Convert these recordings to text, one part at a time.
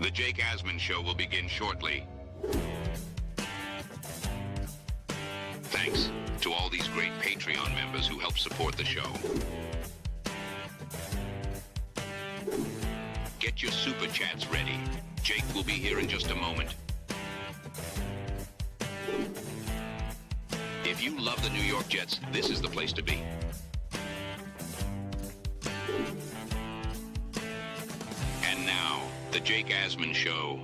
The Jake Asman Show will begin shortly. Thanks to all these great Patreon members who help support the show. Get your super chats ready. Jake will be here in just a moment. If you love the New York Jets, this is the place to be. And now, the Jake Asman Show.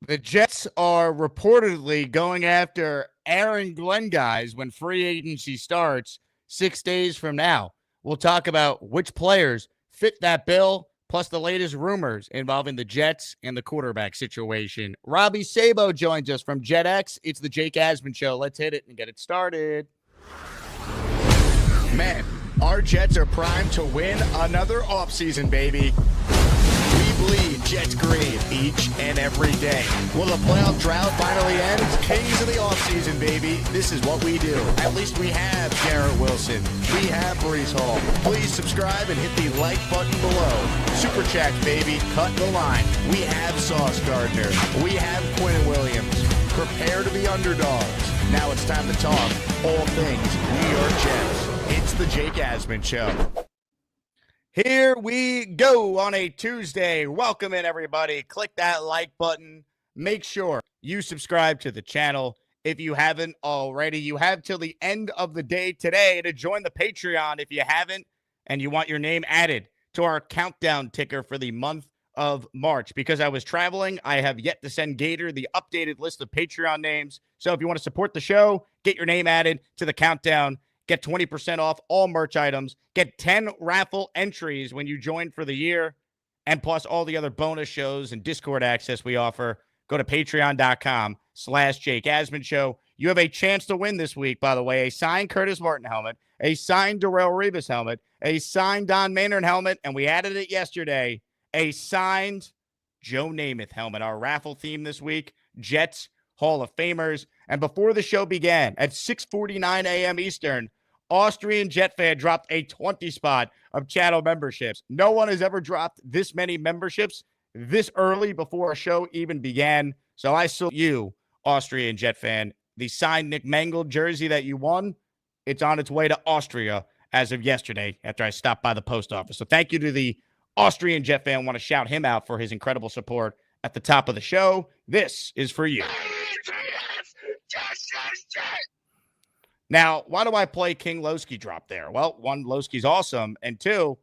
The Jets are reportedly going after Aaron Glenn guys when free agency starts 6 days from now. We'll talk about which players fit that bill, plus the latest rumors involving the Jets and the quarterback situation. Robby Sabo joins us from JetX. It's the Jake Asman Show. Let's hit it and get it started. Man, our Jets are primed to win another offseason, baby. We bleed Jets green each and every day. Will the playoff drought finally end? Kings of the offseason, baby. This is what we do. At least we have Garrett Wilson. We have Breece Hall. Please subscribe and hit the like button below. Super chat, baby. Cut the line. We have Sauce Gardner. We have Quinn Williams. Prepare to be underdogs. Now it's time to talk all things New York Jets. It's the Jake Asman Show. Here we go on a Tuesday. Welcome in, everybody. Click that like button. Make sure you subscribe to the channel. If you haven't already, you have till the end of the day today to join the Patreon if you haven't, and you want your name added to our countdown ticker for the month of March. Because I was traveling, I have yet to send Gator the updated list of Patreon names. So if you want to support the show, get your name added to the countdown. Get 20% off all merch items. Get 10 raffle entries when you join for the year. And plus all the other bonus shows and Discord access we offer. Go to patreon.com/Jake Asman Show. You have a chance to win this week, by the way. A signed Curtis Martin helmet. A signed Darrelle Revis helmet. A signed Don Maynard helmet. And we added it yesterday. A signed Joe Namath helmet. Our raffle theme this week. Jets Hall of Famers. And before the show began, at 6:49 a.m. Eastern, Austrian Jet Fan dropped a 20 spot of channel memberships. No one has ever dropped this many memberships this early before a show even began. So I salute you, Austrian Jet Fan. The signed Nick Mangold jersey that you won, it's on its way to Austria as of yesterday after I stopped by the post office. So thank you to the Austrian Jet Fan. I want to shout him out for his incredible support at the top of the show. This is for you. Now, why do I play King Lowski drop there? Well, one, Lowski's awesome. And two,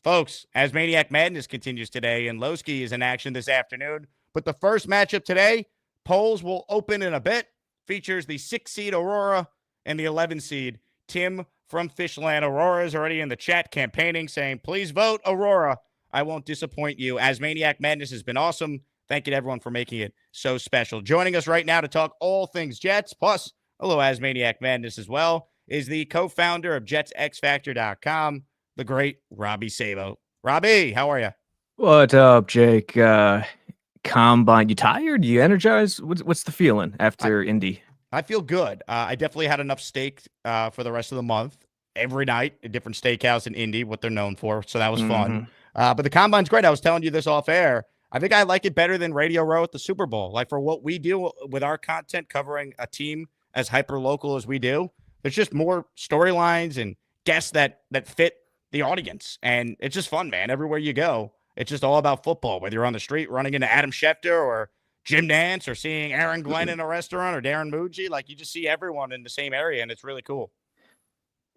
folks, ASMANIAC Madness continues today, and Lowski is in action this afternoon. But the first matchup today, polls will open in a bit, features the 6-seed Aurora and the 11-seed Tim from Fishland. Aurora is already in the chat campaigning, saying, please vote Aurora. I won't disappoint you. ASMANIAC Madness has been awesome. Thank you to everyone for making it so special. Joining us right now to talk all things Jets, plus hello, ASMANIAC Madness as well, is the co-founder of JetsXFactor.com, the great Robby Sabo. Robby, how are you? What's up, Jake? Combine, you tired? You energized? What's the feeling after Indy? I feel good. I definitely had enough steak for the rest of the month. Every night, a different steakhouse in Indy, what they're known for. So that was fun. But the Combine's great. I was telling you this off air. I think I like it better than Radio Row at the Super Bowl. Like for what we do with our content covering a team as hyper local as we do, there's just more storylines and guests that fit the audience. And it's just fun, man. Everywhere you go, it's just all about football, whether you're on the street running into Adam Schefter or Jim Nantz or seeing Aaron Glenn in a restaurant or Darren Muji. Like you just see everyone in the same area, and it's really cool.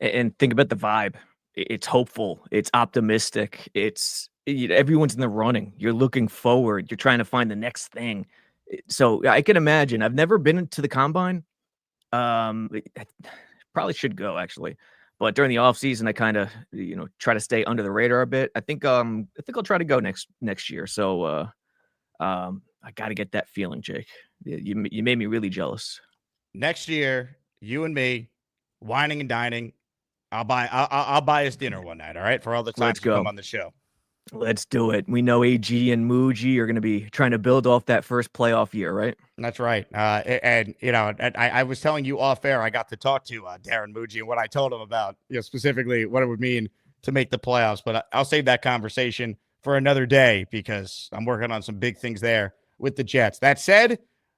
And think about the vibe. It's hopeful. It's optimistic. Everyone's in the running. You're looking forward. You're trying to find the next thing. So I can imagine. I've never been to the Combine. I probably should go actually, but during the off season, I kind of, try to stay under the radar a bit. I think I'll try to go next year. So, I got to get that feeling, Jake. You made me really jealous. Next year, you and me, whining and dining. I'll buy us dinner one night. All right. For all the times you come on the show. Let's do it. We know AG and Muji are going to be trying to build off that first playoff year, right? That's right. I was telling you off air, I got to talk to Darren Muji and what I told him about, specifically what it would mean to make the playoffs. But I'll save that conversation for another day because I'm working on some big things there with the Jets. That said,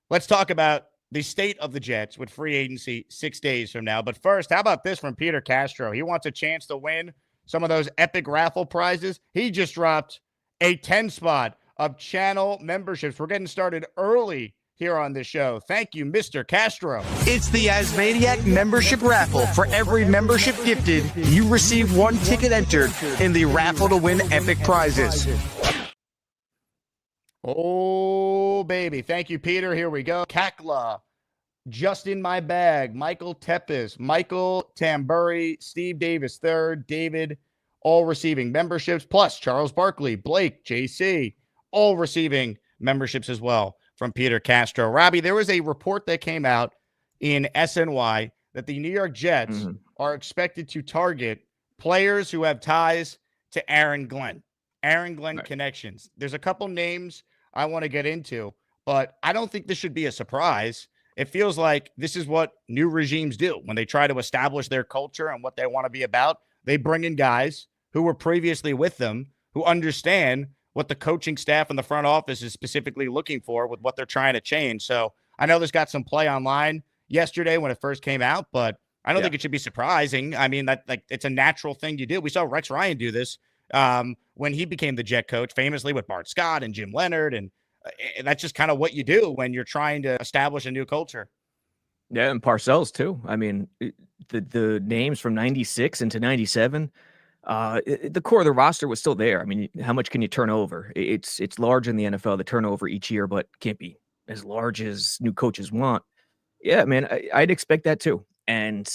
let's talk about the state of the Jets with free agency 6 days from now. But first, how about this from Peter Castro? He wants a chance to win some of those epic raffle prizes. He just dropped a 10 spot of channel memberships. We're getting started early here on the show. Thank you, Mr. Castro. It's the ASMANIAC membership raffle. For every membership gifted, you receive 1 ticket entered in the raffle to win epic prizes. Oh, baby. Thank you, Peter. Here we go. Kakla, Just in My Bag, Michael Tepes, Michael Tamburi, Steve Davis III, David, all receiving memberships, plus Charles Barkley, Blake, JC, all receiving memberships as well from Peter Castro. Robbie, there was a report that came out in SNY that the New York Jets are expected to target players who have ties to Aaron Glenn connections. There's a couple names I want to get into, but I don't think this should be a surprise. It feels like this is what new regimes do when they try to establish their culture and what they want to be about. They bring in guys who were previously with them, who understand what the coaching staff and the front office is specifically looking for with what they're trying to change. So I know this got some play online yesterday when it first came out, but I don't think it should be surprising. I mean, that it's a natural thing you do. We saw Rex Ryan do this when he became the Jet coach, famously with Bart Scott and Jim Leonard. And that's just kind of what you do when you're trying to establish a new culture. Yeah, and Parcells too. I mean, the names from 96 into 97, the core of the roster was still there. I mean, how much can you turn over? It's large in the NFL, the turnover each year, but can't be as large as new coaches want. Yeah, man, I'd expect that too. And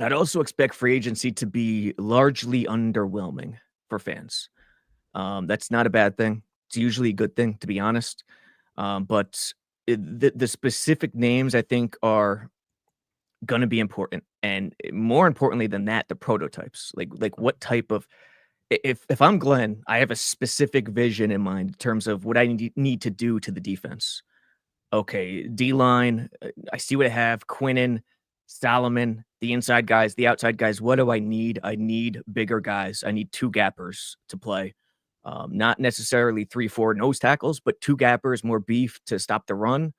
I'd also expect free agency to be largely underwhelming for fans. That's not a bad thing. It's usually a good thing, to be honest. But the specific names I think are going to be important, and more importantly than that, the prototypes. Like what type of, if I'm Glenn, I have a specific vision in mind in terms of what I need to do to the defense. Okay, D-line, I see what I have. Quinnen, Solomon, the inside guys, the outside guys. What do I need? I need bigger guys. I need 2 gappers to play. Not necessarily 3-4 nose tackles, but 2 gappers, more beef to stop the run.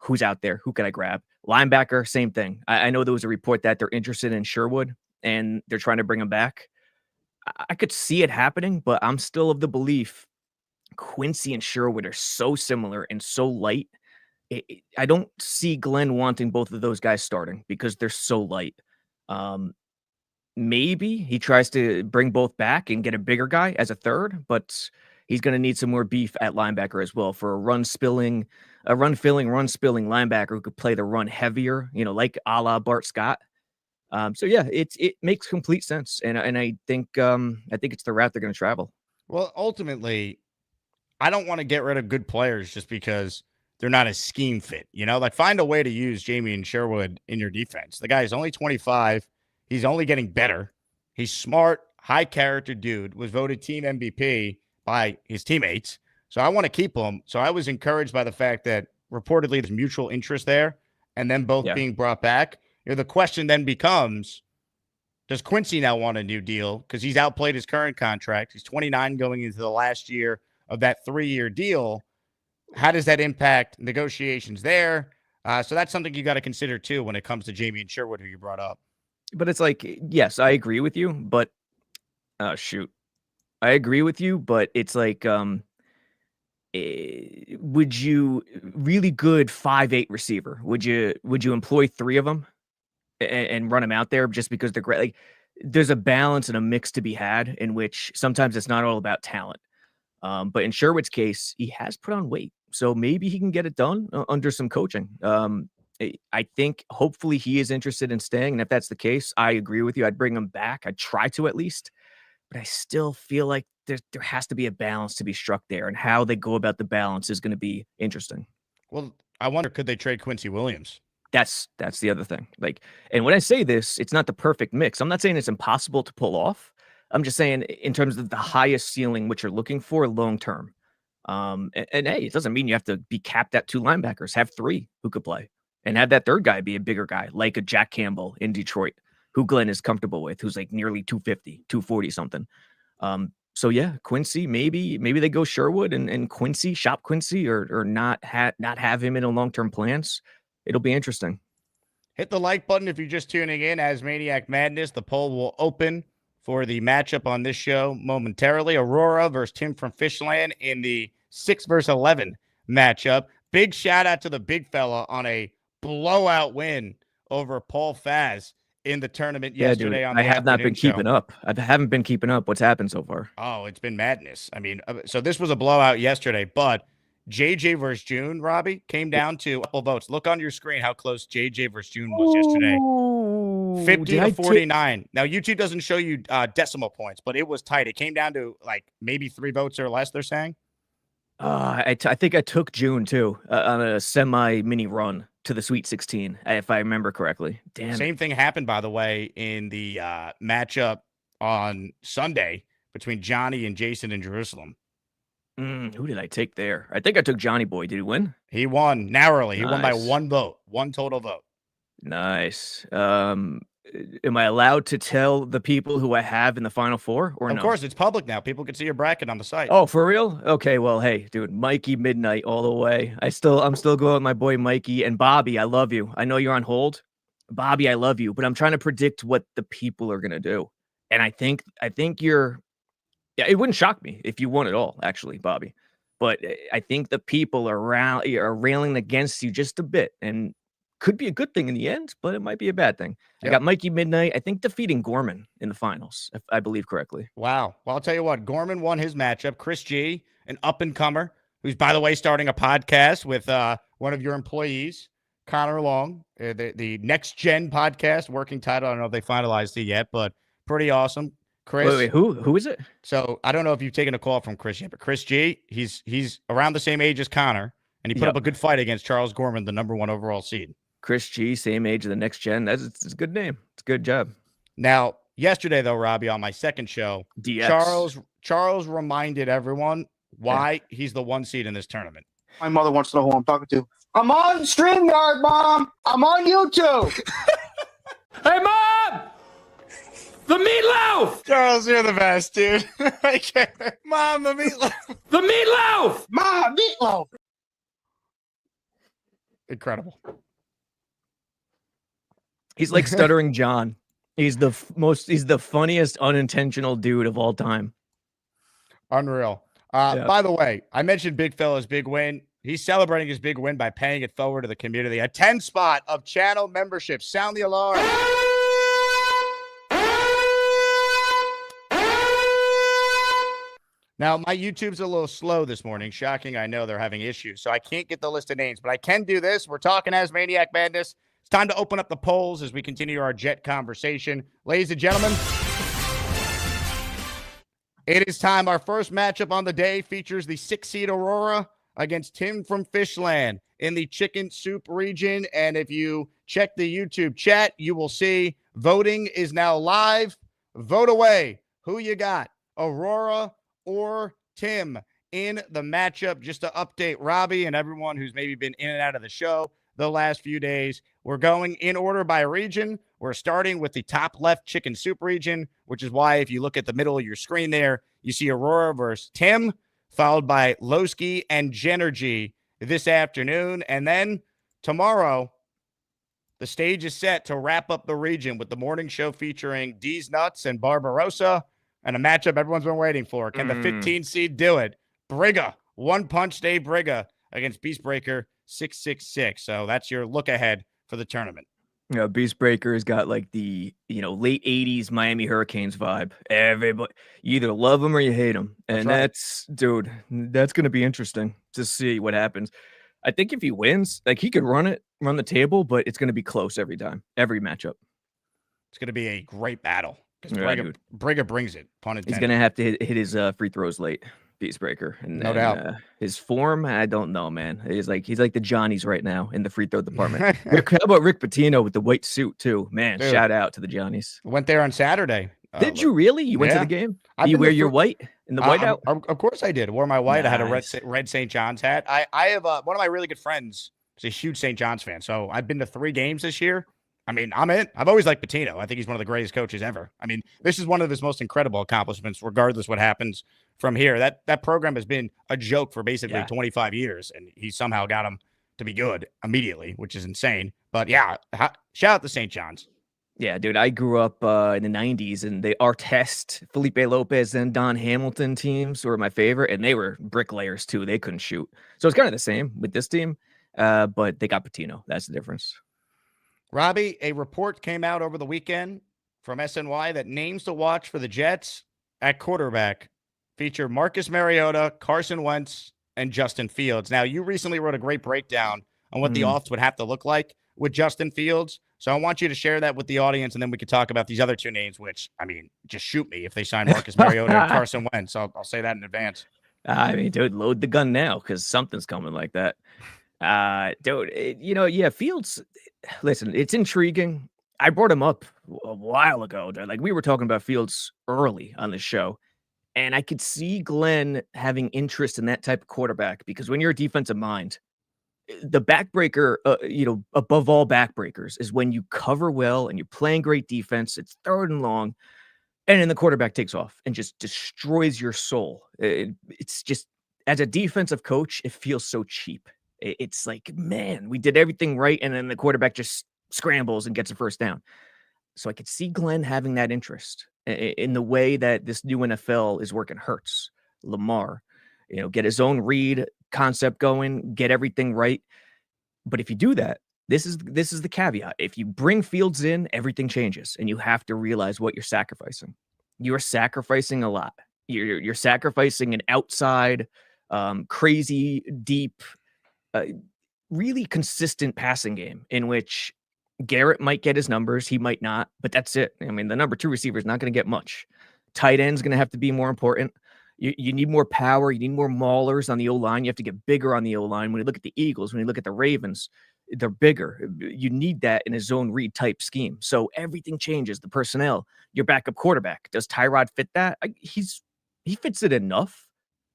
Who's out there? Who can I grab? Linebacker, same thing. I know there was a report that they're interested in Sherwood and they're trying to bring him back. I could see it happening, but I'm still of the belief Quincy and Sherwood are so similar and so light. I don't see Glenn wanting both of those guys starting because they're so light. Maybe he tries to bring both back and get a bigger guy as a third, but he's going to need some more beef at linebacker as well for a run filling linebacker who could play the run heavier, like a la Bart Scott. So yeah, it makes complete sense, and I think it's the route they're going to travel. Well, ultimately, I don't want to get rid of good players just because they're not a scheme fit. Like find a way to use Jamie Sherwood in your defense. The guy is only 25. He's only getting better. He's smart, high character dude, was voted team MVP by his teammates. So I want to keep him. So I was encouraged by the fact that reportedly there's mutual interest there and then both being brought back. The question then becomes, does Quincy now want a new deal? Because he's outplayed his current contract. He's 29 going into the last year of that 3-year deal. How does that impact negotiations there? So that's something you got to consider too when it comes to Jamie Sherwood, who you brought up. But it's like, yes, I agree with you, but I agree with you, but it's like, would you really good 5'8" receiver? Would you employ 3 of them and run them out there just because they're great? Like, there's a balance and a mix to be had in which sometimes it's not all about talent. But in Sherwood's case, he has put on weight, so maybe he can get it done under some coaching. I think hopefully he is interested in staying. And if that's the case, I agree with you. I'd bring him back. I'd try to at least, but I still feel like there has to be a balance to be struck there, and how they go about the balance is going to be interesting. Well, I wonder, could they trade Quincy Williams? That's the other thing. Like, and when I say this, it's not the perfect mix. I'm not saying it's impossible to pull off. I'm just saying in terms of the highest ceiling, which you're looking for long-term. And hey, it doesn't mean you have to be capped at 2 linebackers. Have 3 who could play. And have that third guy be a bigger guy, like a Jack Campbell in Detroit, who Glenn is comfortable with, who's like nearly 250, 240 something. So yeah, Quincy, maybe they go Sherwood and Quincy, shop Quincy, or not have him in a long-term plans. It'll be interesting. Hit the like button if you're just tuning in. As Maniac Madness, the poll will open for the matchup on this show momentarily. Aurora versus Tim from Fishland in the 6 versus 11 matchup. Big shout out to the big fella on a blowout win over Paul Faz in the tournament yesterday. Dude, On the I have not been show. keeping up. I haven't been keeping up. What's happened so far? Oh, it's been madness. I mean, so this was a blowout yesterday, but JJ versus June, Robbie, came down to a couple votes. Look on your screen how close JJ versus June was yesterday. 50 to 49. Now, YouTube doesn't show you decimal points, but it was tight. It came down to like maybe 3 votes or less, they're saying. I think I took June too on a semi-mini run to the Sweet 16, if I remember correctly. Damn. Same thing happened, by the way, in the matchup on Sunday between Johnny and Jason in Jerusalem. Who did I take there? I think I took Johnny Boy. Did he win? He won narrowly. He Nice. won by 1 vote, 1 total vote. Nice. Am I allowed to tell the people who I have in the Final Four or no? Of course, it's public now. People can see your bracket on the site. Oh, for real? Okay, well, hey, dude, Mikey Midnight all the way. I'm still going with my boy Mikey and Bobby. I love you. I know you're on hold. Bobby, I love you, but I'm trying to predict what the people are gonna do. And I think you're it wouldn't shock me if you won it all, actually, Bobby. But I think the people are railing against you just a bit, and could be a good thing in the end, but it might be a bad thing. Yep. I got Mikey Midnight, I think, defeating Gorman in the finals, if I believe correctly. Wow. Well, I'll tell you what, Gorman won his matchup. Chris G, an up-and-comer, who's, by the way, starting a podcast with one of your employees, Connor Long, the Next Gen podcast, working title. I don't know if they finalized it yet, but pretty awesome. Chris. Wait, who is it? So I don't know if you've taken a call from Chris yet, but Chris G, he's around the same age as Connor, and he put up a good fight against Charles Gorman, the #1 overall seed. Chris G, same age of the Next Gen. It's a good name. It's a good job. Now, yesterday, though, Robbie, on my second show, DX. Charles reminded everyone why he's the 1 seed in this tournament. My mother wants to know who I'm talking to. I'm on StreamYard, Mom. I'm on YouTube. Hey, Mom! The meatloaf! Charles, you're the best, dude. I can't. Mom, the meatloaf. The meatloaf! Mom, meatloaf. Incredible. He's like Stuttering John. He's the funniest unintentional dude of all time. Unreal. By the way, I mentioned Big Fella's big win. He's celebrating his big win by paying it forward to the community. A 10 spot of channel membership. Sound the alarm. Now, my YouTube's a little slow this morning. Shocking, I know they're having issues, so I can't get the list of names, but I can do this. We're talking as Maniac Madness. It's time to open up the polls as we continue our Jet conversation. Ladies and gentlemen, it is time. Our first matchup on the day features the 6-seed Aurora against Tim from Fishland in the chicken soup region. And if you check the YouTube chat, you will see voting is now live. Vote away. Who you got? Aurora or Tim in the matchup? Just to update Robbie and everyone who's maybe been in and out of the show the last few days, we're going in order by region. We're starting with the top left chicken soup region, which is why if you look at the middle of your screen there, you see Aurora versus Tim, followed by Lowski and Genergy this afternoon. And then tomorrow, the stage is set to wrap up the region with the morning show featuring D's Nuts and Barbarossa, and a matchup everyone's been waiting for. Can the 15 seed do it? Brigga, One Punch Day Brigga against Beastbreaker 666. So that's your look ahead for the tournament. You know, Beastbreaker's got like the, late 80s Miami Hurricanes vibe. Everybody, you either love them or you hate them. And that's going to be interesting to see what happens. I think if he wins, like he could run the table, but it's going to be close every time, every matchup. It's going to be a great battle. Because Brigga brings it, pun intended. He's going to have to hit his free throws late, Beastbreaker. No doubt. His form, I don't know, man. He's like the Johnnies right now in the free throw department. How about Rick Pitino with the white suit, too? Man, dude, shout out to the Johnnies. Went there on Saturday. Did you really? You went to the game? Did you wear your white in the whiteout? Of course I did. I wore my white. Nice. I had a red St. John's hat. I have one of my really good friends is a huge St. John's fan. So I've been to 3 games this year. I mean, I'm in. I've always liked Pitino. I think he's one of the greatest coaches ever. I mean, this is one of his most incredible accomplishments, regardless what happens from here. That program has been a joke for basically 25 years, and he somehow got him to be good immediately, which is insane. But yeah, shout out to St. John's. Yeah, dude, I grew up in the 90s, and the Artest, Felipe Lopez, and Don Hamilton teams were my favorite, and they were bricklayers too. They couldn't shoot. So it's kind of the same with this team, but they got Pitino. That's the difference. Robby, a report came out over the weekend from SNY that names to watch for the Jets at quarterback feature Marcus Mariota, Carson Wentz, and Justin Fields. Now, you recently wrote a great breakdown on what the offs would have to look like with Justin Fields. So I want you to share that with the audience, and then we could talk about these other two names, which, I mean, just shoot me if they sign Marcus Mariota and Carson Wentz. I'll say that in advance. I mean, dude, load the gun now because something's coming like that. Dude, Fields, listen, it's intriguing. I brought him up a while ago. Like, we were talking about Fields early on the show, and I could see Glenn having interest in that type of quarterback because when you're a defensive mind, the backbreaker, above all backbreakers is when you cover well and you're playing great defense. It's third and long, and then the quarterback takes off and just destroys your soul. It's just, as a defensive coach, it feels so cheap. It's like, man, we did everything right, and then the quarterback just scrambles and gets a first down. So I could see Glenn having that interest in the way that this new NFL is working. Hurts, Lamar, get his own read concept going, get everything right. But if you do that, this is the caveat. If you bring Fields in, everything changes, and you have to realize what you're sacrificing. You are sacrificing a lot. You're sacrificing an outside, crazy, deep, really consistent passing game in which Garrett might get his numbers. He might not, but that's it. I mean, the number 2 receiver is not going to get much. Tight end's going to have to be more important. You need more power. You need more maulers on the O-line. You have to get bigger on the O-line. When you look at the Eagles, when you look at the Ravens, they're bigger. You need that in a zone read type scheme. So everything changes. The personnel, your backup quarterback. Does Tyrod fit that? He fits it enough.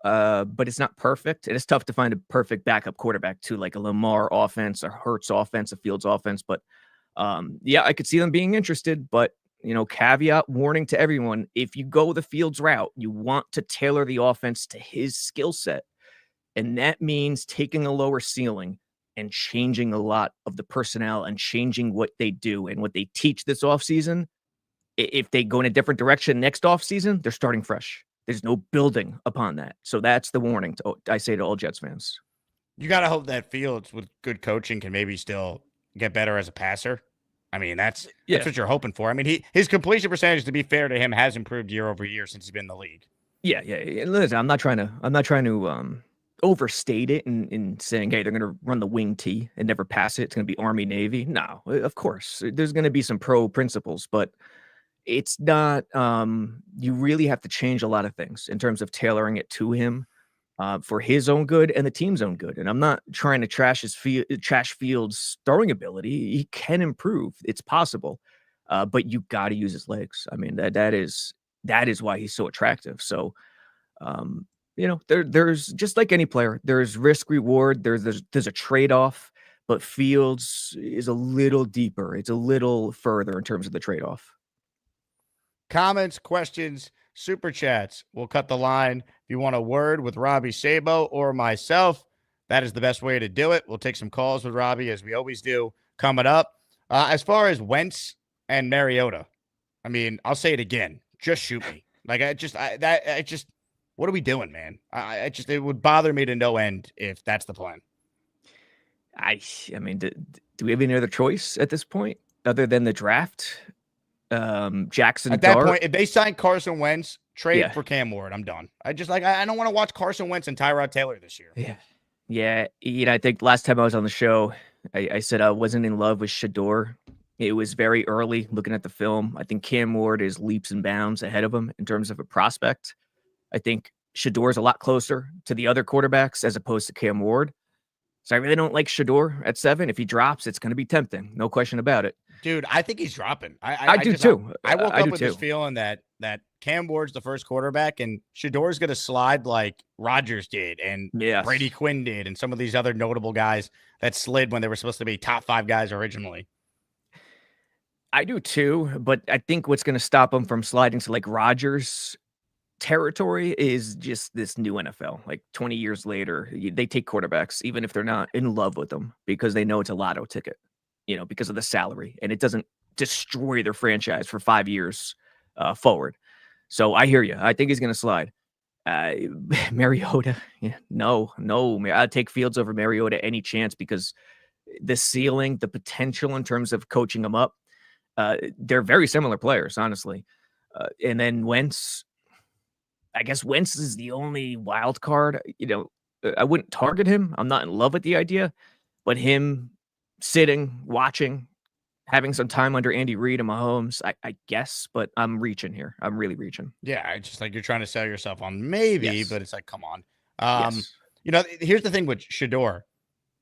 But it's not perfect. And it's tough to find a perfect backup quarterback to like a Lamar offense, a Hurts offense, a Fields offense. But I could see them being interested. But, caveat warning to everyone, if you go the Fields route, you want to tailor the offense to his skill set. And that means taking a lower ceiling and changing a lot of the personnel and changing what they do and what they teach this offseason. If they go in a different direction next offseason, they're starting fresh. There's no building upon that. So that's the warning I say to all Jets fans. You got to hope that Fields, with good coaching, can maybe still get better as a passer. I mean, that's what you're hoping for. I mean, his completion percentage, to be fair to him, has improved year over year since he's been in the league. Yeah. Listen, I'm not trying to overstate it in saying, hey, they're going to run the wing T and never pass it. It's going to be Army, Navy. No, of course. There's going to be some pro principles, but it's not, you really have to change a lot of things in terms of tailoring it to him for his own good and the team's own good. And I'm not trying to trash Fields' throwing ability. He can improve. It's possible. But you got to use his legs. I mean, that is why he's so attractive. So, there's just like any player, there's risk reward. There's a trade-off, but Fields is a little deeper. It's a little further in terms of the trade-off. Comments, questions, super chats. We'll cut the line. If you want a word with Robby Sabo or myself, that is the best way to do it. We'll take some calls with Robby, as we always do, coming up. As far as Wentz and Mariota, I mean, I'll say it again. Just shoot me. Like, what are we doing, man? It would bother me to no end if that's the plan. I mean, do we have any other choice at this point other than the draft? Jackson at that point, if they sign Carson Wentz, trade for Cam Ward, I'm done. I don't want to watch Carson Wentz and Tyrod Taylor this year. Yeah. I think last time I was on the show, I said I wasn't in love with Shador. It was very early looking at the film. I think Cam Ward is leaps and bounds ahead of him in terms of a prospect. I think Shador is a lot closer to the other quarterbacks as opposed to Cam Ward. So I really don't like Shador at 7. If he drops, it's going to be tempting. No question about it. Dude, I think he's dropping. I do too. I woke up with this feeling that Cam Ward's the first quarterback and Shador's going to slide like Rodgers did and Brady Quinn did and some of these other notable guys that slid when they were supposed to be top 5 guys originally. I do too, but I think what's going to stop him from sliding to like Rodgers territory is just this new NFL. Like 20 years later, they take quarterbacks even if they're not in love with them because they know it's a lotto ticket, because of the salary, and it doesn't destroy their franchise for 5 years forward. So I hear you. I think he's going to slide. Mariota, no. I'd take Fields over Mariota any chance because the ceiling, the potential in terms of coaching them up, they're very similar players, honestly. And then Wentz, I guess Wentz is the only wild card. I wouldn't target him. I'm not in love with the idea, but him sitting, watching, having some time under Andy Reid and Mahomes, I guess, but I'm reaching here. I'm really reaching. Yeah, it's just like you're trying to sell yourself on maybe, Yes. but it's like, come on. Yes. Here's the thing with Shador.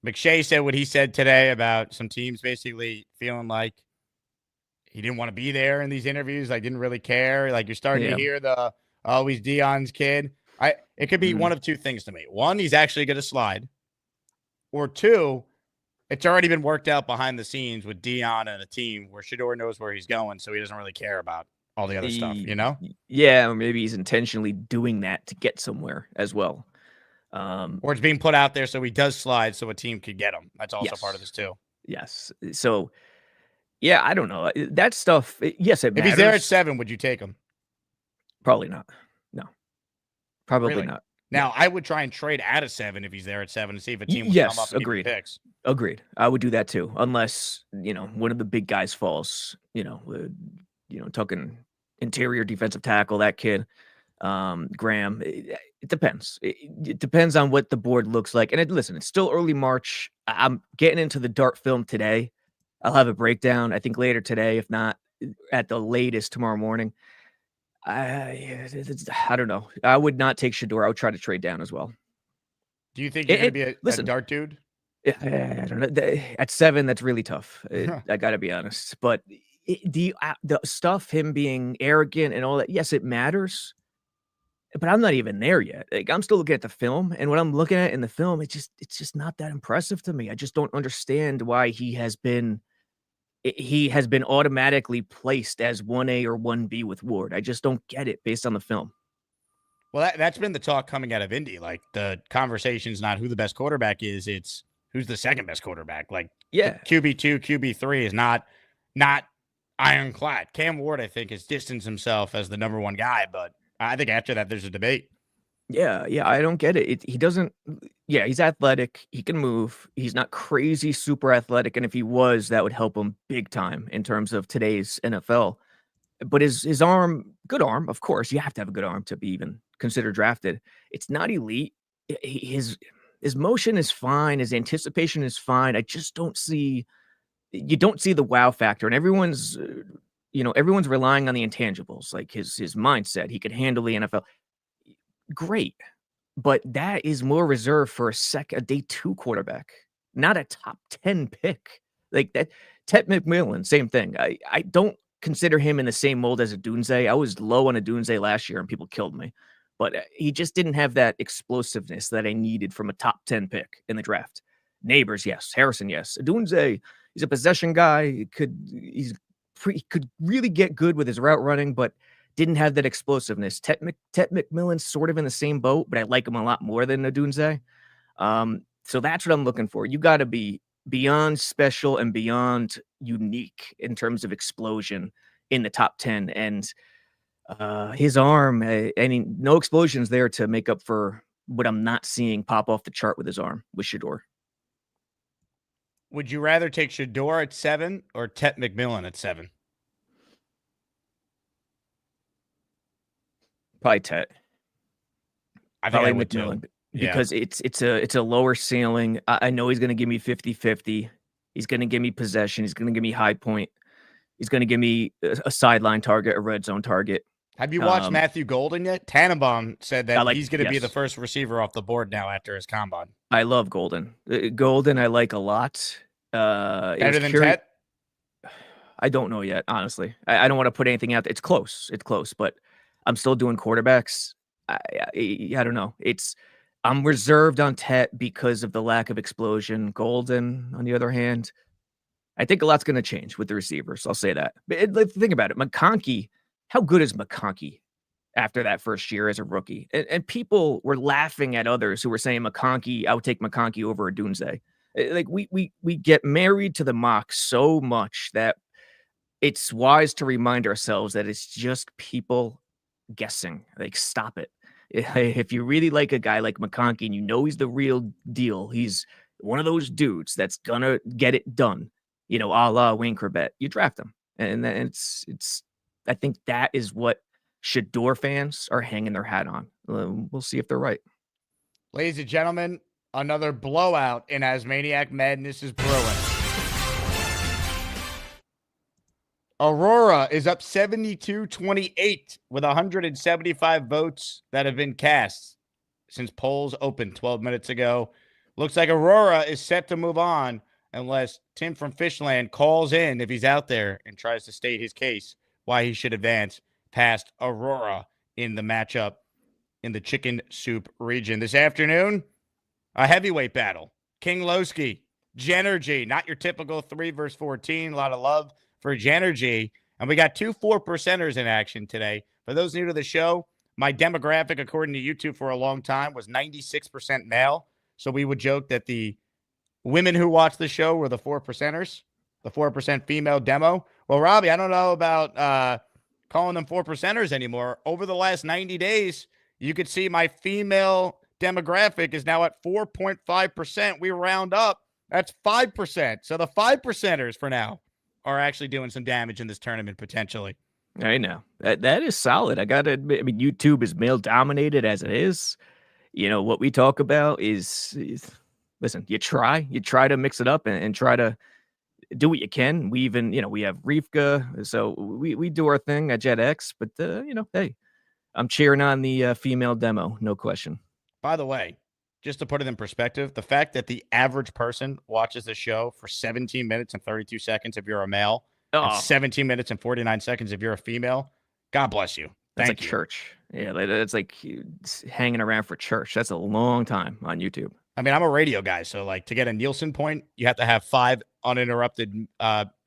McShay said what he said today about some teams basically feeling like he didn't want to be there in these interviews, like didn't really care. Like you're starting to hear the always Dion's kid. It could be one of two things to me. One, he's actually going to slide. Or two, it's already been worked out behind the scenes with Dion and a team where Shador knows where he's going, so he doesn't really care about all the other stuff, Yeah, or maybe he's intentionally doing that to get somewhere as well. Or it's being put out there so he does slide so a team could get him. That's also part of this too. Yes. So, yeah, I don't know. That stuff, yes, it matters. If he's there at 7, would you take him? Probably not. No. Probably Really? not. Now, I would try and trade at a 7 if he's there at 7 to see if a team would come up and agreed. give me picks. Agreed. I would do that too, unless, one of the big guys falls, talking interior defensive tackle, that kid, Graham. It depends. It depends on what the board looks like. And listen, it's still early March. I'm getting into the Dart film today. I'll have a breakdown, I think, later today, if not at the latest tomorrow morning. I don't know. I would not take Shador. I would try to trade down as well. Do you think you're going to be a Dart dude? I don't know. At 7, that's really tough. I got to be honest. But the stuff, him being arrogant and all that, yes, it matters. But I'm not even there yet. Like, I'm still looking at the film, and what I'm looking at in the film, it's just not that impressive to me. I just don't understand why he has been automatically placed as 1A or 1B with Ward. I just don't get it based on the film. Well, that's been the talk coming out of Indy. Like, the conversation's not who the best quarterback is, it's who's the second best quarterback. Like, QB2, QB3 is not ironclad. Cam Ward, I think, has distanced himself as the number 1 guy, but I think after that, there's a debate. Yeah, I don't get it. He doesn't. Yeah, he's athletic. He can move. He's not crazy super athletic, and if he was, that would help him big time in terms of today's NFL. But his arm, good arm, of course. You have to have a good arm to be even considered drafted. It's not elite. His motion is fine. His anticipation is fine. I just don't see. You don't see the wow factor, and everyone's relying on the intangibles, like his mindset. He could handle the NFL. Great, but that is more reserved for a day 2 quarterback, not a top 10 pick. Like that, Ted McMillan, same thing. I don't consider him in the same mold as Odunze. I was low on Odunze last year and people killed me, but he just didn't have that explosiveness that I needed from a top 10 pick in the draft. Neighbors, yes. Harrison, yes. Odunze, he's a possession guy. He could really get good with his route running, but didn't have that explosiveness. Ted McMillan's sort of in the same boat, but I like him a lot more than Odunze. So that's what I'm looking for. You got to be beyond special and beyond unique in terms of explosion in the top 10. And his arm, no explosions there to make up for what I'm not seeing pop off the chart with his arm with Shador. Would you rather take Shador at 7 or Ted McMillan at 7? Probably Tet. I think I would McMillan too. Because it's a lower ceiling. I know he's going to give me 50-50. He's going to give me possession. He's going to give me high point. He's going to give me a sideline target, a red zone target. Have you watched Matthew Golden yet? Tannenbaum said that he's going to be the first receiver off the board now after his combine. I love Golden. Golden I like a lot. Better than Tet? I don't know yet, honestly. I don't want to put anything out there. It's close, but I'm still doing quarterbacks. I don't know. I'm reserved on Tet because of the lack of explosion. Golden, on the other hand, I think a lot's going to change with the receivers. I'll say that. But think about it. McConkey, how good is McConkey after that first year as a rookie? And people were laughing at others who were saying McConkey, I would take McConkey over a Dunze. Like we get married to the mock so much that it's wise to remind ourselves that it's just people guessing. Like, stop it. If you really like a guy like McConkey and you know he's the real deal, he's one of those dudes that's gonna get it done, a la Wayne Corbett, you draft him. And then it's I think that is what Shador fans are hanging their hat on. We'll see if they're right. Ladies and gentlemen, another blowout in ASMANIAC Madness is brewing. Aurora is up 72-28 with 175 votes that have been cast since polls opened 12 minutes ago. Looks like Aurora is set to move on unless Tim from Fishland calls in, if he's out there, and tries to state his case why he should advance past Aurora in the matchup in the chicken soup region. This afternoon, a heavyweight battle. King Lowski, Genergy, not your typical 3 versus 14. A lot of love for Genergy. And we got 2 4%ers in action today. For those new to the show, my demographic, according to YouTube for a long time, was 96% male. So we would joke that the women who watch the show were the 4%ers, the 4% female demo. Well, Robbie, I don't know about calling them 4%ers anymore. Over the last 90 days, you could see my female demographic is now at 4.5%. We round up. That's 5%. So the 5%ers for now are actually doing some damage in this tournament potentially. I know. That is solid. I got to admit, I mean, YouTube is male dominated as it is. What we talk about is listen, you try to mix it up and try to do what you can. We even, we have Rivka, so we do our thing at JetX, but hey, I'm cheering on the female demo, no question. By the way, just to put it in perspective, the fact that the average person watches the show for 17 minutes and 32 seconds if you're a male, and 17 minutes and 49 seconds if you're a female, God bless you. That's Thank like you. church. Yeah, it's like hanging around for church. That's a long time on YouTube. I mean, I'm a radio guy, so like to get a Nielsen point, you have to have 5 uninterrupted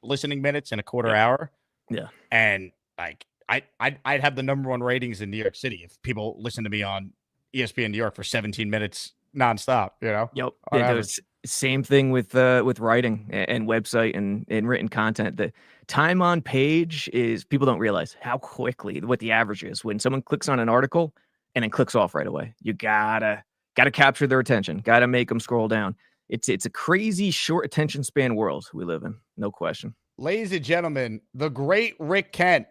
listening minutes in a quarter hour. Yeah. And like I'd have the #1 ratings in New York City if people listen to me on ESPN New York for 17 minutes nonstop, Yep. Yeah, there's same thing with writing and website and written content. The time on page is, people don't realize how quickly what the average is when someone clicks on an article and then clicks off right away. You gotta capture their attention. Gotta make them scroll down. It's a crazy short attention span world we live in. No question. Ladies and gentlemen, the great Rick Kent,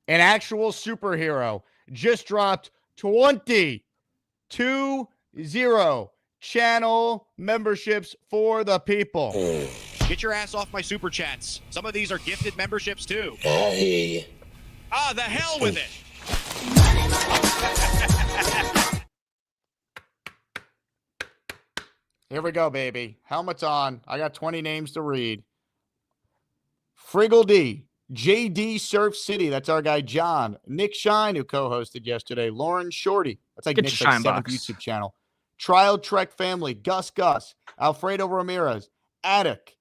an actual superhero, just dropped 20 channel memberships for the people. Get your ass off my super chats. Some of these are gifted memberships too. Hey. The hell with it. Here we go, baby. Helmet's on. I got 20 names to read. Friggle D, JD Surf City. That's our guy, John. Nick Shine, who co-hosted yesterday. Lauren Shorty. That's like Nick's like 7th YouTube channel. Trial Trek Family. Gus. Alfredo Ramirez. Attic.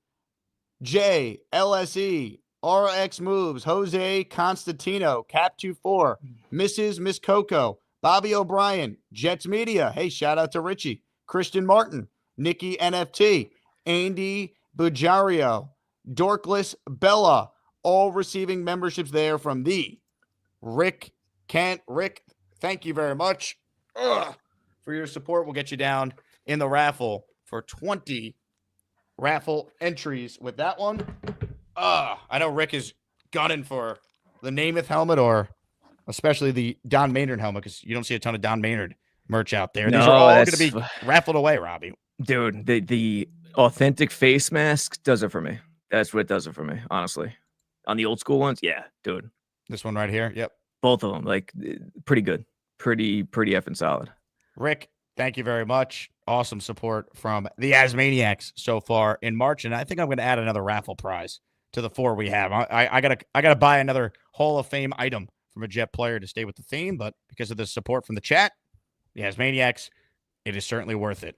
J. LSE. RX Moves. Jose Constantino. Cap24. Miss Coco. Bobby O'Brien. Jets Media. Hey, shout out to Richie. Christian Martin. Nikki NFT. Andy Bujario. Dorkless Bella, all receiving memberships there from the Rick Kent. Rick, thank you very much for your support. We'll get you down in the raffle for 20 raffle entries with that one. I know Rick is gunning for the Namath helmet, or especially the Don Maynard helmet, because you don't see a ton of Don Maynard merch out there. These are all going to be raffled away, Robbie. Dude, the authentic face mask does it for me. That's what does it for me, honestly. On the old school ones, yeah, dude. This one right here, yep. Both of them, like, pretty good. Pretty effing solid. Rick, thank you very much. Awesome support from the ASMANIACs so far in March, and I think I'm going to add another raffle prize to the 4 we have. I gotta buy another Hall of Fame item from a Jet player to stay with the theme, but because of the support from the chat, the ASMANIACs, it is certainly worth it.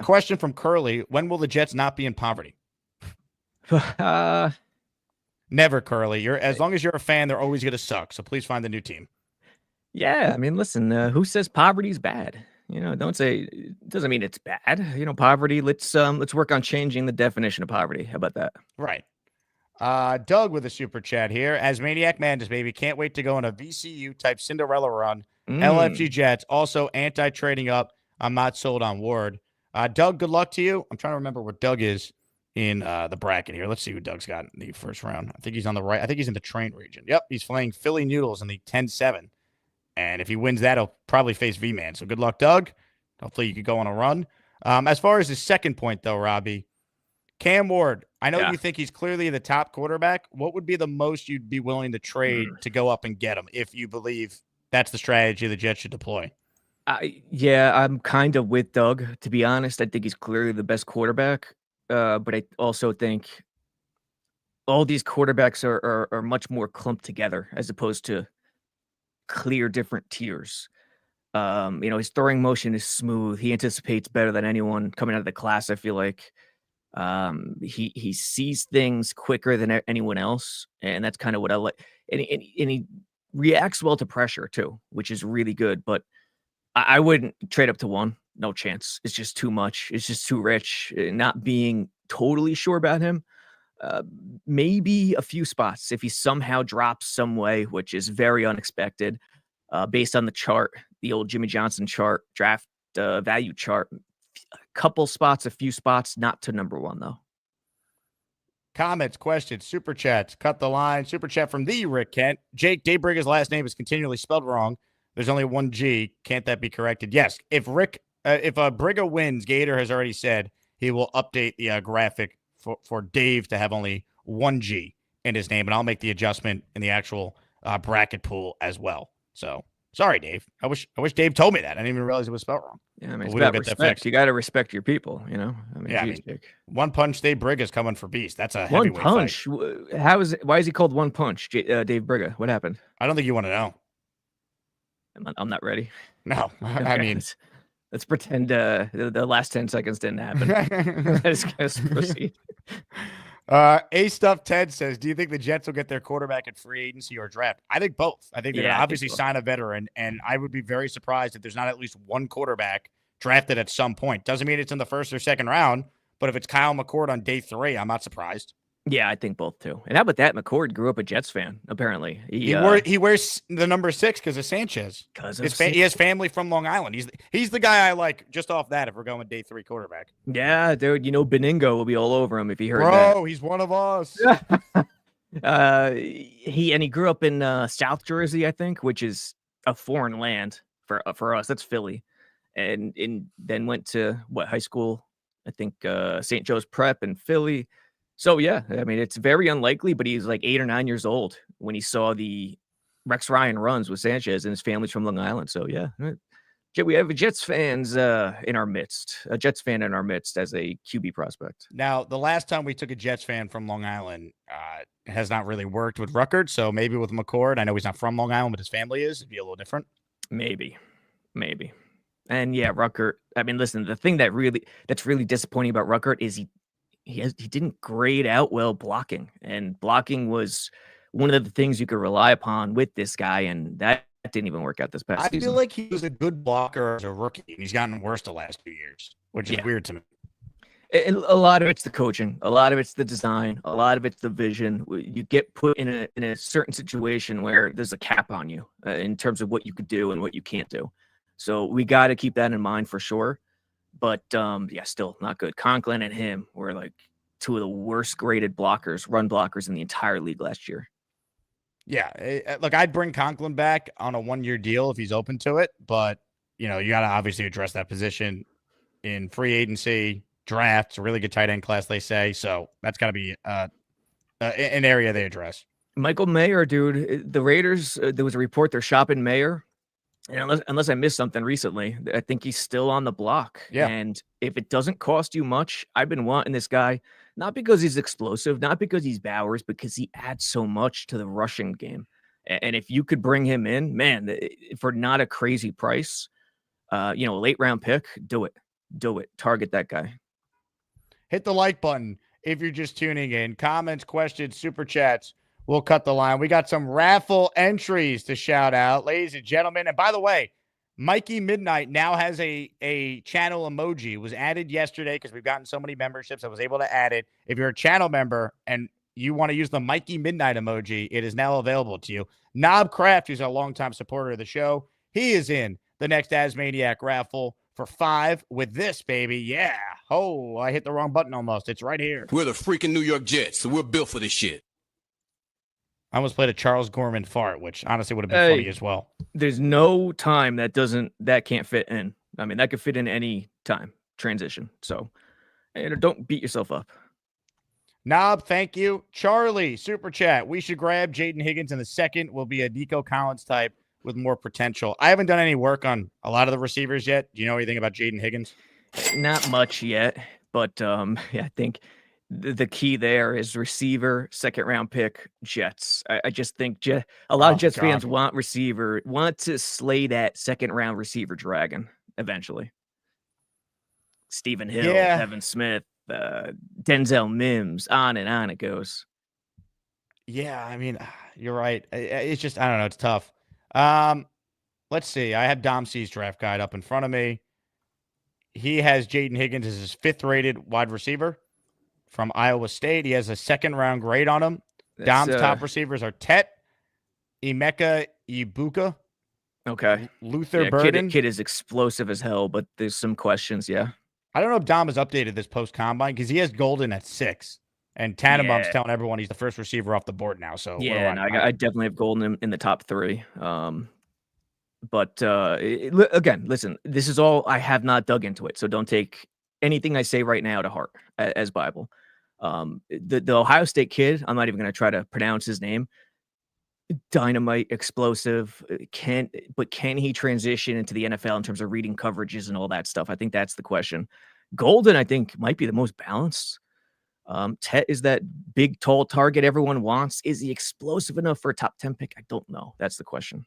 Question from Curly: when will the Jets not be in poverty? uh, Never, Curly. As long as you're a fan, they're always going to suck. So please find the new team. yeah, I mean, listen, who says poverty's bad? Don't say it doesn't mean it's bad. Poverty. Let's work on changing the definition of poverty. How about that? Right. Doug with a super chat here. As Maniac Madness, baby. Can't wait to go on a VCU type Cinderella run. LFG Jets. Also anti-trading up. I'm not sold on Ward. Doug, good luck to you. I'm trying to remember what Doug is in the bracket here. Let's see who Doug's got in the first round. I think he's on the right. I think he's in the train region. Yep, he's playing Philly Noodles in the 10-7. And if he wins that, he'll probably face V-Man. So good luck, Doug. Hopefully you could go on a run. As far as his second point, though, Robbie, Cam Ward, I know you think he's clearly the top quarterback. What would be the most you'd be willing to trade to go up and get him if you believe that's the strategy the Jets should deploy? Yeah, I'm kind of with Doug. To be honest, I think he's clearly the best quarterback. But I also think all these quarterbacks are much more clumped together as opposed to clear different tiers. His throwing motion is smooth. He anticipates better than anyone coming out of the class. I feel like he sees things quicker than anyone else, and that's kind of what I like. And he reacts well to pressure too, which is really good. But I wouldn't trade up to one. No chance. It's just too much. It's just too rich. Not being totally sure about him. Maybe a few spots if he somehow drops some way, which is very unexpected, based on the chart, the old Jimmy Johnson chart, draft value chart. A couple spots, a few spots, not to number one though. Comments, questions, super chats, cut the line. Super chat from the Rick Kent. Jake, Dave Briga's last name is continually spelled wrong. There's only one G. Can't that be corrected? Yes. If Briga wins, Gator has already said he will update the graphic for Dave to have only one G in his name, and I'll make the adjustment in the actual bracket pool as well. So sorry, Dave. I wish Dave told me that. I didn't even realize it was spelled wrong. Yeah, I mean, it's about respect. You got to respect your people. I mean, Jake. One punch. Dave Briga's coming for Beast. That's a one heavyweight punch. Fight. Why is he called One Punch, Dave Briga? What happened? I don't think you want to know. I'm not ready. No, I mean, let's pretend the last 10 seconds didn't happen. Let's proceed. Stuff Ted says, do you think the Jets will get their quarterback at free agency or draft? I think both. I think they're going to obviously sign a veteran, and I would be very surprised if there's not at least one quarterback drafted at some point. Doesn't mean it's in the first or second round, but if it's Kyle McCord on day 3, I'm not surprised. Yeah, I think both too. And how about that? McCord grew up a Jets fan, apparently. He wears the number 6 because of Sanchez. He has family from Long Island. He's the guy I like just off that if we're going day 3 quarterback. Yeah, dude. Beningo will be all over him if he heard that. Bro, he's one of us. He grew up in South Jersey, I think, which is a foreign land for us. That's Philly. And then went to high school? I think St. Joe's Prep in Philly. So, yeah, I mean, it's very unlikely, but he's like 8 or 9 years old when he saw the Rex Ryan runs with Sanchez, and his family's from Long Island. So, yeah, we have a Jets fans in our midst, a Jets fan in our midst as a QB prospect. Now, the last time we took a Jets fan from Long Island has not really worked with Ruckert. So maybe with McCord, I know he's not from Long Island, but his family is. It'd be a little different. Maybe. And yeah, Ruckert. I mean, listen, the thing that's really disappointing about Ruckert is he didn't grade out well blocking, and blocking was one of the things you could rely upon with this guy, and that didn't even work out this past season. I feel like he was a good blocker as a rookie, and he's gotten worse the last 2 years, which is weird to me. And a lot of it's the coaching, a lot of it's the design, a lot of it's the vision. You get put in a certain situation where there's a cap on you in terms of what you could do and what you can't do. So we got to keep that in mind for sure. But, still not good. Conklin and him were like 2 of the worst graded run blockers in the entire league last year. Yeah. Look, I'd bring Conklin back on a 1-year deal if he's open to it. But, you got to obviously address that position in free agency, drafts, a really good tight end class, they say. So that's got to be an area they address. Michael Mayer, dude, the Raiders, there was a report they're shopping Mayer. And unless I missed something recently, I think he's still on the block. Yeah. And if it doesn't cost you much, I've been wanting this guy, not because he's explosive, not because he's Bowers, because he adds so much to the rushing game. And if you could bring him in, man, for not a crazy price, a late round pick, do it. Target that guy. Hit the like button. if you're just tuning in. Comments, questions, super chats, we'll cut the line. We got some raffle entries to shout out, ladies and gentlemen. And by the way, Mikey Midnight now has a channel emoji. It was added yesterday because we've gotten so many memberships. I was able to add it. If you're a channel member and you want to use the Mikey Midnight emoji, it is now available to you. Knob Craft, who's a longtime supporter of the show, he is in the next ASMANIAC raffle for 5 with this, baby. Yeah. Oh, I hit the wrong button almost. It's right here. We're the freaking New York Jets, so we're built for this shit. I almost played a Charles Gorman fart, which honestly would have been funny as well. There's no time that can't fit in. I mean, that could fit in any time transition. So don't beat yourself up. Knob, thank you. Charlie, super chat. We should grab Jaden Higgins in the second. Will be a Nico Collins type with more potential. I haven't done any work on a lot of the receivers yet. Do you know anything about Jaden Higgins? Not much yet, but yeah, I think the key there is receiver, second round pick, Jets. I just think a lot of Jets fans want to slay that second round receiver dragon eventually. Stephen Hill, Evan Smith, Denzel Mims, on it goes. Yeah, I mean, you're right. It's just, I don't know. It's tough. Let's see. I have Dom C's draft guide up in front of me. He has Jaden Higgins as his 5th rated wide receiver from Iowa State. He has a 2nd round grade on him. Dom's top receivers are Tet, Emeka Ibuka. Okay. Luther Burden. Kid is explosive as hell, but there's some questions. Yeah. I don't know if Dom has updated this post combine because he has Golden at 6. And Tannenbaum's telling everyone he's the first receiver off the board now. So yeah, I definitely have Golden in the top 3. But again, listen, this is all I have not dug into it, so don't take anything I say right now to heart as Bible. The Ohio State kid, I'm not even going to try to pronounce his name. Dynamite, explosive. Can he transition into the NFL in terms of reading coverages and all that stuff? I think that's the question. Golden, I think, might be the most balanced. Tet is that big, tall target everyone wants. Is he explosive enough for a top 10 pick? I don't know. That's the question.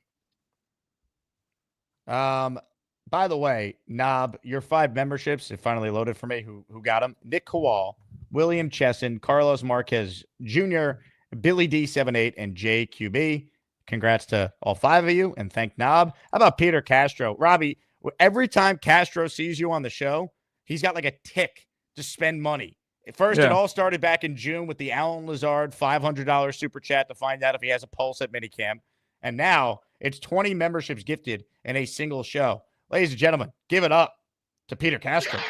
By the way, Knob, your 5 memberships have finally loaded for me. Who got them? Nick Kowal, William Chesson, Carlos Marquez Jr., Billy D78, and JQB. Congrats to all 5 of you, and thank Knob. How about Peter Castro? Robbie, every time Castro sees you on the show, he's got like a tick to spend money. First, it all started back in June with the Alan Lazard $500 super chat to find out if he has a pulse at minicamp. And now it's 20 memberships gifted in a single show. Ladies and gentlemen, give it up to Peter Castro.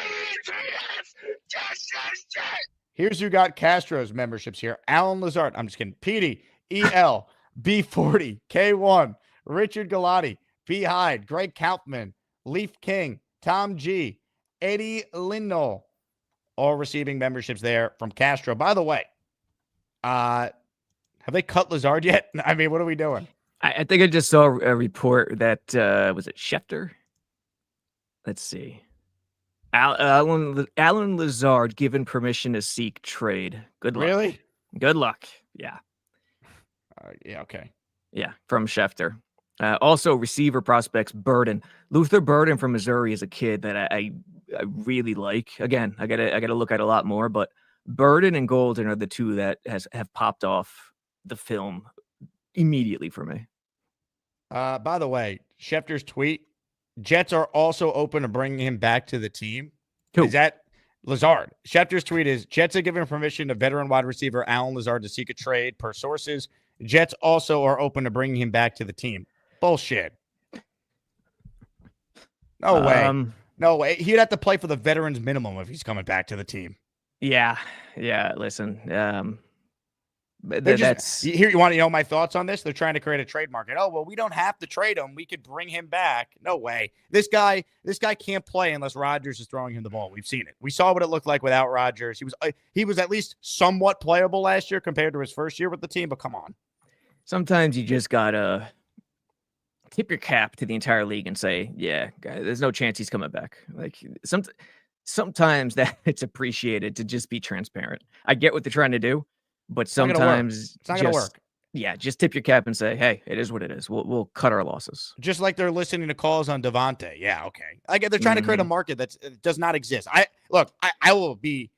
Here's who got Castro's memberships here. Alan Lazard. I'm just kidding. PD, EL, B40, K1, Richard Galati, B Hyde, Greg Kaufman, Leaf King, Tom G, Eddie Lindell, all receiving memberships there from Castro. By the way, have they cut Lazard yet? I mean, what are we doing? I think I just saw a report that, was it Schefter? Let's see. Alan Lazard given permission to seek trade. Good luck. Really? Good luck. Yeah. Yeah, okay. Yeah, from Schefter. Also, receiver prospects, Burden. Luther Burden from Missouri is a kid that I really like. Again, I gotta look at a lot more, but Burden and Golden are the 2 that have popped off the film immediately for me. By the way, Schefter's tweet, Jets are also open to bringing him back to the team. Who? Is that Lazard? Schefter's tweet is, Jets are giving permission to veteran wide receiver Alan Lazard to seek a trade per sources. Jets also are open to bringing him back to the team. Bullshit. No way. No way. He'd have to play for the veterans minimum if he's coming back to the team. Yeah. Listen, Here, you want to know my thoughts on this? They're trying to create a trade market. Oh, well, we don't have to trade him. We could bring him back. No way. This guy can't play unless Rodgers is throwing him the ball. We've seen it. We saw what it looked like without Rodgers. He was at least somewhat playable last year compared to his first year with the team, but come on. Sometimes you just gotta tip your cap to the entire league and say, yeah, guys, there's no chance he's coming back. Like sometimes that it's appreciated to just be transparent. I get what they're trying to do. But sometimes it's not going to work. Yeah, just tip your cap and say, hey, it is what it is. We'll cut our losses. Just like they're listening to calls on Devontae. Yeah, okay. I get they're trying to create a market that does not exist. I will be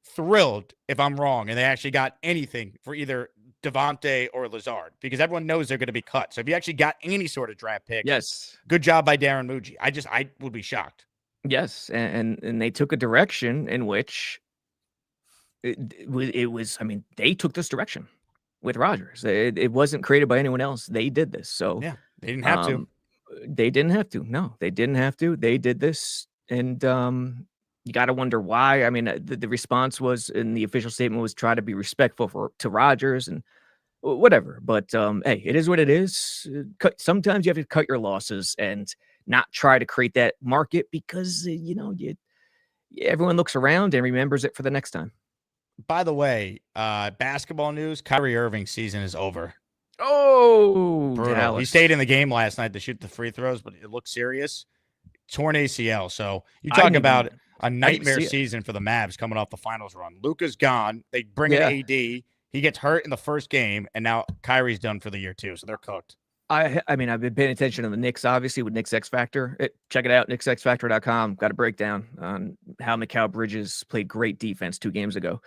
thrilled if I'm wrong and they actually got anything for either Devontae or Lazard, because everyone knows they're going to be cut. So if you actually got any sort of draft pick, Yes. good job by Darren Muji. I would be shocked. Yes, and they took a direction in which it was. I mean, they took this direction with Rodgers. It wasn't created by anyone else. They did this. So Yeah, they didn't have to. They didn't have to. No, they didn't have to. They did this, and you got to wonder why. I mean, the response was, in the official statement, was try to be respectful to Rodgers and whatever. But hey, it is what it is. Sometimes you have to cut your losses and not try to create that market, because everyone looks around and remembers it for the next time. By the way, basketball news: Kyrie Irving's season is over. Oh, brutal. Dallas. He stayed in the game last night to shoot the free throws, but it looked serious. Torn ACL. So you talk about a nightmare season for the Mavs coming off the finals run. Luka's gone. They bring in AD. He gets hurt in the first game, and now Kyrie's done for the year too. So they're cooked. I mean, I've been paying attention to the Knicks, obviously, with Knicks X Factor. Check it out, knicksxfactor.com. Got a breakdown on how Mikal Bridges played great defense 2 games ago.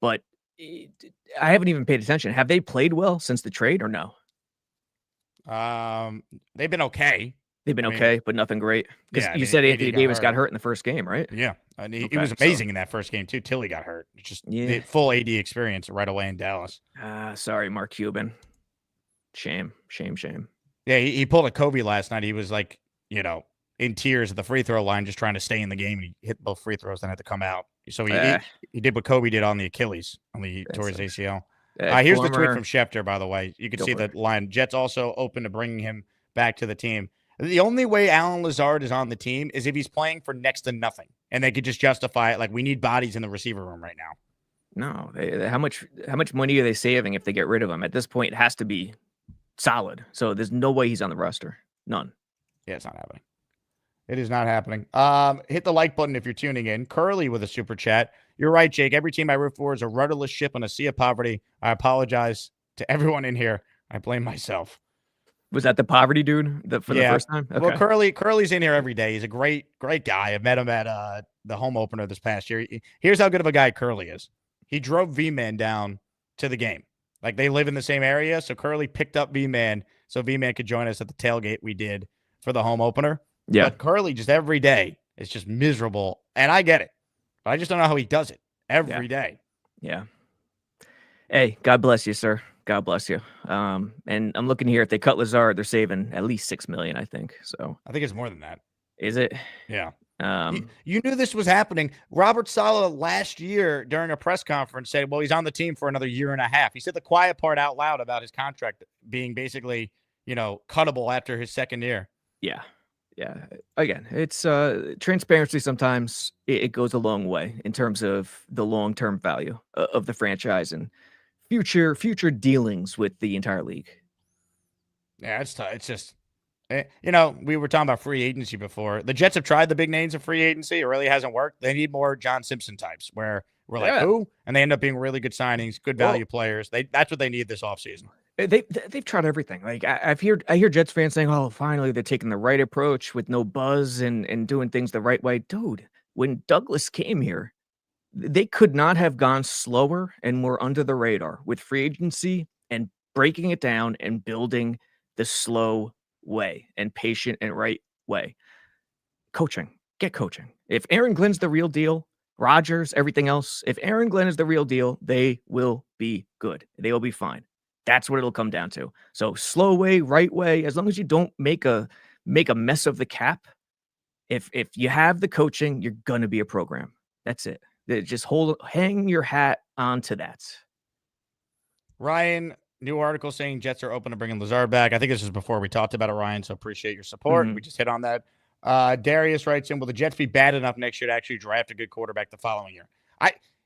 But I haven't even paid attention. Have they played well since the trade or no? They've been okay. They've been okay, but nothing great. Because you said Anthony Davis got hurt in the first game, right? Yeah. And he was amazing in that first game, too, till he got hurt. Just the full AD experience right away in Dallas. Sorry, Mark Cuban. Shame. Yeah, he pulled a Kobe last night. He was like, in tears at the free throw line, just trying to stay in the game. He hit both free throws, then had to come out. So he did what Kobe did on the Achilles, tore his ACL. Here's the tweet from Schefter, by the way. You can see the line. Jets also open to bringing him back to the team. The only way Alan Lazard is on the team is if he's playing for next to nothing, and they could just justify it. Like, we need bodies in the receiver room right now. No, how much money are they saving if they get rid of him? At this point, it has to be solid. So there's no way he's on the roster. None. Yeah, it's not happening. It is not happening. Hit the like button if you're tuning in. Curly with a super chat. You're right, Jake. Every team I root for is a rudderless ship on a sea of poverty. I apologize to everyone in here. I blame myself. Was that the poverty dude for the first time? Okay. Well, Curly's in here every day. He's a great guy. I met him at the home opener this past year. Here's how good of a guy Curly is. He drove V-Man down to the game. Like, they live in the same area, so Curly picked up V-Man so V-Man could join us at the tailgate we did for the home opener. Yeah. But Curly just every day is just miserable, and I get it. But I just don't know how he does it every day. Yeah. Hey, God bless you, sir. God bless you. And I'm looking here. If they cut Lazard, they're saving at least $6 million, I think. So I think it's more than that. Is it? Yeah. You knew this was happening. Robert Saleh last year during a press conference said, well, he's on the team for another year and a half. He said the quiet part out loud about his contract being basically, cuttable after his second year. Yeah. Yeah. Again, it's transparency. Sometimes it goes a long way in terms of the long-term value of the franchise and future dealings with the entire league. Yeah, it's tough. It's just, we were talking about free agency before. The Jets have tried the big names of free agency. It really hasn't worked. They need more John Simpson types where we're like, who? And they end up being really good signings, good value players. That's what they need this offseason. They've tried everything. Like, I hear Jets fans saying, oh, finally they're taking the right approach with no buzz and doing things the right way. Dude, when Douglas came here, they could not have gone slower and more under the radar with free agency and breaking it down and building the slow way and patient and right way. Get coaching. If Aaron Glenn's the real deal, Rodgers, everything else, if Aaron Glenn is the real deal, they will be good. They will be fine. That's what it'll come down to. So slow way, right way, as long as you don't make a mess of the cap, if you have the coaching, you're going to be a program. That's it. Just hang your hat onto that. Ryan, new article saying Jets are open to bringing Lazard back. I think this was before we talked about it, Ryan, so appreciate your support. We just hit on that. Darius writes in, will the Jets be bad enough next year to actually draft a good quarterback the following year?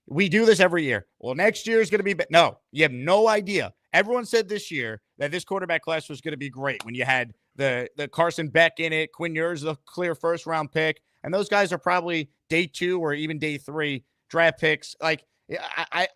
We do this every year. Well, next year is going to be no, you have no idea. Everyone said this year that this quarterback class was going to be great when you had the Carson Beck in it, Quinn Ewers, the clear first-round pick, and those guys are probably day 2 or even day 3 draft picks. Like,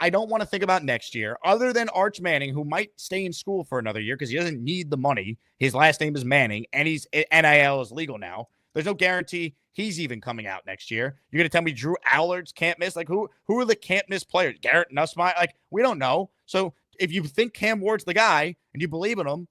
I don't want to think about next year other than Arch Manning, who might stay in school for another year because he doesn't need the money. His last name is Manning, and NIL is legal now. There's no guarantee he's even coming out next year. You're going to tell me Drew Allards can't miss? Like, who are the can't miss players? Garrett Nussmeier? Like, we don't know. So if you think Cam Ward's the guy and you believe in him,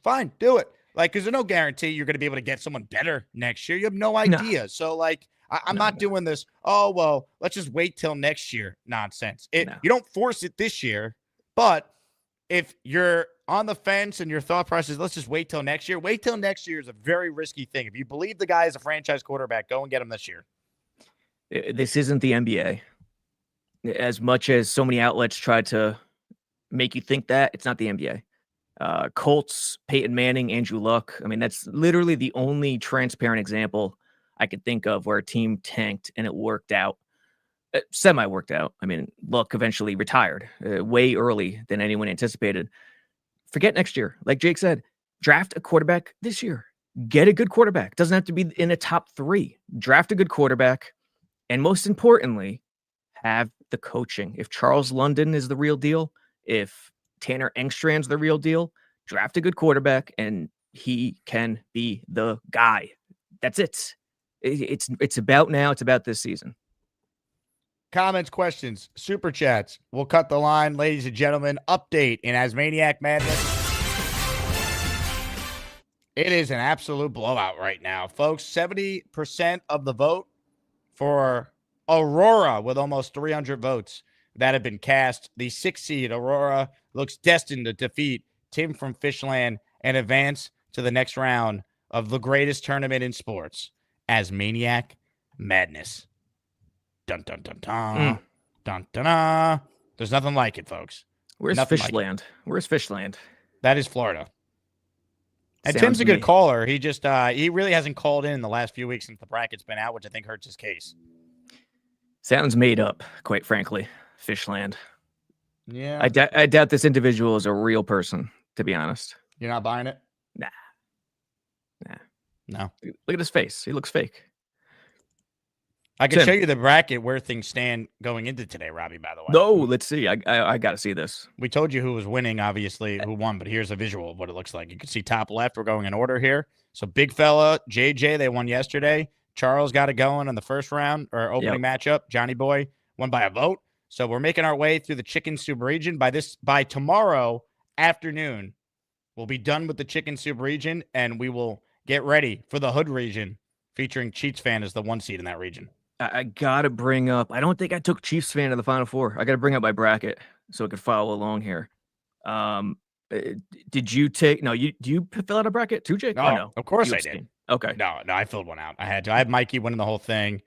fine, do it. Like, because there's no guarantee you're going to be able to get someone better next year. You have no idea. No. So, like, I'm not doing this, oh, well, let's just wait till next year nonsense. You don't force it this year, but if you're on the fence and your thought process is let's just wait till next year is a very risky thing. If you believe the guy is a franchise quarterback, go and get him this year. This isn't the NBA. As much as so many outlets try to make you think that, it's not the NBA. Colts, Peyton Manning, Andrew Luck. I mean, that's literally the only transparent example I could think of where a team tanked and it worked out. Semi worked out. I mean, Luck eventually retired way early than anyone anticipated. Forget next year. Like Jake said, draft a quarterback this year. Get a good quarterback. Doesn't have to be in a top 3. Draft a good quarterback. And most importantly, have the coaching. If Charles London is the real deal, if Tanner Engstrand's the real deal, draft a good quarterback and he can be the guy. That's it. It's about now. It's about this season. Comments, questions, super chats. We'll cut the line, ladies and gentlemen. Update in ASMANIAC Madness. It is an absolute blowout right now, folks. 70% of the vote for Aurora with almost 300 votes that have been cast. The 6th seed, Aurora, looks destined to defeat Tim from Fishland and advance to the next round of the greatest tournament in sports, ASMANIAC Madness. Dun, dun, dun, dun. Dun, dun, dun. There's nothing like it, folks. Where's Fishland? Where's Fishland? That is Florida. And Tim's a good caller. He just he really hasn't called in the last few weeks since the bracket's been out, which I think hurts his case. Sounds made up, quite frankly. Fishland. Yeah. I doubt this individual is a real person, to be honest. You're not buying it? Nah. No. Look at his face. He looks fake. I can show you the bracket where things stand going into today, Robbie, by the way. No, let's see. I got to see this. We told you who was winning, obviously, who won, but here's a visual of what it looks like. You can see top left. We're going in order here. So big fella, JJ, they won yesterday. Charles got it going in the first round or opening matchup. Johnny Boy won by a vote. So we're making our way through the chicken soup region. By tomorrow afternoon, we'll be done with the chicken soup region, and we will get ready for the hood region, featuring Cheats Fan as the 1 seed in that region. I got to bring up, I don't think I took Chiefs Fan to the Final Four. I got to bring up my bracket so I could follow along here. Did you take, do you fill out a bracket too, Jake? No, of course I did. Okay. No, I filled one out. I had to. I have Mikey winning the whole thing.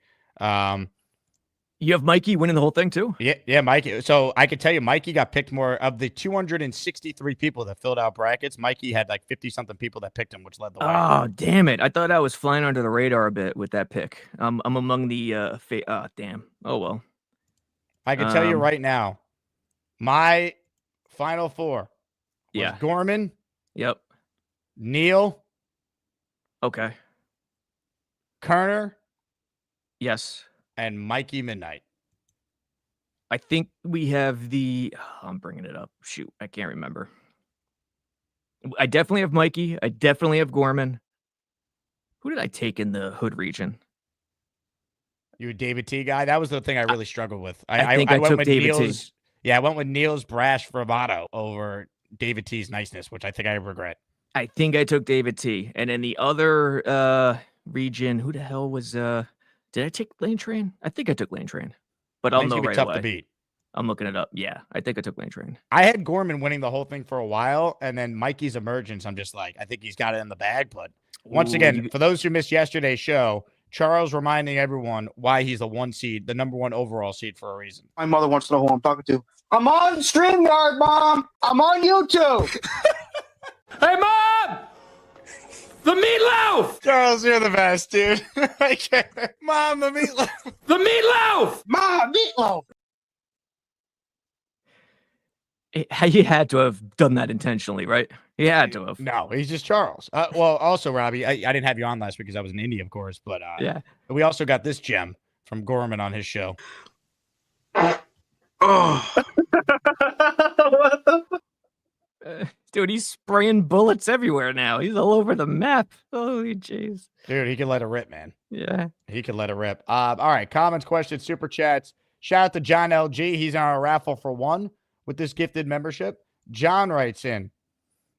You have Mikey winning the whole thing too? Yeah, Mikey. So I could tell you, Mikey got picked more of the 263 people that filled out brackets. Mikey had like 50-something people that picked him, which led the way. Oh, damn it. I thought I was flying under the radar a bit with that pick. I'm among the damn. Oh, well. I can tell you right now, my Final Four was Gorman. Yep. Neil. Okay. Kerner. Yes. And Mikey Midnight. I think we have I'm bringing it up. Shoot, I can't remember. I definitely have Mikey. I definitely have Gorman. Who did I take in the hood region? You a David T guy? That was the thing I really struggled with. I think I took David T. Yeah, I went with Neil's brash bravado over David T's niceness, which I think I regret. I think I took David T. And in the other region, who the hell was did I take Lane Train? I think I took Lane Train, but I'll know right tough away. To beat. I'm looking it up. Yeah, I think I took Lane Train. I had Gorman winning the whole thing for a while, and then Mikey's emergence. I'm just like, I think he's got it in the bag. But once again, for those who missed yesterday's show, Charles reminding everyone why he's the 1 seed, the number 1 overall seed for a reason. My mother wants to know who I'm talking to. I'm on StreamYard, Mom. I'm on YouTube. Hey, Mom! The meatloaf! Charles, you're the best, dude. Mom, the meatloaf. The meatloaf! Mom, meatloaf. He had to have done that intentionally, right? He had to have. No, he's just Charles. Well, also, Robbie, I didn't have you on last week because I was in India, of course. But yeah, we also got this gem from Gorman on his show. Oh. What the Dude, he's spraying bullets everywhere now. He's all over the map. Holy jeez. Dude, he can let it rip, man. Yeah. He can let it rip. All right, comments, questions, super chats. Shout out to John LG. He's on our raffle for one with this gifted membership. John writes in,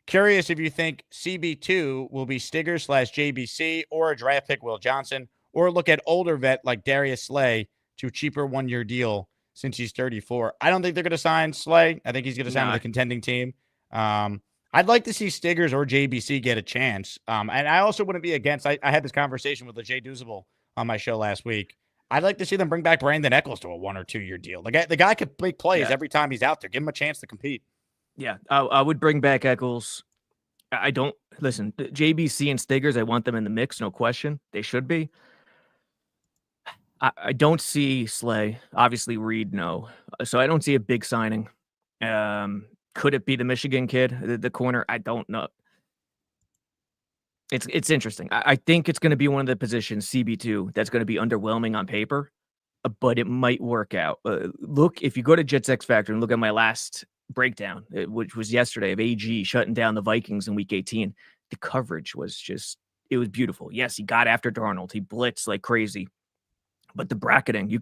curious if you think CB2 will be Stigger/JBC or a draft pick Will Johnson, or look at older vet like Darius Slay to a cheaper one-year deal since he's 34. I don't think they're going to sign Slay. I think he's going to sign with a contending team. I'd like to see Stiggers or JBC get a chance. And I also wouldn't be against, I had this conversation with Jay Doozable on my show last week. I'd like to see them bring back Brandon Eccles to a 1 or 2 year deal. The guy could make plays every time he's out there. Give him a chance to compete. Yeah, I would bring back Eccles. I don't listen. JBC and Stiggers, I want them in the mix, no question. They should be. I don't see Slay. Obviously, Reed, no. So I don't see a big signing. Could it be the Michigan kid, the corner? I don't know. It's interesting. I think it's going to be one of the positions, CB2, that's going to be underwhelming on paper, but it might work out. Look, if you go to Jets X Factor and look at my last breakdown, which was yesterday, of AG shutting down the Vikings in Week 18, the coverage was just, it was beautiful. Yes, he got after Darnold. He blitzed like crazy. But the bracketing,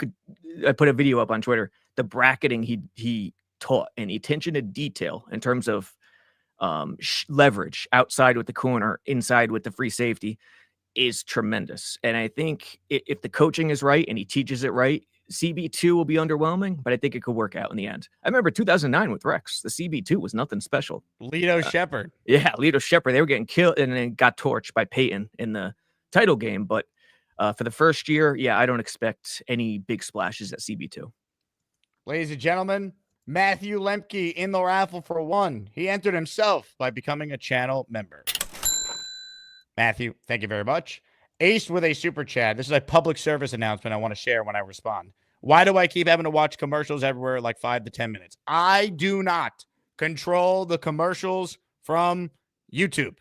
I put a video up on Twitter, the bracketing he taught and the attention to detail in terms of leverage outside with the corner, inside with the free safety is tremendous. And I think if the coaching is right and he teaches it right, CB2 will be underwhelming, but I think it could work out in the end. I remember 2009 with Rex. The CB2 was nothing special. Lito Shepherd. Yeah, Lito Shepherd. They were getting killed and then got torched by Peyton in the title game. But for the first year, yeah, I don't expect any big splashes at CB2. Ladies and gentlemen, Matthew Lemke in the raffle for one. He entered himself by becoming a channel member. Matthew, thank you very much. Ace with a super chat. This is a public service announcement I want to share when I respond. Why do I keep having to watch commercials everywhere like 5 to 10 minutes? I do not control the commercials from YouTube.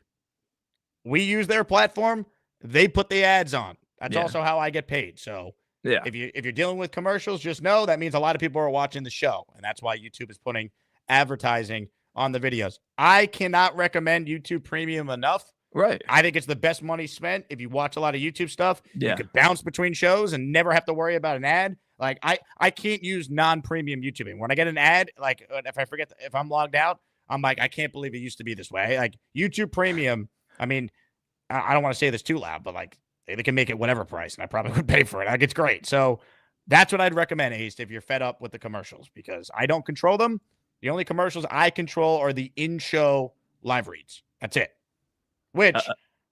We use their platform. They put the ads on. That's also how I get paid. So yeah, if you're dealing with commercials, just know that means a lot of people are watching the show. And that's why YouTube is putting advertising on the videos. I cannot recommend YouTube Premium enough. Right. I think it's the best money spent. If you watch a lot of YouTube stuff, you could bounce between shows and never have to worry about an ad. Like I can't use non-premium YouTubing. When I get an ad, like if I'm logged out, I'm like, I can't believe it used to be this way. Like YouTube Premium, I mean, I don't want to say this too loud, but like they can make it whatever price and I probably would pay for it. Like it's great. So that's what I'd recommend, Ace, if you're fed up with the commercials, because I don't control them. The only commercials I control are the in-show live reads. That's it. Which,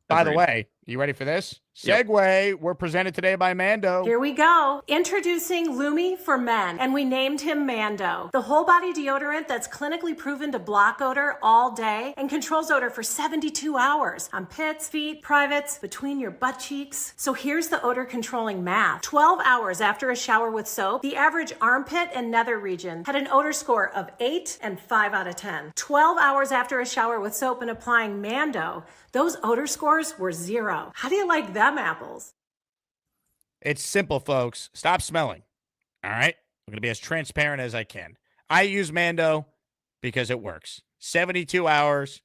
by the way, you ready for this? Segue, we're presented today by Mando. Here we go. Introducing Lumi for men, and we named him Mando. The whole body deodorant that's clinically proven to block odor all day and controls odor for 72 hours on pits, feet, privates, between your butt cheeks. So here's the odor controlling math. 12 hours after a shower with soap, the average armpit and nether region had an odor score of 8 and 5 out of 10. 12 hours after a shower with soap and applying Mando, those odor scores were 0. How do you like them apples? It's simple, folks. Stop smelling. All right? I'm going to be as transparent as I can. I use Mando because it works. 72 hours,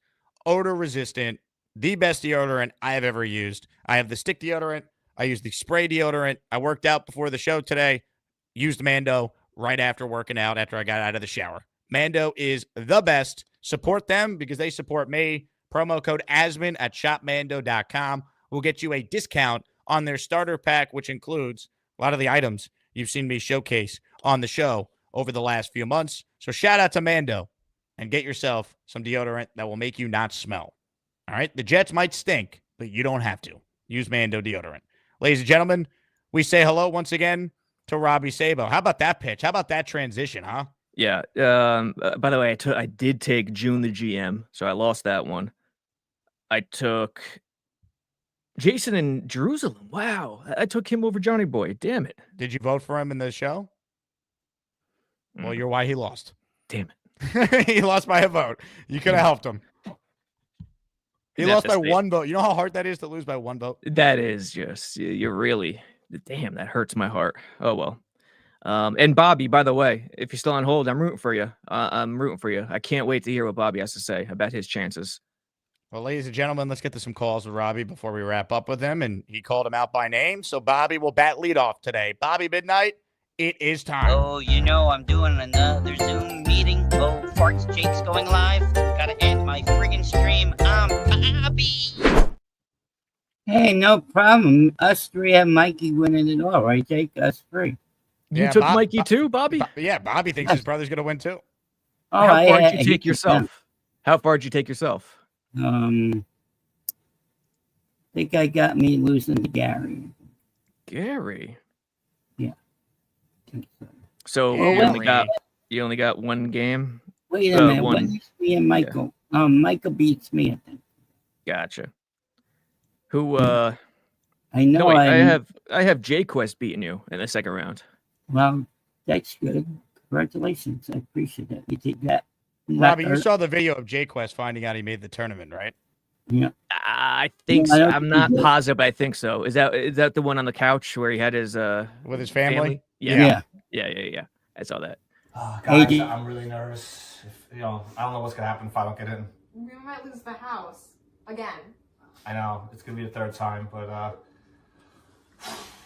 odor resistant, the best deodorant I have ever used. I have the stick deodorant. I use the spray deodorant. I worked out before the show today. Used Mando right after working out, after I got out of the shower. Mando is the best. Support them because they support me. Promo code Asman at shopmando.com will get you a discount on their starter pack, which includes a lot of the items you've seen me showcase on the show over the last few months. So shout out to Mando and get yourself some deodorant that will make you not smell. All right? The Jets might stink, but you don't have to. Use Mando deodorant. Ladies and gentlemen, we say hello once again to Robby Sabo. How about that pitch? How about that transition, huh? Yeah. By the way, I did take June the GM, so I lost that one. I took Jason in Jerusalem. Wow. I took him over Johnny Boy. Damn it. Did you vote for him in the show? Well, you're why he lost. Damn it. He lost by a vote. You could have helped him. He lost by one vote. You know how hard that is to lose by one vote? That is just, you're really, damn, that hurts my heart. Oh, well. And Bobby, by the way, if you're still on hold, I'm rooting for you. I'm rooting for you. I can't wait to hear what Bobby has to say about his chances. Well, ladies and gentlemen, let's get to some calls with Robby before we wrap up with him. And he called him out by name. So Bobby will bat leadoff today. Bobby Midnight, it is time. Oh, you know I'm doing another Zoom meeting. Oh, Farts Jake's going live. Gotta end my friggin' stream. I'm Bobby. Hey, no problem. Us three have Mikey winning it all, right, Jake? Us three. You took Mikey too, Bobby? Yeah, Bobby thinks his brother's going to win too. Oh, How far did you take yourself? How far did you take yourself? I think I got me losing to Gary. Gary? Yeah. So you only got one game? Wait a minute. What is me and Michael? Yeah. Michael beats me, I think. Gotcha. Who I know. No, wait, I have J-Quest beating you in the second round. Well, that's good. Congratulations. I appreciate that. You take that. Robby, you saw the video of J-Quest finding out he made the tournament, right? Yeah. I think so. I'm not positive, but I think so. Is that the one on the couch where he had his with his family? Yeah. I saw that. Guys, I'm really nervous. I don't know what's gonna happen if I don't get in. We might lose the house again. I know it's gonna be the third time, but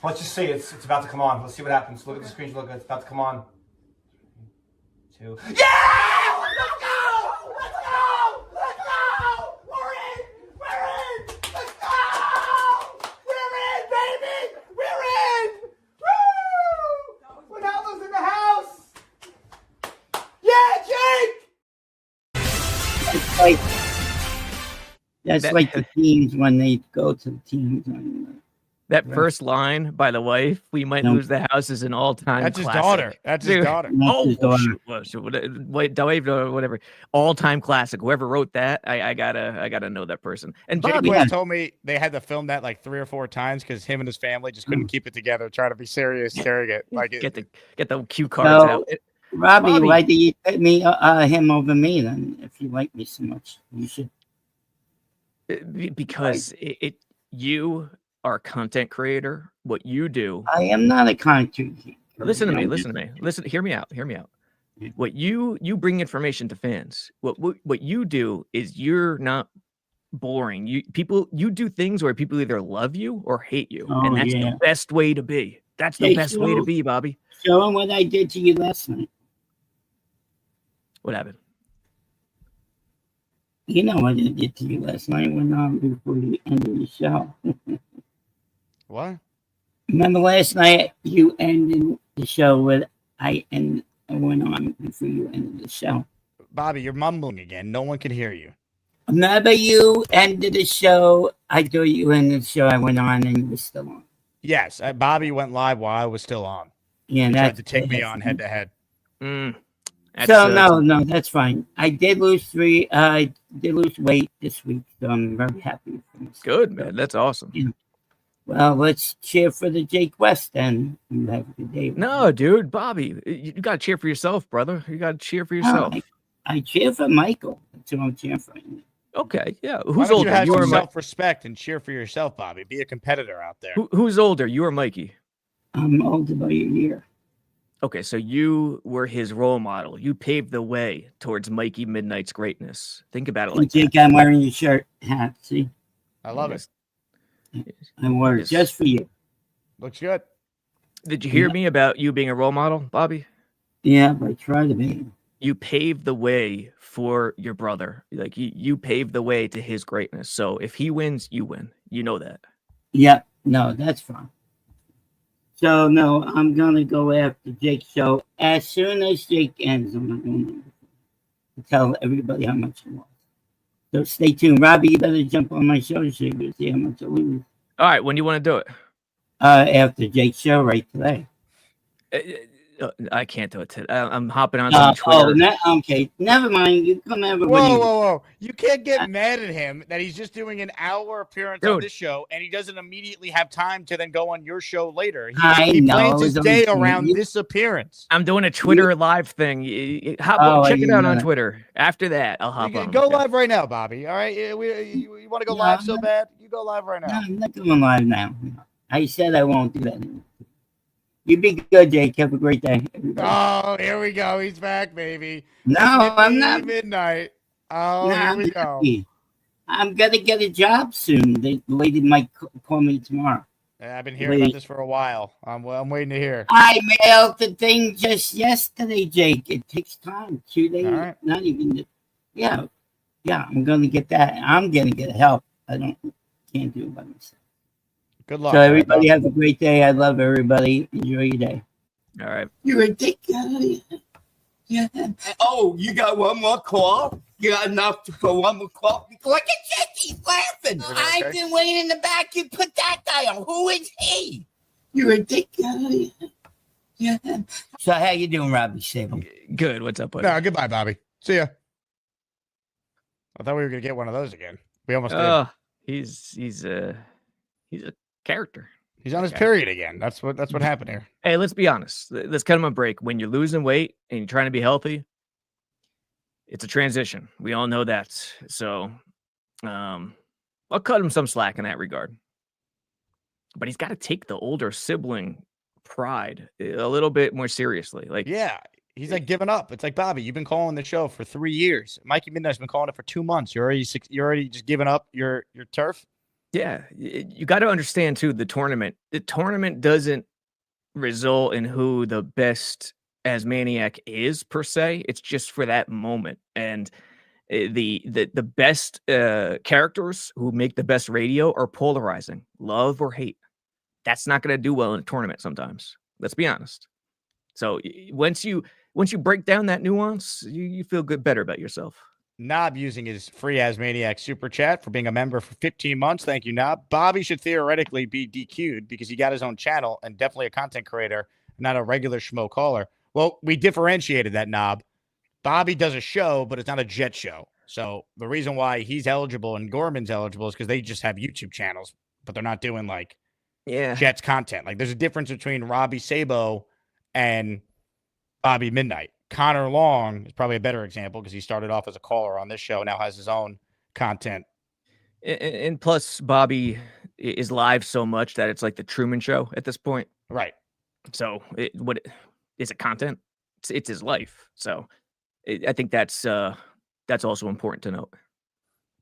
let's just see. It's about to come on. Let's see what happens. Look at the screen. Look, it's about to come on. 2. Yeah! Let's go! Let's go! Let's go! We're in! We're in! Let's go! We're in, baby! We're in! Woo! We're not losing the house! Yeah, Jake! That's like the teams when they go to the teams. That first line by the wife, "We might lose the house," is an all-time. That's classic. his daughter. That's his daughter. Wait, Dave or whatever. All-time classic. Whoever wrote that, I gotta know that person. And Bobby told me they had to film that like 3 or 4 times because him and his family just couldn't keep it together, trying to be serious during it. Like get the cue cards out. Robby, why do you take me him over me then? If you like me so much, you should. Because you are a content creator. What you do, I am not a content creator. Listen to me. Listen, hear me out. What you bring information to fans. What you do is you're not boring. You do things where people either love you or hate you, and that's the best way to be. That's the best way to be, Bobby. Show them what I did to you last night. What happened? You know what I did to you last night when before the end of the show. What? Remember last night you ended the show with I went on before you ended the show. Bobby, you're mumbling again. No one can hear you. Remember you ended the show. I thought you ended the show. I went on and you were still on. Yes, Bobby went live while I was still on. Yeah, he tried tried to take me on head to head. No, that's fine. I did lose 3. I did lose weight this week, so I'm very happy for myself. Good, man. That's awesome. Yeah. Well, let's cheer for the Jake West, then. You have a good day. No, dude, Bobby, you got to cheer for yourself, brother. You got to cheer for yourself. I cheer for Michael. That's who I'm cheering for. Okay, yeah. Why Who's don't older? You have you some or self-respect and cheer for yourself, Bobby. Be a competitor out there. Who's older, you or Mikey? I'm older by a year. Okay, so you were his role model. You paved the way towards Mikey Midnight's greatness. Think about it like Jake, that. I'm wearing your shirt hat. See? I love it. I wore it just for you. Looks good. Did you hear me about you being a role model, Bobby? Yeah, I try to be. You paved the way for your brother. Like you paved the way to his greatness. So if he wins, you win. You know that. Yeah, no, that's fine. So no, I'm gonna go after Jake's show as soon as Jake ends. I'm not going to tell everybody how much I lost. So stay tuned, Robby. You better jump on my show so you can see how much I lose. All right, when do you want to do it? After Jake's show, right today. I can't do it today. I'm hopping on Twitter. Okay. Never mind. You come over. Whoa. You can't get mad at him that he's just doing an hour appearance on this show and he doesn't immediately have time to then go on your show later. He plans his day around this appearance. I'm doing a Twitter live thing. Check it out on Twitter. After that, I'll hop on. Go live right now, Bobby. All right? You want to go live so bad? You go live right now. No, I'm not going live now. I said I won't do that anymore. You be good, Jake. Have a great day, everybody. Oh, here we go. He's back, baby. No, I'm not. Midnight. Oh, No, here we go. I'm gonna get a job soon. The lady might call me tomorrow. Yeah, I've been hearing about this for a while. I'm waiting to hear. I mailed the thing just yesterday, Jake. It takes time. 2 days. Right. Not even. Yeah. I'm gonna get that. I'm gonna get help. Can't do it by myself. Good luck. So everybody have a great day. I love everybody. Enjoy your day. All right. You're ridiculous. Yeah. Oh, you got one more call? You got enough for one more call? Look at Jake, he's laughing. I've been waiting in the back. You put that guy on. Who is he? You're ridiculous. Yeah. So how you doing, Robby Sabo? Good. What's up, buddy? No, goodbye, Bobby. See ya. I thought we were gonna get one of those again. We almost did. He's a character. He's on his period again. That's what happened here. Hey, let's be honest. Let's cut him a break. When you're losing weight and you're trying to be healthy, it's a transition. We all know that. So I'll cut him some slack in that regard. But he's got to take the older sibling pride a little bit more seriously. Like, yeah, he's like giving up. It's like, Bobby, you've been calling the show for 3 years. Mikey Midnight's been calling it for 2 months. You're already just giving up your turf. Yeah, you got to understand too. The tournament doesn't result in who the best Asmaniac is per se. It's just for that moment, and the best characters who make the best radio are polarizing, love or hate. That's not going to do well in a tournament sometimes. Let's be honest. So once you break down that nuance, you feel better about yourself. Knob using his free Asmaniac super chat for being a member for 15 months. Thank you, Knob. Bobby should theoretically be DQ'd because he got his own channel and definitely a content creator, not a regular schmo caller. Well, we differentiated that, Knob. Bobby does a show, but it's not a Jet show. So the reason why he's eligible and Gorman's eligible is because they just have YouTube channels, but they're not doing like Jet's content. Like there's a difference between Robby Sabo and Bobby Midnight. Connor Long is probably a better example because he started off as a caller on this show, now has his own content. And plus, Bobby is live so much that it's like the Truman Show at this point. Right. So is it content? It's his life. So I think that's also important to note.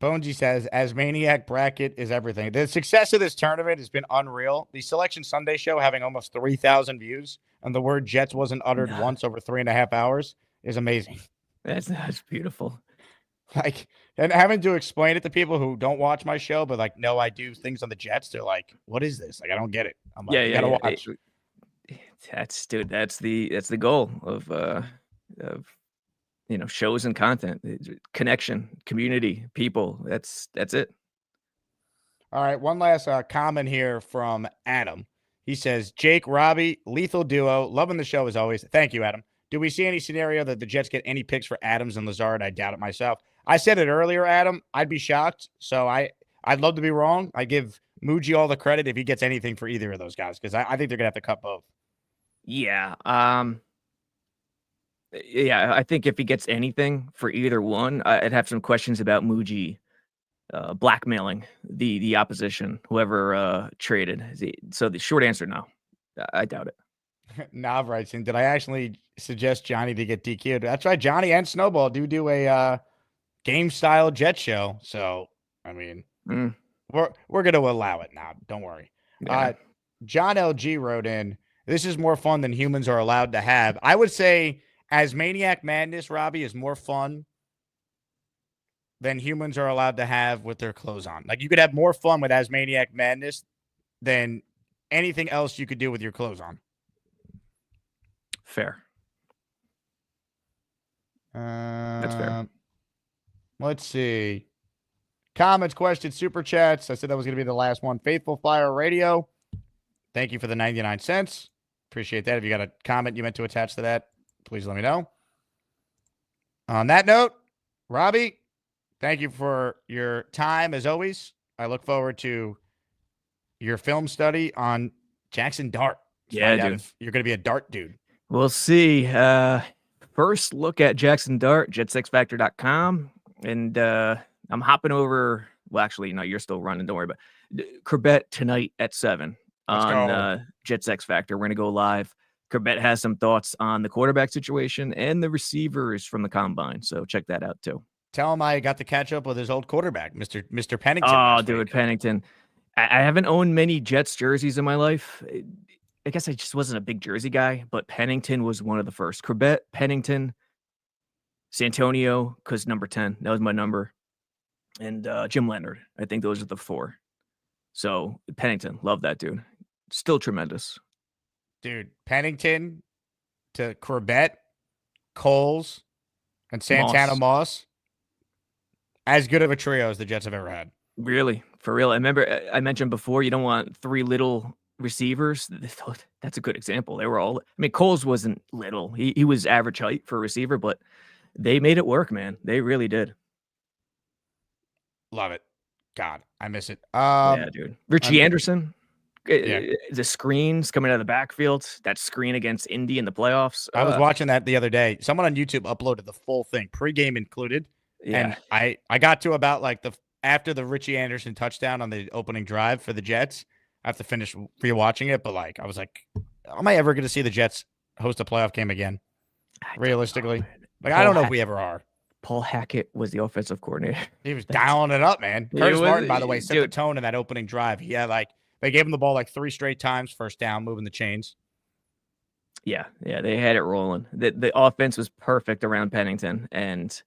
Bonesy says, Asmaniac bracket is everything. The success of this tournament has been unreal. The Selection Sunday show having almost 3,000 views and the word Jets wasn't uttered once over 3.5 hours is amazing. That's beautiful. Like, and having to explain it to people who don't watch my show, but like, no, I do things on the Jets. They're like, what is this? Like, I don't get it. I'm like, you gotta watch. That's the goal of shows and content, connection, community, people. That's it. All right. One last comment here from Adam. He says, Jake, Robby, lethal duo. Loving the show as always. Thank you, Adam. Do we see any scenario that the Jets get any picks for Adams and Lazard? I doubt it myself. I said it earlier, Adam. I'd be shocked. So I'd love to be wrong. I give Muji all the credit if he gets anything for either of those guys because I think they're going to have to cut both. Yeah. Yeah, I think if he gets anything for either one, I'd have some questions about Muji blackmailing the opposition, whoever traded. So the short answer, no. I doubt it. Nav writes in, did I actually suggest Johnny to get DQ'd? That's right. Johnny and Snowball do a game-style Jet show. So, I mean, we're going to allow it now. Don't worry. Yeah. John LG wrote in, this is more fun than humans are allowed to have. I would say ASMANIAC Madness, Robby, is more fun than humans are allowed to have with their clothes on. Like, you could have more fun with ASMANIAC Madness than anything else you could do with your clothes on. Fair. That's fair. Let's see. Comments, questions, super chats. I said that was going to be the last one. Faithful Flyer Radio. Thank you for the 99 cents. Appreciate that. If you got a comment you meant to attach to that, please let me know. On that note, Robby, thank you for your time as always. I look forward to your film study on Jackson Dart. Yeah, dude. If you're going to be a dart dude. We'll see. First look at Jackson Dart, jetsxfactor.com. And I'm hopping over. Well, actually, no, you're still running. Don't worry about it. Corbett tonight at 7. on Jets X Factor. We're going to go live. Corbett has some thoughts on the quarterback situation and the receivers from the combine. So check that out too. Tell him I got to catch up with his old quarterback, Mr. Pennington. Oh, dude, Pennington. I haven't owned many Jets jerseys in my life. I guess I just wasn't a big jersey guy, but Pennington was one of the first. Corbett, Pennington, Santonio, because number 10, that was my number. And Jim Leonard. I think those are the 4. So Pennington, love that dude. Still tremendous. Dude, Pennington to Corbett, Coles, and Santana Moss. As good of a trio as the Jets have ever had. Really? For real? I remember I mentioned before, you don't want 3 little receivers. That's a good example. They were all, I mean, Coles wasn't little. He was average height for a receiver, but they made it work, man. They really did. Love it. God, I miss it. Yeah, dude. Richie Anderson. The screens coming out of the backfield, that screen against Indy in the playoffs. I was watching that the other day. Someone on YouTube uploaded the full thing, pregame included. Yeah. And I got to about like after the Richie Anderson touchdown on the opening drive for the Jets. I have to finish rewatching it, but like I was like, am I ever going to see the Jets host a playoff game again? Realistically, I don't know if we ever are. Paul Hackett was the offensive coordinator. He was dialing it up, man. Curtis Martin, by the way, set the tone in that opening drive. He had they gave him the ball like 3 straight times, first down, moving the chains. Yeah, they had it rolling. The offense was perfect around Pennington, and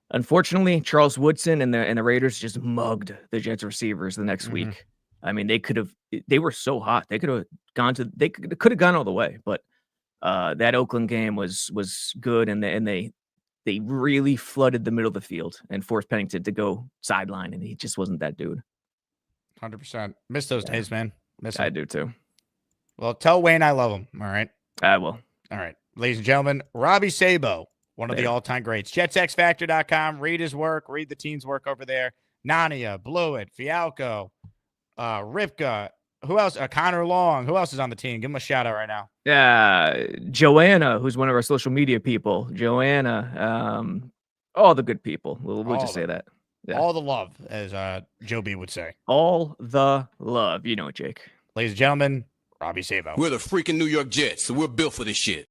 unfortunately, Charles Woodson and the Raiders just mugged the Jets receivers the next week. I mean, they were so hot. They could have gone all the way, but that Oakland game was good, and they really flooded the middle of the field and forced Pennington to go sideline, and he just wasn't that dude. 100%. Miss those days, man. I do too. Well, tell Wayne I love him. All right. I will. All right. Ladies and gentlemen, Robby Sabo, one of the all-time greats. JetsXFactor.com. Read his work. Read the team's work over there. Nania, Blewett, Fialco, Ripka. Who else? Connor Long. Who else is on the team? Give him a shout out right now. Joanna, who's one of our social media people. Joanna. All the good people. We'll just say that. Yeah. All the love, as Joe B would say. All the love. You know it, Jake. Ladies and gentlemen, Robby Sabo. We're the freaking New York Jets, so we're built for this shit.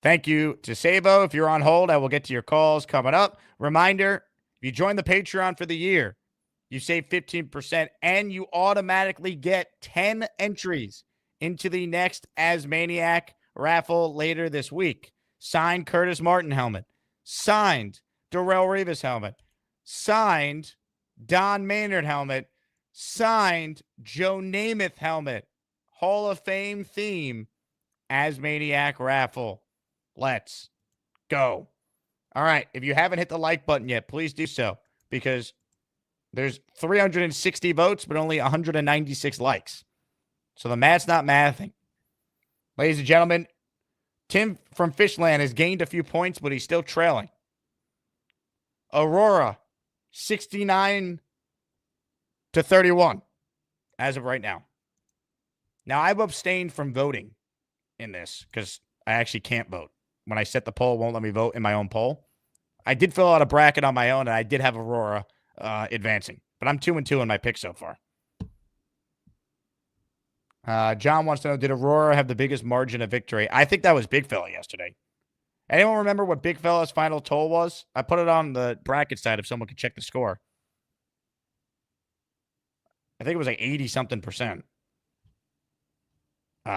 Thank you to Sabo. If you're on hold, I will get to your calls coming up. Reminder, if you join the Patreon for the year, you save 15% and you automatically get 10 entries into the next ASMANIAC raffle later this week. Signed Curtis Martin helmet. Signed Darrelle Revis helmet. Signed Don Maynard helmet. Signed Joe Namath helmet. Hall of Fame theme ASMANIAC raffle. Let's go. All right. If you haven't hit the like button yet, please do so, because there's 360 votes, but only 196 likes. So the math's not mathing. Ladies and gentlemen, Tim from Fishland has gained a few points, but he's still trailing. Aurora, 69 to 31 as of right now. Now, I've abstained from voting in this because I actually can't vote. When I set the poll, it won't let me vote in my own poll. I did fill out a bracket on my own, and I did have Aurora advancing. But I'm 2-2 in my pick so far. John wants to know, did Aurora have the biggest margin of victory? I think that was Big Fella yesterday. Anyone remember what Big Fella's final toll was? I put it on the bracket side if someone could check the score. I think it was like 80-something%.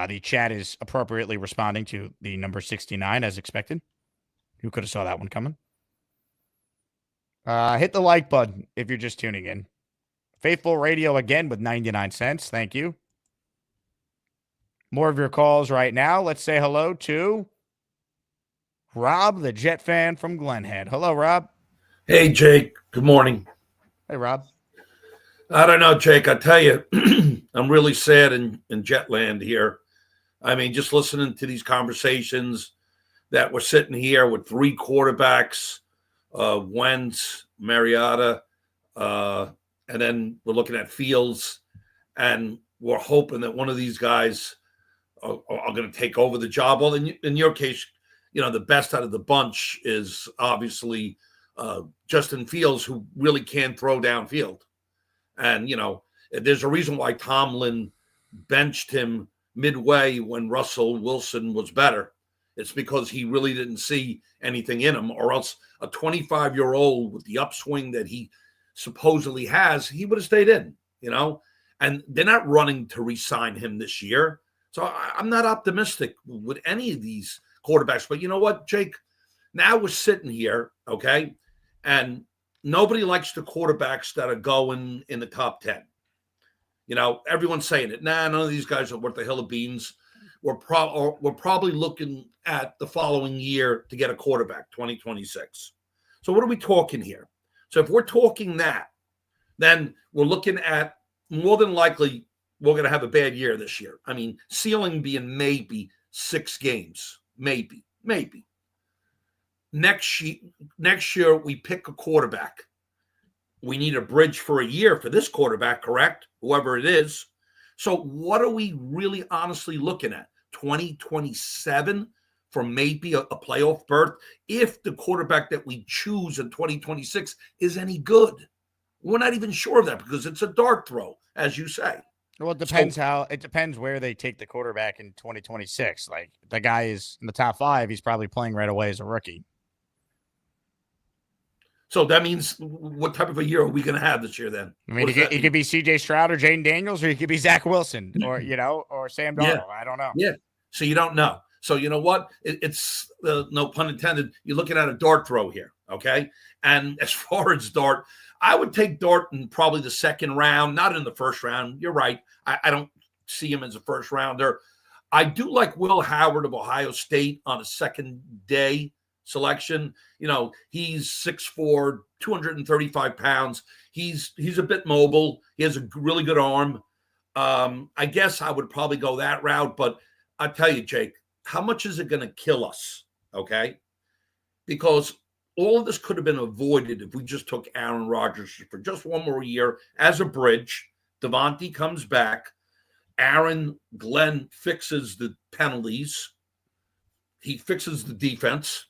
The chat is appropriately responding to the number 69 as expected. Who could have saw that one coming? Hit the like button if you're just tuning in. Faithful Radio again with 99 cents. Thank you. More of your calls right now. Let's say hello to Rob, the Jet fan from Glenhead. Hello, Rob. Hey, Jake. Good morning. Hey, Rob. I don't know, Jake. I tell you, I'm really sad in Jetland here. I mean, just listening to these conversations that we're sitting here with 3 quarterbacks, Wentz, Mariota, and then we're looking at Fields, and we're hoping that one of these guys are going to take over the job. Well, in your case, the best out of the bunch is obviously Justin Fields, who really can throw downfield. And, there's a reason why Tomlin benched him midway when Russell Wilson was better. It's because he really didn't see anything in him, or else a 25-year-old with the upswing that he supposedly has, he would have stayed in, and they're not running to re-sign him this year. So I'm not optimistic with any of these quarterbacks. But you know what, Jake? Now we're sitting here, okay, and nobody likes the quarterbacks that are going in the top 10. Everyone's saying it. Nah, none of these guys are worth a hill of beans. We're probably looking at the following year to get a quarterback, 2026. So what are we talking here? So if we're talking that, then we're looking at more than likely we're going to have a bad year this year. I mean, ceiling being maybe 6 games, maybe. Next year we pick a quarterback. We need a bridge for a year for this quarterback, correct? Whoever it is. So what are we really honestly looking at? 2027 for maybe a playoff berth if the quarterback that we choose in 2026 is any good. We're not even sure of that because it's a dart throw, as you say. Well, it depends where they take the quarterback in 2026. Like, the guy is in the top 5, he's probably playing right away as a rookie. So that means what type of a year are we going to have this year then? I mean, it could be C.J. Stroud or Jaden Daniels, or he could be Zach Wilson, or or Sam Darnold. Yeah. I don't know. Yeah. So you don't know. So you know what? It's no pun intended. You're looking at a dart throw here, okay? And as far as Dart, I would take Dart in probably the second round, not in the first round. You're right. I don't see him as a first rounder. I do like Will Howard of Ohio State on a second day selection. He's 6'4", 235 pounds. He's a bit mobile. He has a really good arm. I guess I would probably go that route, but I tell you, Jake, how much is it going to kill us? Okay. Because all of this could have been avoided if we just took Aaron Rodgers for just one more year as a bridge. Devontae comes back. Glenn fixes the penalties. He fixes the defense.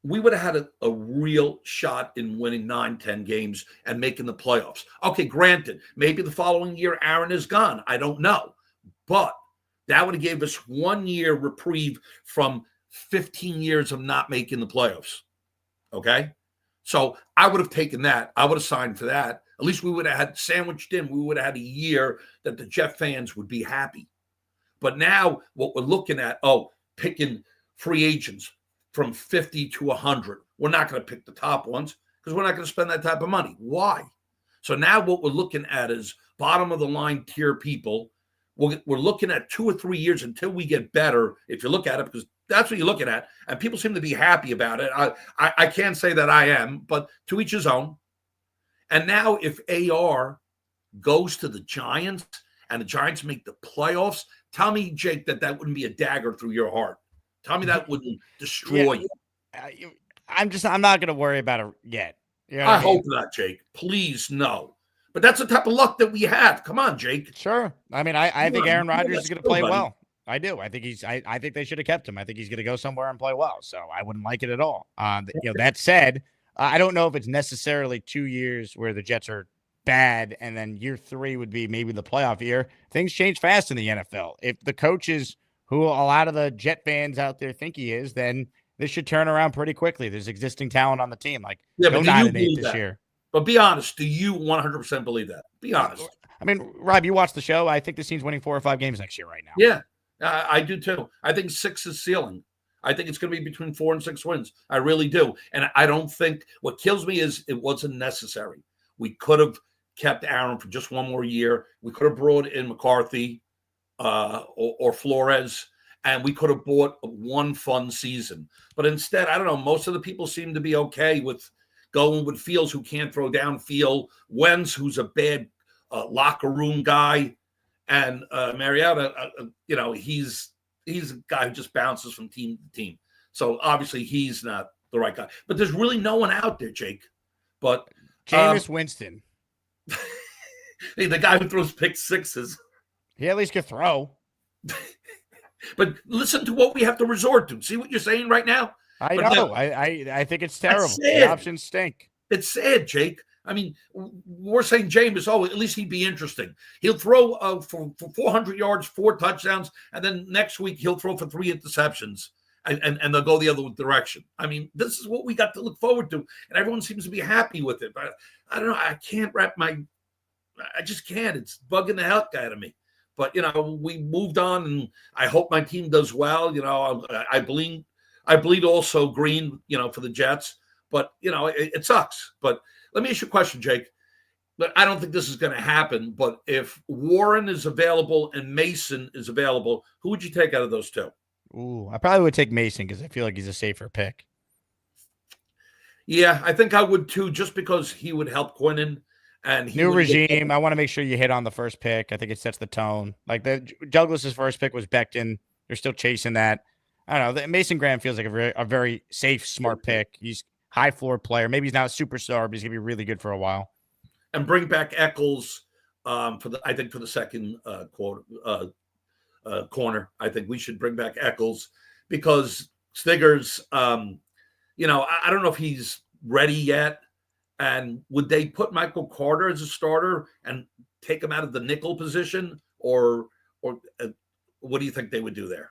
We would have had a real shot in winning 9-10 games and making the playoffs. Okay, granted, maybe the following year Aaron is gone. I don't know. But that would have gave us 1 year reprieve from 15 years of not making the playoffs. Okay? So I would have taken that. I would have signed for that. At least we would have had sandwiched in. We would have had a year that the Jet fans would be happy. But now what we're looking at, picking free agents from 50 to 100. We're not going to pick the top ones because we're not going to spend that type of money. Why? So now what we're looking at is bottom of the line tier people. We're looking at 2 or 3 years until we get better, if you look at it, because that's what you're looking at. And people seem to be happy about it. I can't say that I am, but to each his own. And now if AR goes to the Giants and the Giants make the playoffs, tell me, Jake, that wouldn't be a dagger through your heart. Tell me that wouldn't destroy you. I'm not going to worry about it yet. I hope not, Jake. Please, no. But that's the type of luck that we have. Come on, Jake. Sure. I mean, I think Aaron Rodgers is going to play well. I do. I think I think they should have kept him. I think he's going to go somewhere and play well. So I wouldn't like it at all. That said, I don't know if it's necessarily 2 years where the Jets are bad and then year 3 would be maybe the playoff year. Things change fast in the NFL. If the coach is who a lot of the Jet fans out there think he is, then this should turn around pretty quickly. There's existing talent on the team. Like, no 9-8 this year. But be honest, do you 100% believe that? Be honest. I mean, Rob, you watch the show. I think this team's winning 4 or 5 games next year right now. Yeah, I do too. I think 6 is ceiling. I think it's going to be between 4 and 6 wins. I really do. And I don't think what kills me is it wasn't necessary. We could have kept Aaron for just 1 more year. We could have brought in McCarthy or Flores, and we could have bought one fun season. But instead, I don't know, most of the people seem to be okay with going with Fields, who can't throw downfield, Wentz, who's a bad locker room guy, and Mariota, he's a guy who just bounces from team to team. So obviously he's not the right guy. But there's really no one out there, Jake. But Jameis Winston. Hey, the guy who throws pick sixes. He at least could throw. But listen to what we have to resort to. See what you're saying right now? I know. I think it's terrible. The options stink. It's sad, Jake. I mean, we're saying Jameis, at least he'd be interesting. He'll throw for 400 yards, 4 touchdowns, and then next week he'll throw for 3 interceptions, and they'll go the other direction. I mean, this is what we got to look forward to, and everyone seems to be happy with it. But I don't know. I can't I just can't. It's bugging the heck out of me. But, we moved on, and I hope my team does well. I bleed also green, for the Jets. But, it sucks. But let me ask you a question, Jake. I don't think this is going to happen, but if Warren is available and Mason is available, who would you take out of those two? Ooh, I probably would take Mason because I feel like he's a safer pick. Yeah, I think I would too, just because he would help Quinnen. And new regime. I want to make sure you hit on the first pick. I think it sets the tone. Like Douglas's first pick was Becton. They're still chasing that. I don't know. Mason Graham feels like a very safe, smart pick. He's high floor player. Maybe he's not a superstar, but he's gonna be really good for a while. And bring back Eccles for the second corner. I think we should bring back Eccles because Stiggers. I don't know if he's ready yet. And would they put Michael Carter as a starter and take him out of the nickel position, or what do you think they would do there?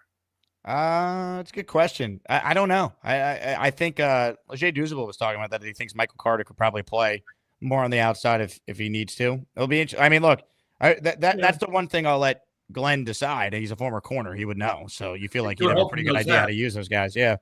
It's a good question. I don't know. I think Leger Douzable was talking about that. He thinks Michael Carter could probably play more on the outside if he needs to. It'll be interesting. I mean, look, that's the one thing I'll let Glenn decide. He's a former corner. He would know. So you feel like he'd have a pretty good idea how to use those guys. Yeah.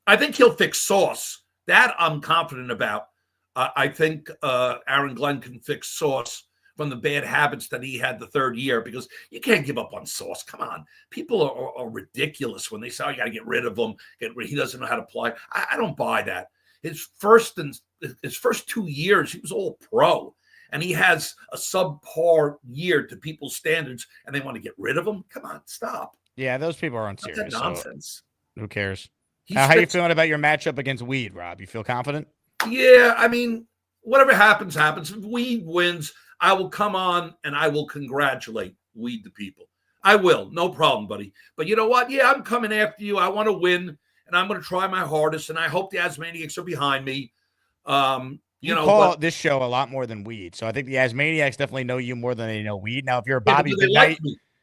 I think he'll fix Sauce. That I'm confident about. I think Aaron Glenn can fix Sauce from the bad habits that he had the third year, because you can't give up on Sauce. Come on. People are ridiculous when they say, you got to get rid of him. He doesn't know how to play. I don't buy that. His first 2 years, he was all pro, and he has a subpar year to people's standards, and they want to get rid of him? Come on, stop. Yeah, those people are unserious. That's nonsense. So who cares? How you feeling about your matchup against Weed, Rob? You feel confident? Yeah, I mean, whatever happens, happens. If Weed wins, I will come on and I will congratulate Weed the people. I will. No problem, buddy. But you know what? Yeah, I'm coming after you. I want to win, and I'm going to try my hardest, and I hope the Asmaniacs are behind me. You call this show a lot more than Weed, so I think the Asmaniacs definitely know you more than they know Weed. Now, if you're a Bobby Midnight,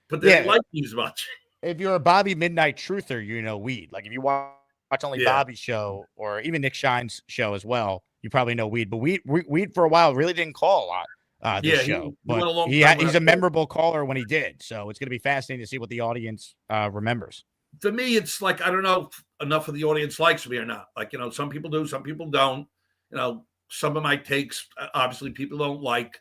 but they don't like me as much. If you're a Bobby Midnight truther, you know Weed. Like if you watch only Bobby's show or even Nick Shine's show as well, you probably know Weed. But Weed for a while really didn't call a lot this show. He's a memorable caller when he did. So it's going to be fascinating to see what the audience remembers. For me, it's like, I don't know if enough of the audience likes me or not. Like, some people do, some people don't. Some of my takes, obviously, people don't like.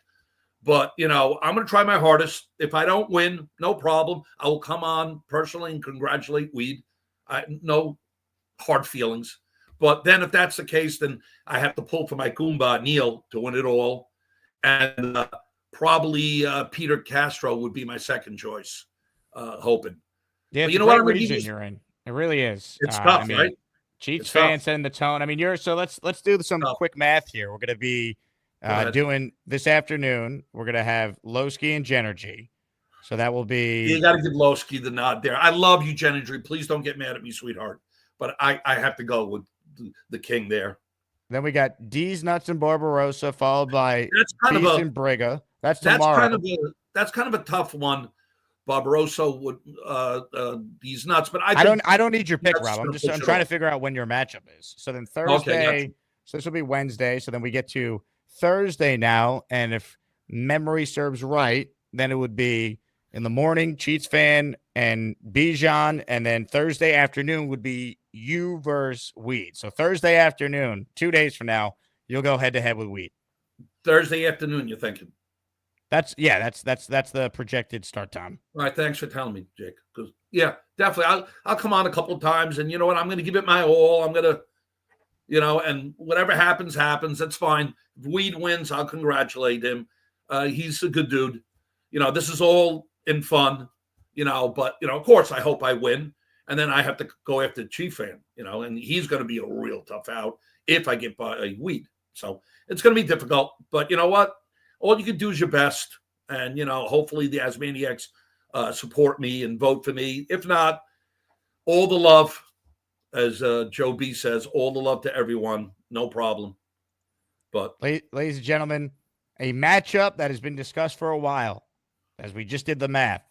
But, I'm going to try my hardest. If I don't win, no problem. I will come on personally and congratulate Weed. No hard feelings. But then if that's the case, then I have to pull for my Goomba, Neil, to win it all. And probably Peter Castro would be my second choice, hoping. Yeah, but you know what region you're in. It really is. It's tough, right? Chiefs fans setting the tone. I mean, let's do some quick math here. We're going to be doing this afternoon. We're going to have Lowski and Genergy. So that will be. You got to give Lowski the nod there. I love you, Genergy. Please don't get mad at me, sweetheart. But I have to go with the king there. Then we got D's Nuts and Barbarossa, followed by Peace and Briga. That's tomorrow. That's kind of a tough one. Barbarossa would D's Nuts, but I don't need your pick, Rob. I'm trying to figure out when your matchup is. So then Thursday, so this will be Wednesday. So then we get to Thursday now, and if memory serves right, then it would be in the morning, Cheats Fan and Bijan, and then Thursday afternoon would be you versus Weed. So Thursday afternoon, 2 days from now, you'll go head to head with Weed. Thursday afternoon, you're thinking? That's the projected start time. All right, thanks for telling me, Jake. Because definitely, I'll come on a couple of times, and you know what? I'm going to give it my all. I'm going to, and whatever happens, happens. That's fine. If Weed wins, I'll congratulate him. He's a good dude. This is all in fun. But of course, I hope I win, and then I have to go after Chief Fan. And he's going to be a real tough out if I get by Weed. So it's going to be difficult. But you know what? All you can do is your best. And, hopefully the Asmaniacs support me and vote for me. If not, all the love, as Joe B says, all the love to everyone. No problem. But ladies and gentlemen, a matchup that has been discussed for a while, as we just did the math,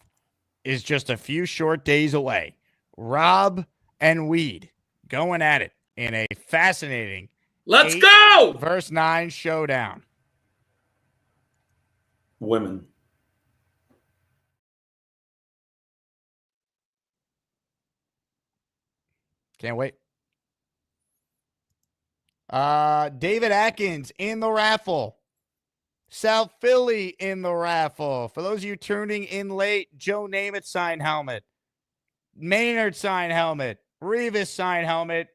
is just a few short days away. Rob and Weed going at it in a fascinating let's go versus 9 showdown. Women. Can't wait. David Atkins in the raffle. South Philly in the raffle. For those of you tuning in late, Joe Namath signed helmet. Maynard signed helmet. Revis signed helmet.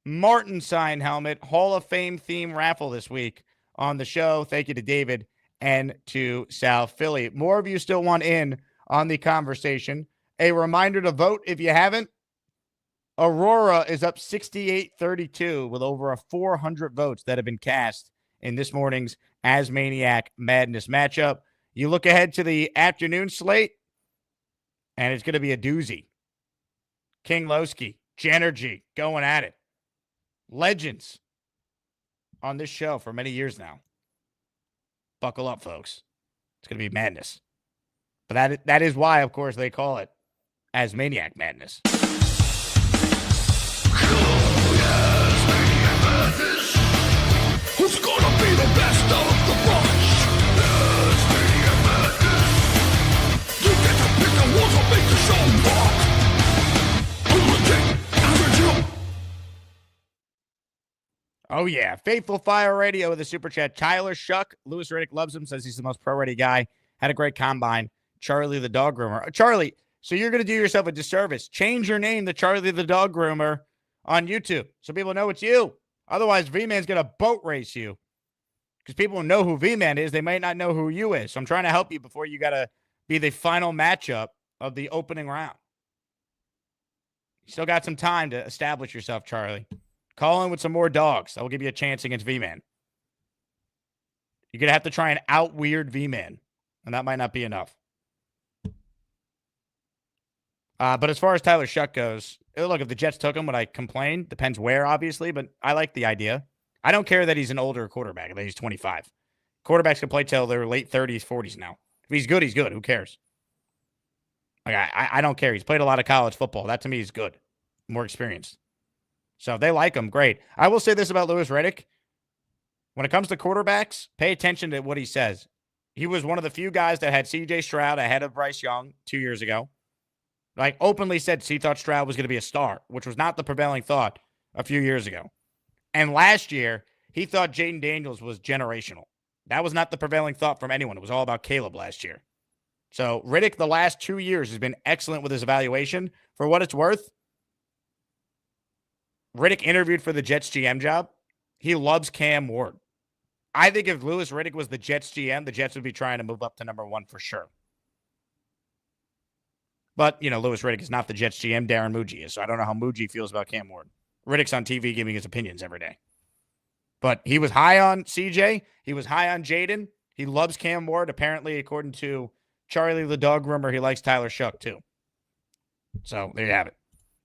Martin signed helmet. Hall of Fame theme raffle this week on the show. Thank you to David and to South Philly. More of you still want in on the conversation. A reminder to vote if you haven't. Aurora is up 68-32 with over 400 votes that have been cast in this morning's ASMANIAC Madness matchup. You look ahead to the afternoon slate, and it's going to be a doozy. King Lowski, Jenergy going at it. Legends on this show for many years now. Buckle up, folks. It's going to be madness. But that is why, of course, they call it ASMANIAC Madness. Who's gonna be the best of the bunch? ASMANIAC Madness. You get to pick the ones that make the show rock. Who's the king? I'm the Jew. Oh, yeah. Faithful Fire Radio with a super chat. Tyler Shuck. Louis Riddick loves him, says he's the most pro-ready guy. Had a great combine. Charlie the Dog Groomer. Charlie, so you're going to do yourself a disservice. Change your name to Charlie the Dog Groomer on YouTube so people know it's you. Otherwise, V-Man's going to boat race you. Because people know who V-Man is. They might not know who you is. So I'm trying to help you before you got to be the final matchup of the opening round. You still got some time to establish yourself, Charlie. Call in with some more dogs. That will give you a chance against V-Man. You're going to have to try and out-weird V-Man. And that might not be enough. But as far as Tyler Shuck goes, look, if the Jets took him, would I complain? Depends where, obviously, but I like the idea. I don't care that he's an older quarterback, that he's 25. Quarterbacks can play till their late 30s, 40s now. If he's good, he's good. Who cares? Like I don't care. He's played a lot of college football. That, to me, is good. More experienced. So if they like him, great. I will say this about Louis Riddick. When it comes to quarterbacks, pay attention to what he says. He was one of the few guys that had C.J. Stroud ahead of Bryce Young 2 years ago. Like, openly said he thought Stroud was going to be a star, which was not the prevailing thought a few years ago. And last year, he thought Jaden Daniels was generational. That was not the prevailing thought from anyone. It was all about Caleb last year. So Riddick, the last 2 years, has been excellent with his evaluation. For what it's worth, Riddick interviewed for the Jets GM job. He loves Cam Ward. I think if Louis Riddick was the Jets GM, the Jets would be trying to move up to number 1 for sure. But, you know, Louis Riddick is not the Jets GM. Darren Muji is. So I don't know how Muji feels about Cam Ward. Riddick's on TV giving his opinions every day. But he was high on CJ. He was high on Jaden. He loves Cam Ward. Apparently, according to Charlie the Dog Groomer, he likes Tyler Shuck too. So there you have it.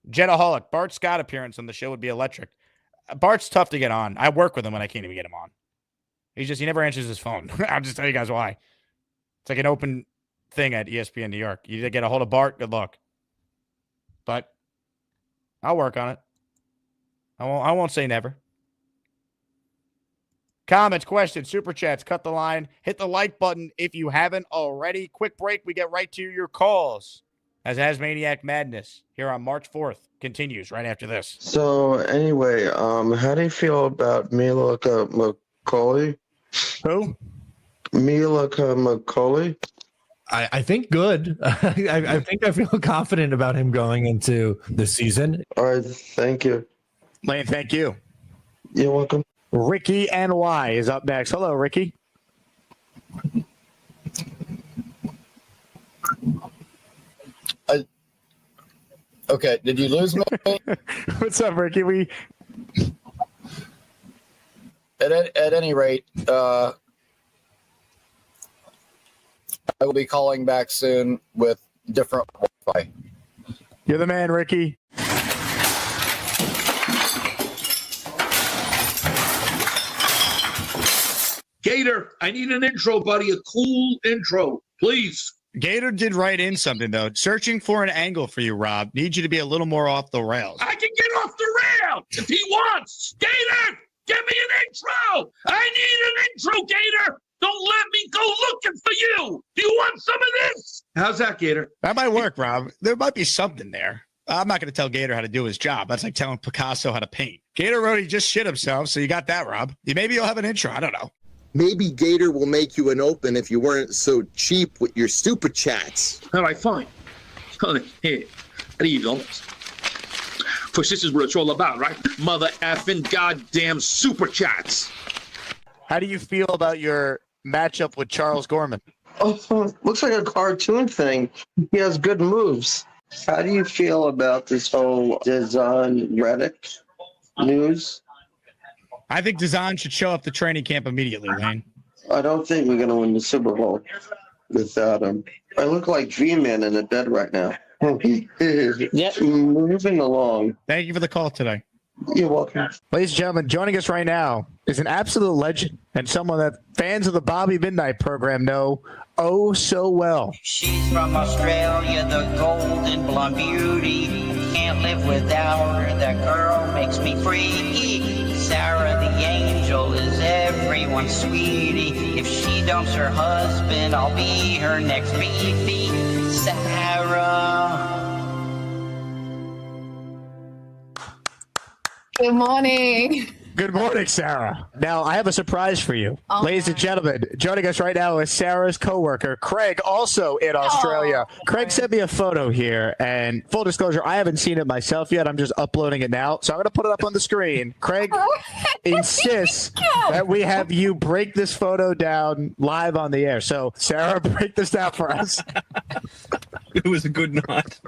Jetaholic. Bart Scott appearance on the show would be electric. Bart's tough to get on. I work with him when I can't even get him on. He never answers his phone. I'll just tell you guys why. It's like an open thing at ESPN New York. You get a hold of Bart, good luck. But I'll work on it. I won't say never. Comments, questions, super chats, cut the line. Hit the like button if you haven't already. Quick break. We get right to your calls as ASMANIAC Madness here on March 4th continues right after this. So anyway, how do you feel about Mila McCauley? Who? Mila McCauley. I think good. I think I feel confident about him going into the season. All right, thank you. Lane, thank you. You're welcome. Ricky NY is up next. Hello, Ricky. Okay, did you lose me? What's up, Ricky? At any rate, I will be calling back soon with different Wi-Fi. You're the man, Ricky. Gator, I need an intro, buddy. A cool intro, please. Gator did write in something, though. Searching for an angle for you, Rob. Need you to be a little more off the rails. I can get off the rail if he wants. Gator, give me an intro. I need an intro, Gator. Don't let me go looking for you. Do you want some of this? How's that, Gator? That might work, Rob. There might be something there. I'm not going to tell Gator how to do his job. That's like telling Picasso how to paint. Gator wrote he just shit himself, so you got that, Rob. Maybe you'll have an intro. I don't know. Maybe Gator will make you an open if you weren't so cheap with your stupid chats. All right, fine. Here, I need $8. For this is what it's all about, right? Mother effing goddamn super chats. How do you feel about your matchup with Charles Gorman? Oh, looks like a cartoon thing. He has good moves. How do you feel about this whole Dazan Reddick news? I think Dazan should show up to training camp immediately, Wayne. I don't think we're going to win the Super Bowl without him. I look like V-Man in the bed right now. Moving along. Thank you for the call today. You're welcome. Ladies and gentlemen, joining us right now is an absolute legend and someone that fans of the Bobby Midnight program know oh so well. She's from Australia, the golden blonde beauty. Can't live without her, that girl makes me free. Sarah the angel is everyone's sweetie. If she dumps her husband, I'll be her next baby. Sarah. Good morning. Good morning, Sarah. Now, I have a surprise for you. Oh, Ladies and gentlemen, joining us right now is Sarah's coworker, Craig, also in Australia. Craig sent me a photo here, and full disclosure, I haven't seen it myself yet. I'm just uploading it now, so I'm going to put it up on the screen. Craig insists that we have you break this photo down live on the air. So, Sarah, break this down for us. It was a good night.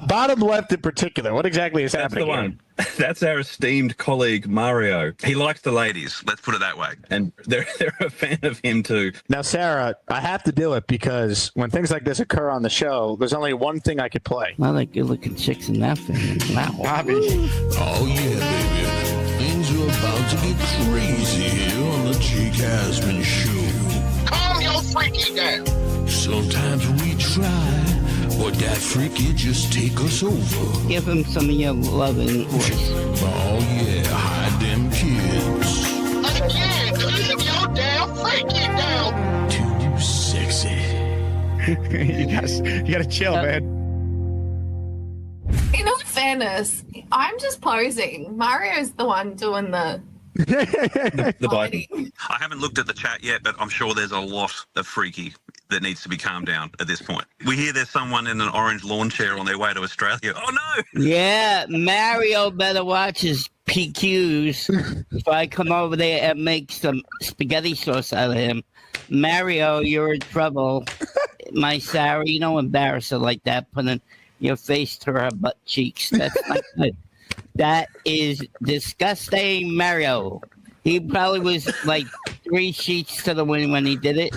Bottom left in particular, what exactly is happening the here? one. That's our esteemed colleague, Mario. He likes the ladies, let's put it that way. And they're a fan of him too. Now, Sarah, I have to do it because when things like this occur on the show, there's only one thing I could play. A lot of good-looking chicks in that family. Wow. Bobby. Oh, yeah, baby. Things are about to get crazy here on the Jake Asman Show. Calm your freaky down. Sometimes we try, but that freaky just take us over. Give him some of your loving voice. Oh, yeah, hide them kids. Again, calm your damn freaky down. Too sexy. you gotta chill, man. In all fairness, I'm just posing. Mario's the one doing the biting. I haven't looked at the chat yet, but I'm sure there's a lot of freaky that needs to be calmed down at this point. We hear there's someone in an orange lawn chair on their way to Australia. Oh, no! Yeah, Mario better watch his PQs if I come over there and make some spaghetti sauce out of him. Mario, you're in trouble. My Sarah, you don't embarrass her like that, putting your face to her butt cheeks. That's not good. That is disgusting, Mario. He probably was like 3 sheets to the wind when he did it,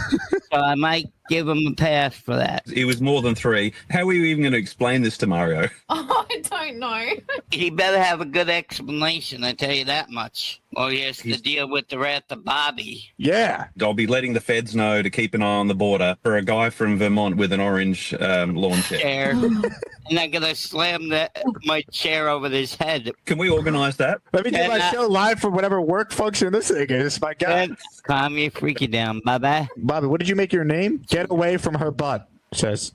so I might give him a pass for that. It was more than 3. How are you even going to explain this to Mario? Oh, I don't know. He better have a good explanation, I tell you that much. Or he has to deal with the wrath of Bobby. Yeah. I'll be letting the feds know to keep an eye on the border for a guy from Vermont with an orange lawn chair. And I'm going to slam my chair over his head. Can we organize that? Let me do my show live from whatever work function this thing is. My God. Calm your freaky down, Bobby. Bobby, what did you make your name? Get away from her butt, says.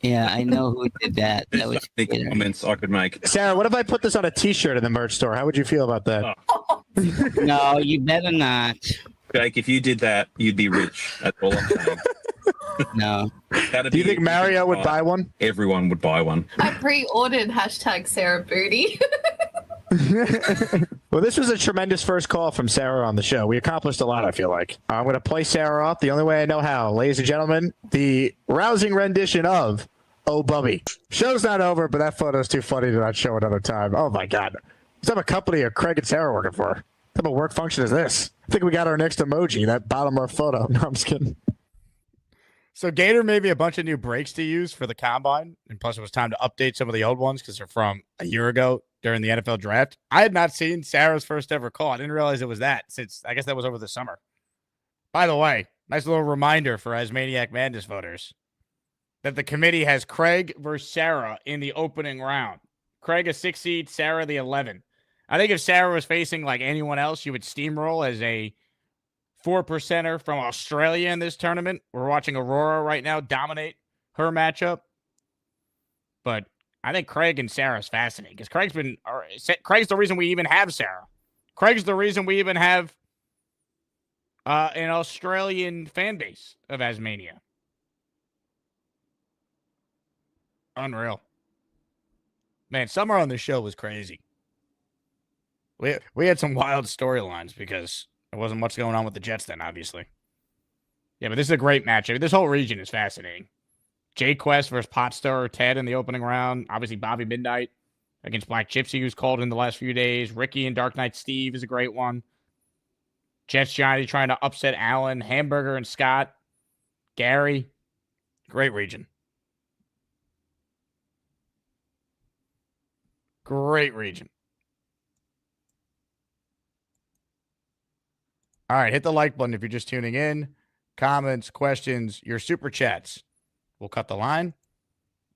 Yeah, I know who did that. That was the comments I could make. Sarah, what if I put this on a T-shirt in the merch store? How would you feel about that? No, you better not. Jake, if you did that, you'd be rich. That's all I'm saying. No. Do you think Mario would buy one? Everyone would buy one. I pre-ordered #Sarah Booty. Well, this was a tremendous first call from Sarah on the show. We accomplished a lot, I feel like. I'm going to play Sarah off the only way I know how. Ladies and gentlemen, the rousing rendition of Oh Bubby. Show's not over, but that photo's too funny to not show another time. Oh, my God. What type of company are Craig and Sarah working for? What type of work function is this? I think we got our next emoji, that bottom left photo. No, I'm just kidding. So Gator made me a bunch of new breaks to use for the combine, and plus it was time to update some of the old ones because they're from a year ago during the NFL draft. I had not seen Sarah's first ever call. I didn't realize it was that since I guess that was over the summer. By the way, nice little reminder for ASMANIAC Madness voters that the committee has Craig versus Sarah in the opening round. Craig a 6 seed, Sarah the 11. I think if Sarah was facing like anyone else, she would steamroll as a 4%er from Australia in this tournament. We're watching Aurora right now dominate her matchup. But I think Craig and Sarah is fascinating because Craig's the reason we even have Sarah. Craig's the reason we even have an Australian fan base of Asmania. Unreal. Man, summer on the show was crazy. We had some wild storylines because there wasn't much going on with the Jets then, obviously. Yeah, but this is a great matchup. This whole region is fascinating. Jay Quest versus Potstar Ted in the opening round. Obviously, Bobby Midnight against Black Gypsy, who's called in the last few days. Ricky and Dark Knight Steve is a great one. Jets Johnny trying to upset Allen. Hamburger and Scott. Gary. Great region. Great region. All right, hit the like button if you're just tuning in. Comments, questions, your super chats. We'll cut the line.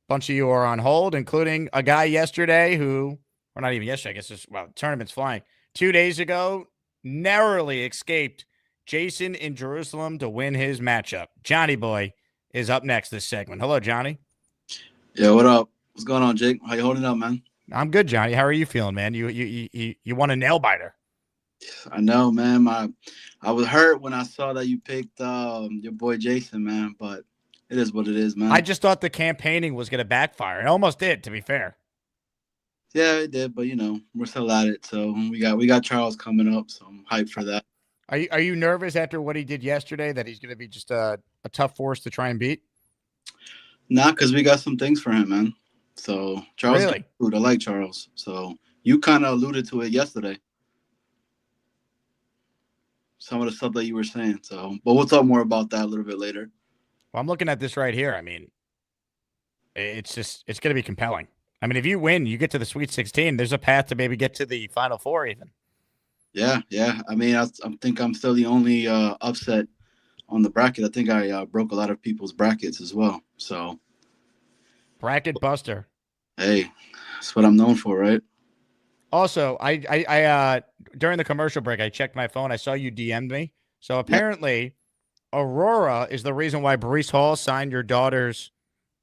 Bunch of you are on hold, including a guy yesterday who, or not even yesterday, I guess it's, well, the tournament's flying. 2 days ago, narrowly escaped Jason in Jerusalem to win his matchup. Johnny Boy is up next this segment. Hello, Johnny. Yeah, what up? What's going on, Jake? How you holding up, man? I'm good, Johnny. How are you feeling, man? You won a nail biter. I know, man. I was hurt when I saw that you picked your boy Jason, man, but it is what it is, man. I just thought the campaigning was going to backfire. It almost did, to be fair. Yeah, it did, but we're still at it. So we got Charles coming up, so I'm hyped for that. Are you nervous after what he did yesterday that he's going to be just a tough force to try and beat? Nah, because we got some things for him, man. So Charles, really? I like Charles. So you kind of alluded to it yesterday. Some of the stuff that you were saying. So, but we'll talk more about that a little bit later. Well, I'm looking at this right here. I mean, it's going to be compelling. I mean, if you win, you get to the Sweet 16. There's a path to maybe get to the Final Four even. Yeah. I mean, I think I'm still the only upset on the bracket. I think I broke a lot of people's brackets as well. So, bracket buster. Hey, that's what I'm known for, right? Also, I during the commercial break, I checked my phone. I saw you DM'd me. So apparently, Aurora is the reason why Breece Hall signed your daughter's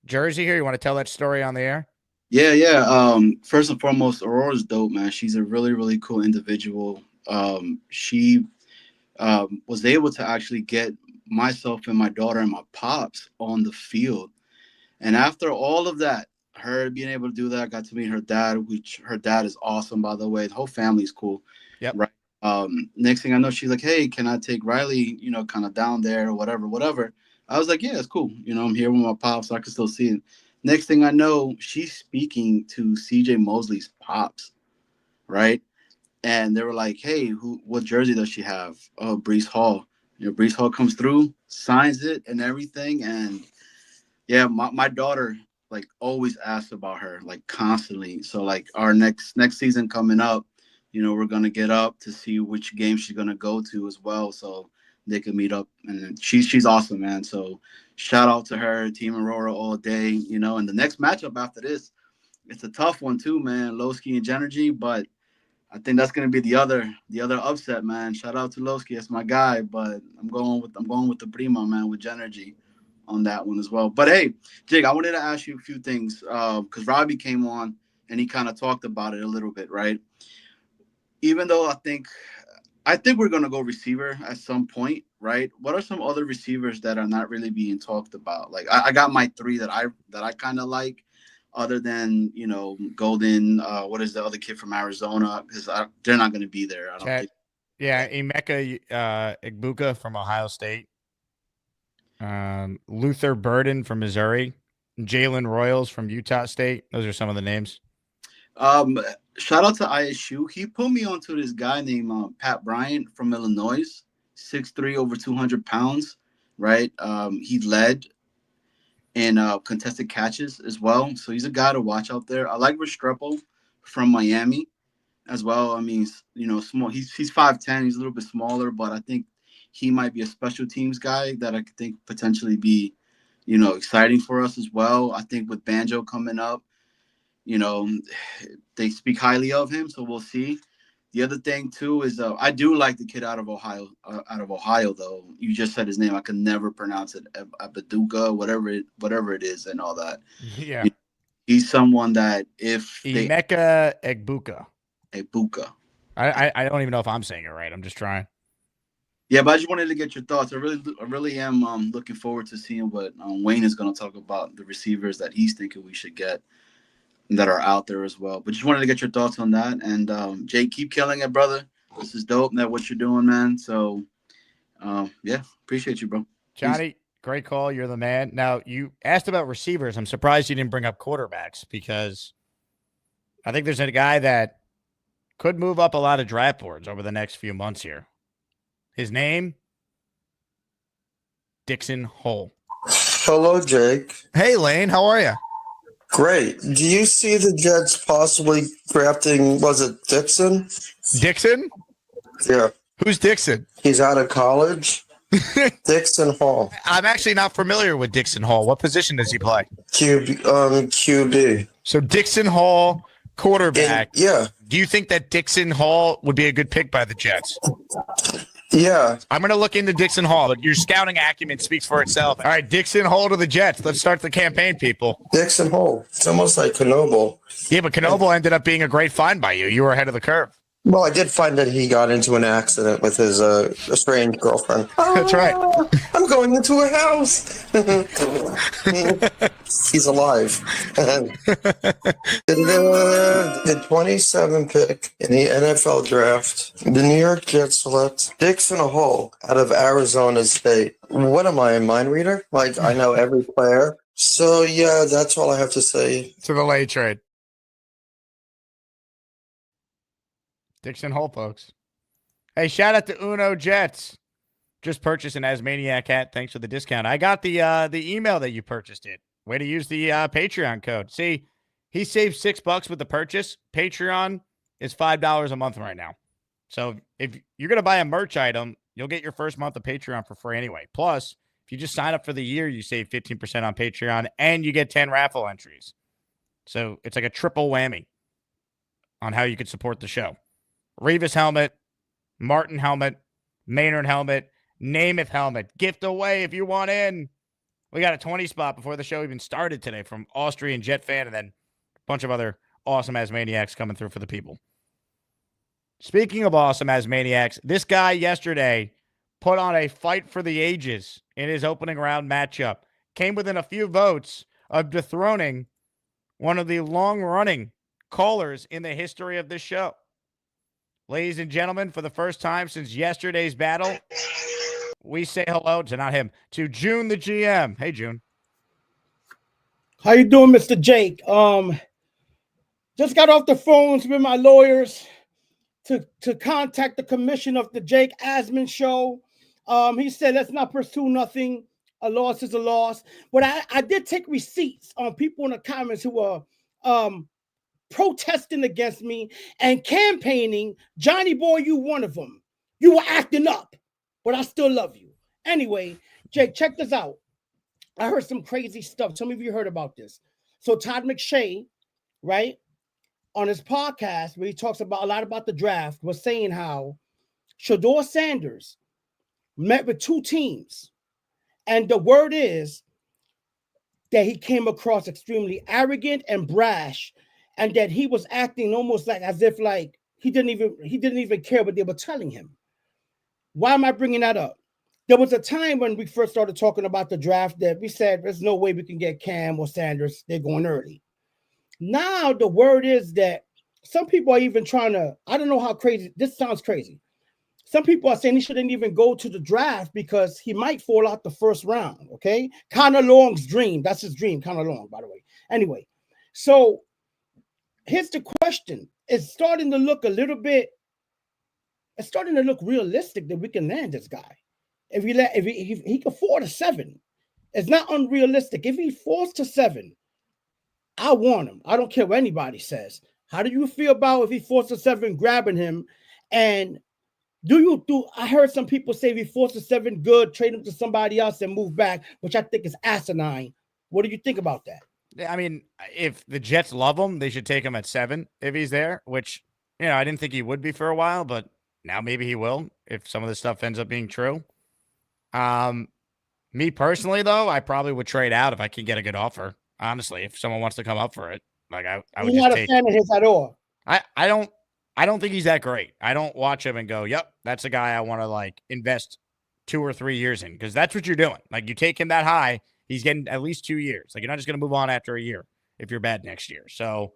jersey here. You want to tell that story on the air? Yeah. First and foremost, Aurora's dope, man. She's a really, really cool individual. She was able to actually get myself and my daughter and my pops on the field. And after all of that, her being able to do that, I got to meet her dad, which her dad is awesome, by the way. The whole family's cool. Yep. Right. Next thing I know, she's like, hey, can I take Riley, kind of down there or whatever. I was like, yeah, it's cool. I'm here with my pops, so I can still see it. Next thing I know, she's speaking to CJ Mosley's pops, right? And they were like, hey, what jersey does she have? Oh, Breece Hall. Breece Hall comes through, signs it and everything. And yeah, my daughter always asks about her, constantly. So our next season coming up, we're gonna get up to see which game she's gonna go to as well, so they can meet up. And she's awesome, man. So shout out to her, Team Aurora all day. And the next matchup after this, it's a tough one too, man. Lowski and Genergy, but I think that's gonna be the other upset, man. Shout out to Lowski, that's my guy, but I'm going with the Primo, man, with Genergy on that one as well. But hey, Jake, I wanted to ask you a few things because Robby came on and he kind of talked about it a little bit, right? Even though I think we're gonna go receiver at some point, right? What are some other receivers that are not really being talked about? I got my three that I kind of like, other than Golden. What is the other kid from Arizona? Because they're not going to be there. I don't think. Yeah, Emeka Egbuka from Ohio State. Luther Burden from Missouri, Jalen Royals from Utah State. Those are some of the names. Shout out to ISU. He put me onto this guy named Pat Bryant from Illinois, 6'3", over 200 pounds, right? He led in contested catches as well. So he's a guy to watch out there. I like Restrepo from Miami as well. I mean, small. He's 5'10". He's a little bit smaller, but I think he might be a special teams guy that I think potentially be, you know, exciting for us as well. I think with Banjo coming up, you know, they speak highly of him, so we'll see. The other thing too is I do like the kid out of Ohio. Though you just said his name, I can never pronounce it. Abaduka, whatever it is, and all that. Yeah, he's someone that if Emeka Egbuka. Egbuka. I don't even know if I'm saying it right. I'm just trying. Yeah, but I just wanted to get your thoughts. I really am looking forward to seeing what Wayne is going to talk about, the receivers that he's thinking we should get that are out there as well. But just wanted to get your thoughts on that. And Jake, keep killing it, brother. This is dope. That what you're doing, man. So yeah, appreciate you, bro. Johnny, great call. You're the man. Now, you asked about receivers. I'm surprised you didn't bring up quarterbacks because I think there's a guy that could move up a lot of draft boards over the next few months here. His name, Dixon Hole. Hello, Jake. Hey, Lane. How are you? Great. Do you see the Jets possibly drafting, was it Dixon? Dixon? Yeah. Who's Dixon? He's out of college. Dixon Hall. I'm actually not familiar with Dixon Hall. What position does he play? QB. So Dixon Hall, quarterback. Yeah. Do you think that Dixon Hall would be a good pick by the Jets? Yeah. I'm going to look into Dixon Hall, but your scouting acumen speaks for itself. All right, Dixon Hall to the Jets. Let's start the campaign, people. Dixon Hall. It's almost like Knoble. Yeah, but Knoble ended up being a great find by you. You were ahead of the curve. Well, I did find that he got into an accident with his estranged girlfriend. That's right. I'm going into a house. He's alive. The 27th pick in the NFL draft, the New York Jets select Dixon Hall out of Arizona State. What am I, a mind reader? Like, I know every player. So, yeah, that's all I have to say. To the late trade. Dixon Hole, folks. Hey, shout out to Uno Jets. Just purchased an Asmaniac hat. Thanks for the discount. I got the email that you purchased it. Way to use the Patreon code. See, he saved $6 with the purchase. Patreon is $5 a month right now. So if you're going to buy a merch item, you'll get your first month of Patreon for free anyway. Plus, if you just sign up for the year, you save 15% on Patreon and you get 10 raffle entries. So it's like a triple whammy on how you could support the show. Revis helmet, Martin helmet, Maynard helmet, Namath helmet. Gift away if you want in. We got a 20 spot before the show even started today from Austrian Jet Fan and then a bunch of other awesome Asmaniacs coming through for the people. Speaking of awesome Asmaniacs, this guy yesterday put on a fight for the ages in his opening round matchup. Came within a few votes of dethroning one of the long-running callers in the history of this show. Ladies and gentlemen, for the first time since yesterday's battle, we say hello to not him, to June the GM. Hey, June. How you doing, Mr. Jake? Just got off the phones with my lawyers to contact the commission of the Jake Asman show. He said, let's not pursue nothing. A loss is a loss. But I did take receipts on people in the comments who were protesting against me and campaigning. Johnny boy, you one of them. You were acting up, but I still love you. Anyway, Jake, check this out. I heard some crazy stuff. Some of you heard about this. So Todd McShay, right, on his podcast where he talks about a lot about the draft, was saying how Shedeur Sanders met with two teams. And the word is that he came across extremely arrogant and brash, and that he was acting almost like as if like he didn't even care what they were telling him. Why am I bringing that up? There was a time when we first started talking about the draft that we said there's no way we can get Cam or Sanders. They're going early. Now the word is that some people are even trying to, I don't know how crazy, this sounds crazy. Some people are saying he shouldn't even go to the draft because he might fall out the first round, okay? Connor Long's dream, that's his dream, Connor Long, by the way. Anyway, so here's the question. It's starting to look a little bit, it's starting to look realistic that we can land this guy. If he could fall to 7, it's not unrealistic. If he falls to 7, I want him. I don't care what anybody says. How do you feel about if he falls to 7, grabbing him and I heard some people say if he forces 7 good, trade him to somebody else and move back, which I think is asinine. What do you think about that? I mean, if the Jets love him, they should take him at 7 if he's there, which, I didn't think he would be for a while, but now maybe he will if some of this stuff ends up being true. Me personally, though, I probably would trade out if I could get a good offer. Honestly, if someone wants to come up for it, like I would You're just not take. a fan of his at all. I don't think he's that great. I don't watch him and go, "Yep, that's a guy I want to like invest 2 or 3 years in," because that's what you're doing. Like you take him that high, he's getting at least 2 years. Like you're not just going to move on after a year if you're bad next year. So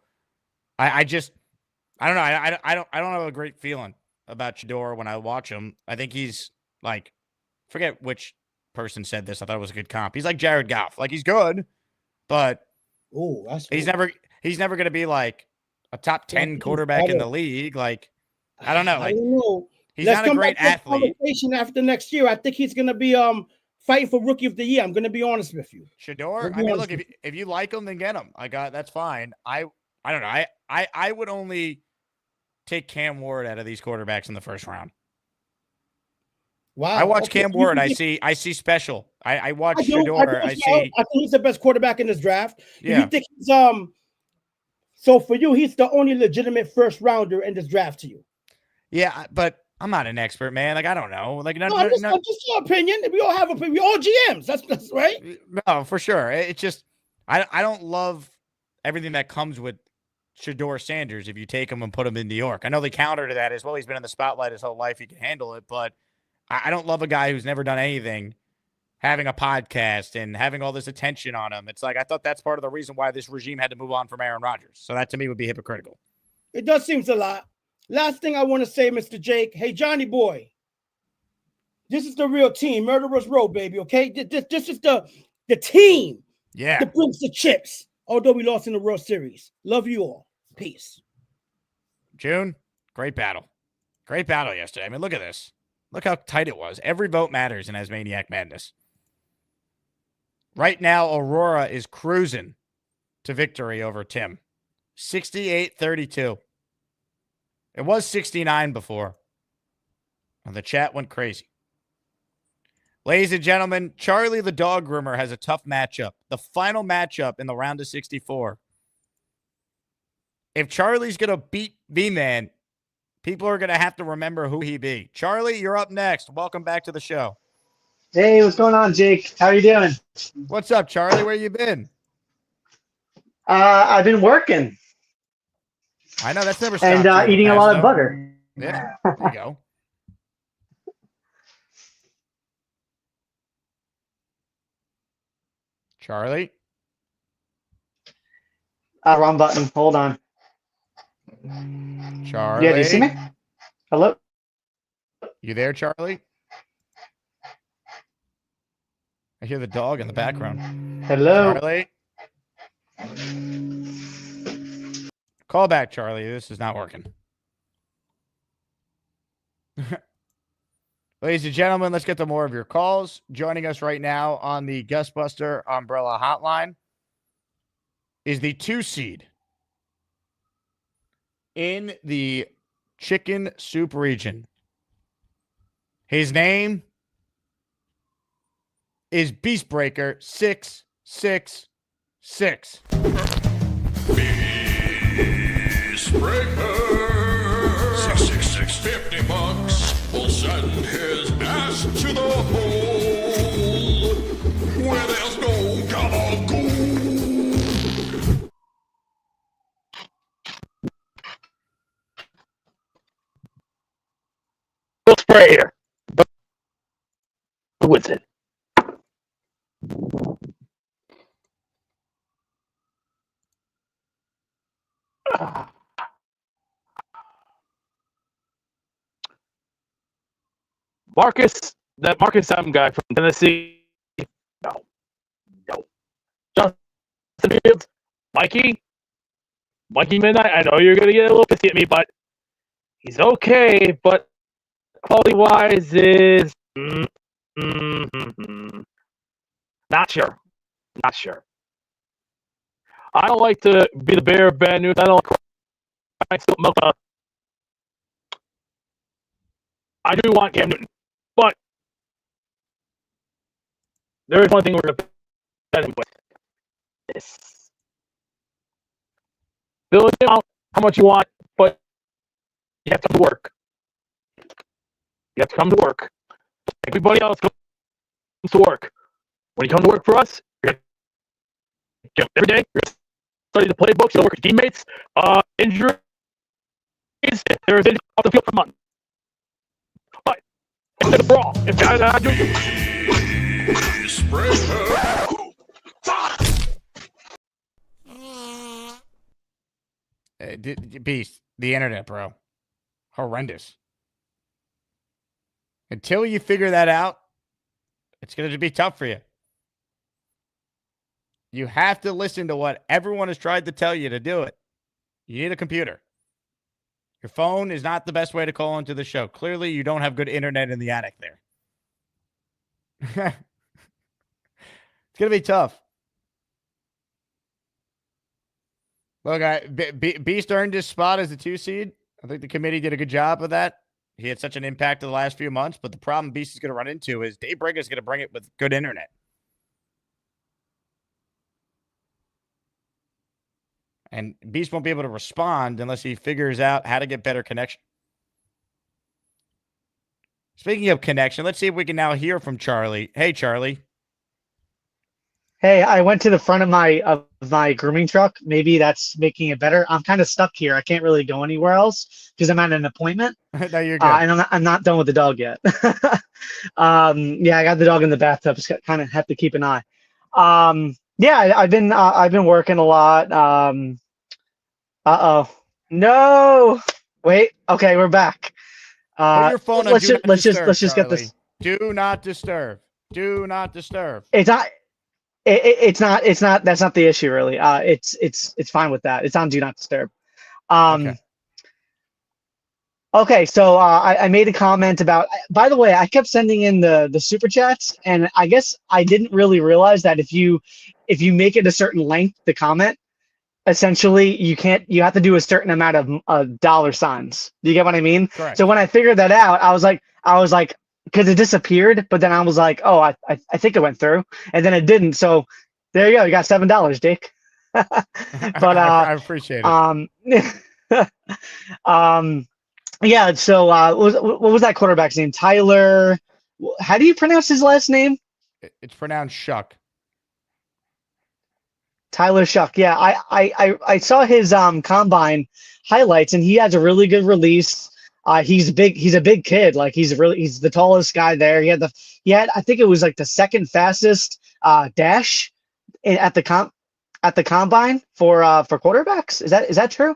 I don't know. I don't have a great feeling about Shador when I watch him. I think he's like, forget which person said this. I thought it was a good comp. He's like Jared Goff. Like he's good, but he's never going to be like a top 10 quarterback in the league. Like I don't know. Like he's Let's not a come great back to the athlete. conversation after next year. I think he's going to be fighting for Rookie of the Year. I'm going to be honest with you. Shador. I mean, look, if you like him, then get him. I got that's fine. I don't know. I would only take Cam Ward out of these quarterbacks in the first round. Wow. I watch Cam Ward. I see special. I watch Shador. I think he's the best quarterback in this draft. Yeah. You think he's so for you, he's the only legitimate first rounder in this draft to you? Yeah, but I'm not an expert, man. Like I don't know. Like just your opinion. We all have opinion. We all GMs. That's right. No, for sure. It's just I don't love everything that comes with Shador Sanders if you take him and put him in New York. I know the counter to that is, well, he's been in the spotlight his whole life. He can handle it, but I don't love a guy who's never done anything having a podcast and having all this attention on him. It's like I thought that's part of the reason why this regime had to move on from Aaron Rodgers. So that to me would be hypocritical. It does seem a lot. Last thing I want to say, Mr. Jake. Hey, Johnny boy. This is the real team. Murderers Row, baby, okay? This is the team that brings the chips. Although we lost in the World Series. Love you all. Peace. June, great battle. Great battle yesterday. I mean, look at this. Look how tight it was. Every vote matters in ASMANIAC Madness. Right now, Aurora is cruising to victory over Tim. 68-32. It was 69 before. And the chat went crazy. Ladies and gentlemen, Charlie the dog groomer has a tough matchup. The final matchup in the round of 64. If Charlie's going to beat V-Man, people are going to have to remember who he be. Charlie, you're up next. Welcome back to the show. Hey, what's going on, Jake? How you doing? What's up, Charlie? Where you been? I've been working. I know that's never stopped. And eating a lot of butter. Yeah, there you go. Charlie? Wrong button. Hold on. Charlie? Yeah, do you see me? Hello? You there, Charlie? I hear the dog in the background. Hello? Charlie? Call back, Charlie. This is not working. Ladies and gentlemen, let's get to more of your calls. Joining us right now on the Gustbuster Umbrella Hotline is the 2 seed in the chicken soup region. His name is Beastbreaker 666. Beastbreaker 666 $50. Will send his ass to the hole where there's no gabagool. Sprayer. Who is it? Marcus, that Marcus Sam guy from Tennessee. No. Justin Fields, Mikey Midnight. I know you're gonna get a little pissy at me, but he's okay. But quality wise is not sure. I don't like to be the bearer of bad news. I don't like I do want Cam Newton, but there is one thing we're going to bet him with. This. Fill it out how much you want, but you have to come to work. You have to come to work. Everybody else comes to work. When you come to work for us, you're going to get up every day. You're going to study the playbooks. You'll work with teammates. Injuries. If there's anything off the field for a month. But it's a brawl. If guys are not doing Beast, the internet, bro. Horrendous. Until you figure that out, it's going to be tough for you. You have to listen to what everyone has tried to tell you to do it. You need a computer. Your phone is not the best way to call into the show. Clearly, you don't have good internet in the attic there. It's going to be tough. Look, Beast earned his spot as the 2 seed. I think the committee did a good job of that. He had such an impact in the last few months, but the problem Beast is going to run into is Dave Brigger is going to bring it with good internet. And Beast won't be able to respond unless he figures out how to get better connection. Speaking of connection, let's see if we can now hear from Charlie. Hey, Charlie. Hey, I went to the front of my grooming truck. Maybe that's making it better. I'm kind of stuck here. I can't really go anywhere else because I'm at an appointment. No, you're good. And I'm not done with the dog yet. Yeah, I got the dog in the bathtub. Just kind of have to keep an eye. Yeah, I've been working a lot. No. Wait. Okay, we're back. Put your phone on let's just get Charlie. this. Do not disturb. Do not disturb. It's not. It's not. That's not the issue, really. It's fine with that. It's on Do Not Disturb. Okay, so I made a comment about. By the way, I kept sending in the super chats, and I guess I didn't really realize that if you make it a certain length, the comment, essentially you have to do a certain amount of dollar signs. Do you get what I mean? Correct. So when I figured that out, I was like. Because it disappeared, but then I was like, "Oh, I think it went through," and then it didn't. So there you go. You got $7, Dick. But I appreciate it. Yeah. So what was that quarterback's name? Tyler. How do you pronounce his last name? It's pronounced Shuck. Tyler Shuck. Yeah, I saw his combine highlights, and he has a really good release. He's big. He's a big kid. Like he's the tallest guy there. He had I think it was like the second fastest dash at the combine for quarterbacks. Is that true?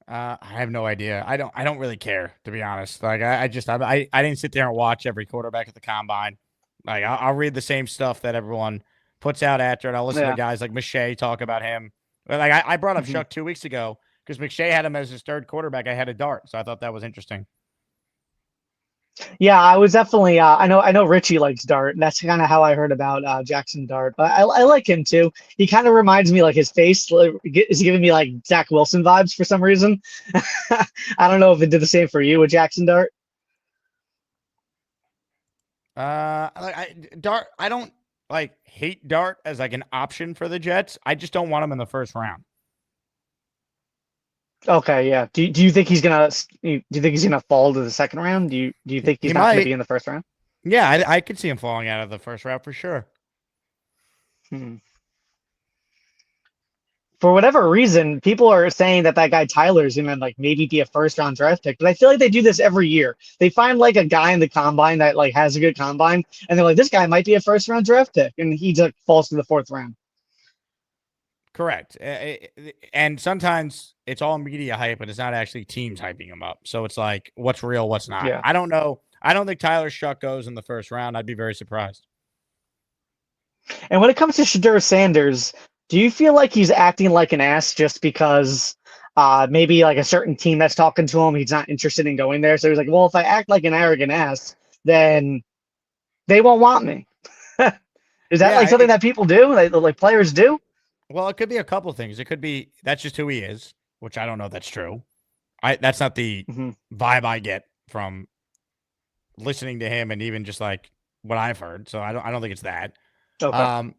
I have no idea. I don't really care, to be honest. Like I didn't sit there and watch every quarterback at the combine. Like I'll read the same stuff that everyone puts out after it. I'll listen to guys like Michelle talk about him. Like I brought up Shuck 2 weeks ago. Because McShay had him as his third quarterback. I had a Dart, so I thought that was interesting. Yeah, I was definitely. I know Richie likes Dart, and that's kind of how I heard about Jackson Dart. But I like him too. He kind of reminds me, like his face is giving me like Zach Wilson vibes for some reason. I don't know if it did the same for you with Jackson Dart. Dart. I don't hate Dart as like an option for the Jets. I just don't want him in the first round. Okay, yeah. Do you think he's gonna fall to the second round? Do you think he's not gonna be in the first round? Yeah, I could see him falling out of the first round for sure. For whatever reason, people are saying that guy Tyler's gonna like maybe be a first round draft pick, but I feel like they do this every year. They find like a guy in the combine that like has a good combine, and they're like, this guy might be a first round draft pick, and he just falls to the fourth round. Correct. And sometimes it's all media hype, but it's not actually teams hyping him up. So it's like, what's real, what's not. Yeah. I don't know. I don't think Tyler Shuck goes in the first round. I'd be very surprised. And when it comes to Shedeur Sanders, do you feel like he's acting like an ass just because maybe like a certain team that's talking to him, he's not interested in going there? So he's like, well, if I act like an arrogant ass, then they won't want me. Is that something that people do, like players do? Well, it could be a couple of things. It could be that's just who he is, which I don't know if that's true. That's not the vibe I get from listening to him and even just like what I've heard. So I don't think it's that. Okay.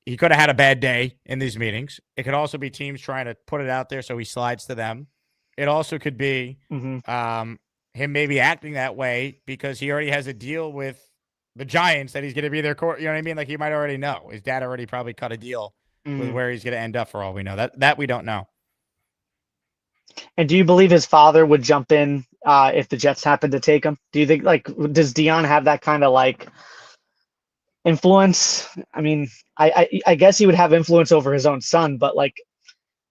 He could have had a bad day in these meetings. It could also be teams trying to put it out there so he slides to them. It also could be him maybe acting that way because he already has a deal with the Giants that he's going to be their court. You know what I mean? Like he might already know. His dad already probably cut a deal with where he's going to end up for all we know. That we don't know. And do you believe his father would jump in if the Jets happen to take him? Do you think, like, does Dion have that kind of like influence? I mean, I guess he would have influence over his own son, but like,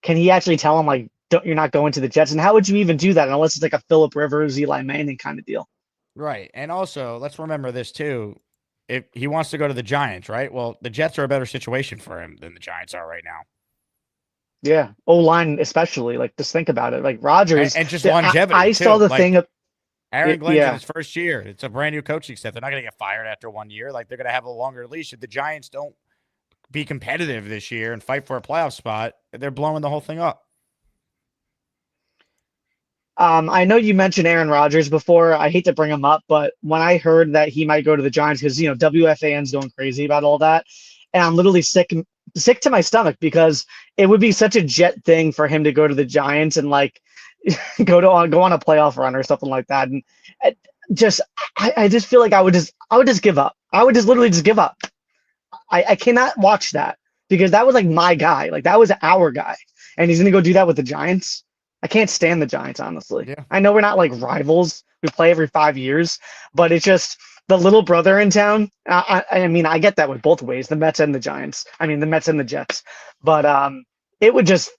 can he actually tell him like, you're not going to the Jets? And how would you even do that unless it's like a Phillip Rivers, Eli Manning kind of deal? Right. And also, let's remember this too. If he wants to go to the Giants, right? Well, the Jets are a better situation for him than the Giants are right now. Yeah, O-line especially. Like, just think about it. Like Rodgers and just longevity. I saw the thing of Aaron Glenn's in his first year. It's a brand new coaching staff. They're not going to get fired after 1 year. Like, they're going to have a longer leash. If the Giants don't be competitive this year and fight for a playoff spot, they're blowing the whole thing up. I know you mentioned Aaron Rodgers before. I hate to bring him up, but when I heard that he might go to the Giants, because WFAN's going crazy about all that, and I'm literally sick to my stomach because it would be such a Jet thing for him to go to the Giants and like go on a playoff run or something like that. And I just feel like I would just give up. I would just literally just give up. I cannot watch that because that was like my guy. Like that was our guy, and he's gonna go do that with the Giants. I can't stand the Giants, honestly. Yeah. I know we're not like rivals. We play every 5 years, but it's just the little brother in town. I mean, I get that with both ways, the Mets and the Giants. I mean, the Mets and the Jets. But it would just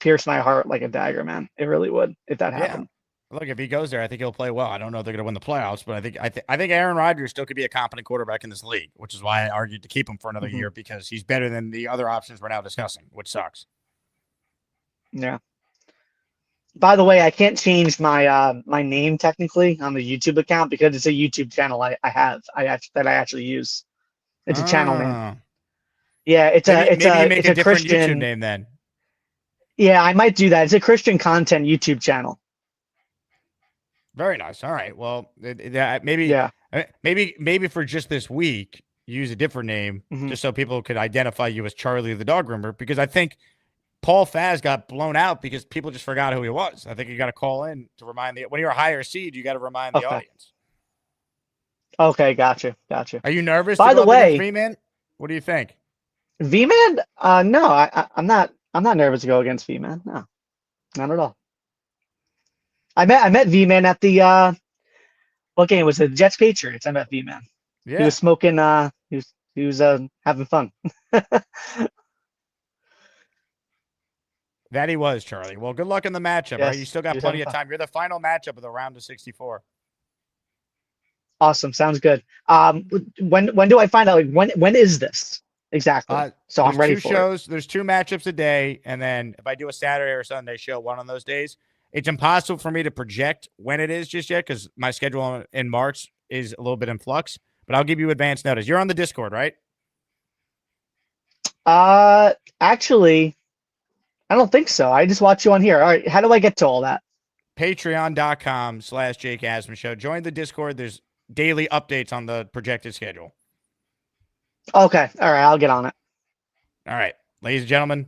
pierce my heart like a dagger, man. It really would if that happened. Look, if he goes there, I think he'll play well. I don't know if they're going to win the playoffs, but I think Aaron Rodgers still could be a competent quarterback in this league, which is why I argued to keep him for another year because he's better than the other options we're now discussing, which sucks. Yeah. By the way, I can't change my my name technically on the YouTube account because it's a YouTube channel I actually use. It's a channel name. Yeah, it's a different Christian YouTube name then. Yeah, I might do that. It's a Christian content YouTube channel. Very nice. All right. Well, maybe for just this week, use a different name just so people could identify you as Charlie the dog groomer, because I think Paul Faz got blown out because people just forgot who he was. I think you got to call in to remind when you're a higher seed, you got to remind the audience. Okay, gotcha. Are you nervous? By the way, V-Man, what do you think? V-Man? No, I'm not nervous to go against V-Man. No, not at all. I met V-Man at the what game was it? Jets Patriots. I met V-Man. Yeah. He was smoking. He was having fun. That he was, Charlie. Well, good luck in the matchup. Yes, right? You still got plenty of time. You're the final matchup of the round of 64. Awesome. Sounds good. When do I find out? Like when is this exactly? So I'm ready for it. There's 2 matchups a day, and then if I do a Saturday or Sunday show, one on those days, it's impossible for me to project when it is just yet because my schedule in March is a little bit in flux. But I'll give you advance notice. You're on the Discord, right? Actually, I don't think so. I just watch you on here. All right. How do I get to all that? Patreon.com/Jake Asman Show. Join the Discord. There's daily updates on the projected schedule. Okay. All right. I'll get on it. All right. Ladies and gentlemen,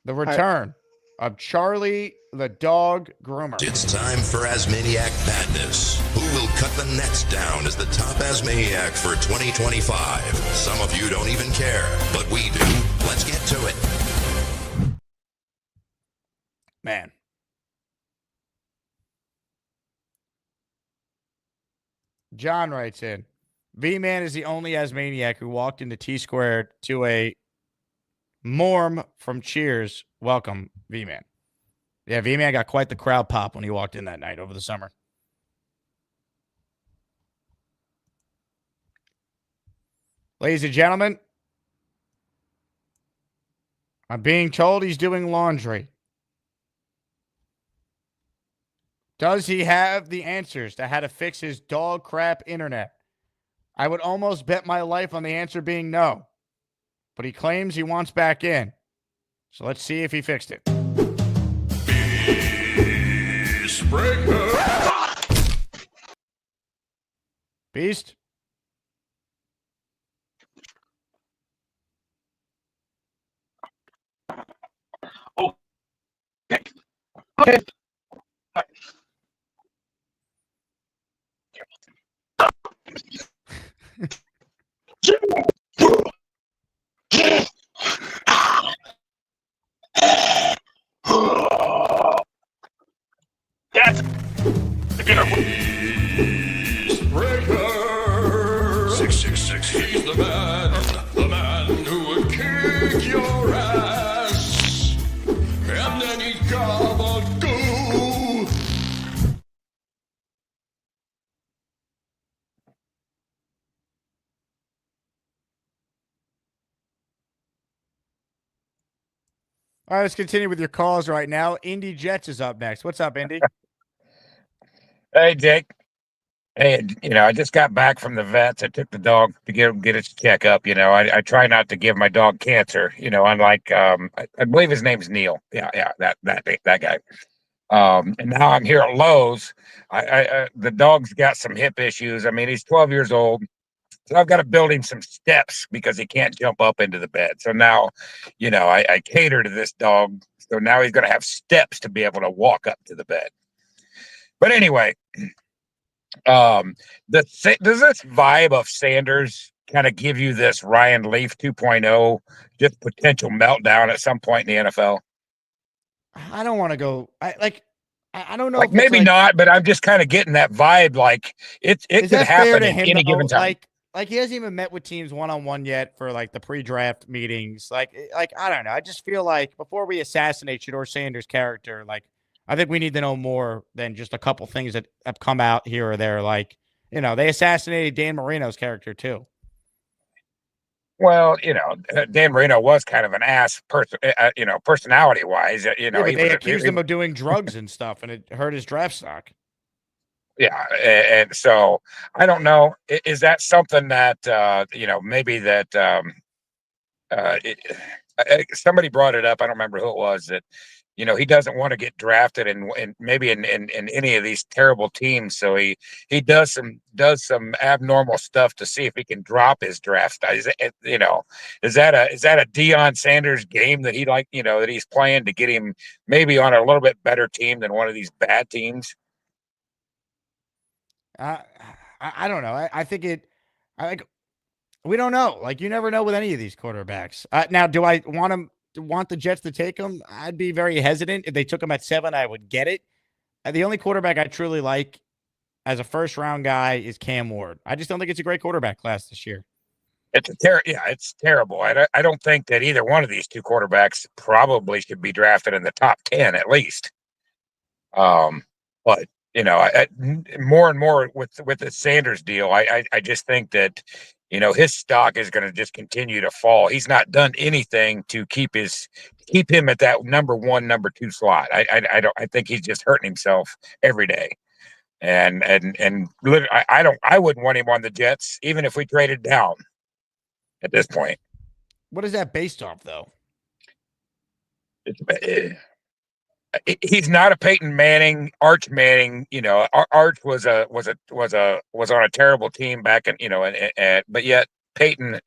the return of Charlie the Dog Groomer. It's time for ASMANIAC Madness. Who will cut the nets down as the top ASMANIAC for 2025? Some of you don't even care, but we do. Let's get to it. Man. John writes in, V-Man is the only Asmaniac who walked into T-Squared to a Morm from Cheers. Welcome, V-Man. Yeah, V-Man got quite the crowd pop when he walked in that night over the summer. Ladies and gentlemen, I'm being told he's doing laundry. Does he have the answers to how to fix his dog crap internet? I would almost bet my life on the answer being no. But he claims he wants back in. So let's see if he fixed it. Springer. Beast. Okay. That's Breaker 666. He's the man who would kick your ass, and then he'd gobble-goo. All right, let's continue with your calls right now. Indy Jets is up next. What's up, Indy? Hey, Jake. Hey, I just got back from the vets. I took the dog to get its checkup. I try not to give my dog cancer. Unlike I believe his name's Neil. Yeah, that guy. And now I'm here at Lowe's. The dog's got some hip issues. I mean, he's 12 years old. So I've got to build him some steps because he can't jump up into the bed. So now, I cater to this dog. So now he's going to have steps to be able to walk up to the bed. But anyway, does this vibe of Sanders kind of give you this Ryan Leaf 2.0, just potential meltdown at some point in the NFL? I don't want to go. I don't know. Like maybe not, but I'm just kind of getting that vibe. Like it could happen at any given time. Like he hasn't even met with teams one-on-one yet for like the pre-draft meetings. Like I don't know. I just feel like before we assassinate Shedeur Sanders' character, like I think we need to know more than just a couple things that have come out here or there. Like, they assassinated Dan Marino's character too. Well, Dan Marino was kind of an ass person, personality-wise. But they accused him of doing drugs and stuff, and it hurt his draft stock. Yeah, and so I don't know. Is that something that maybe that somebody brought it up? I don't remember who it was that he doesn't want to get drafted and maybe in any of these terrible teams. So he does some abnormal stuff to see if he can drop his draft. Is that a Deion Sanders game that that he's playing to get him maybe on a little bit better team than one of these bad teams? I don't know. I think we don't know. Like you never know with any of these quarterbacks. Now, do I want the Jets to take him? I'd be very hesitant. If they took him at 7, I would get it. The only quarterback I truly like as a first-round guy is Cam Ward. I just don't think it's a great quarterback class this year. It's terrible. I don't think that either one of these two quarterbacks probably should be drafted in the top 10 at least. But more and more with the Sanders deal, I just think that his stock is going to just continue to fall. He's not done anything to keep him at that number 1, number 2 slot. I think he's just hurting himself every day. And literally, I wouldn't want him on the Jets even if we traded down at this point. What is that based off though? He's not a Peyton Manning, Arch Manning. Arch was on a terrible team back in, but yet Peyton,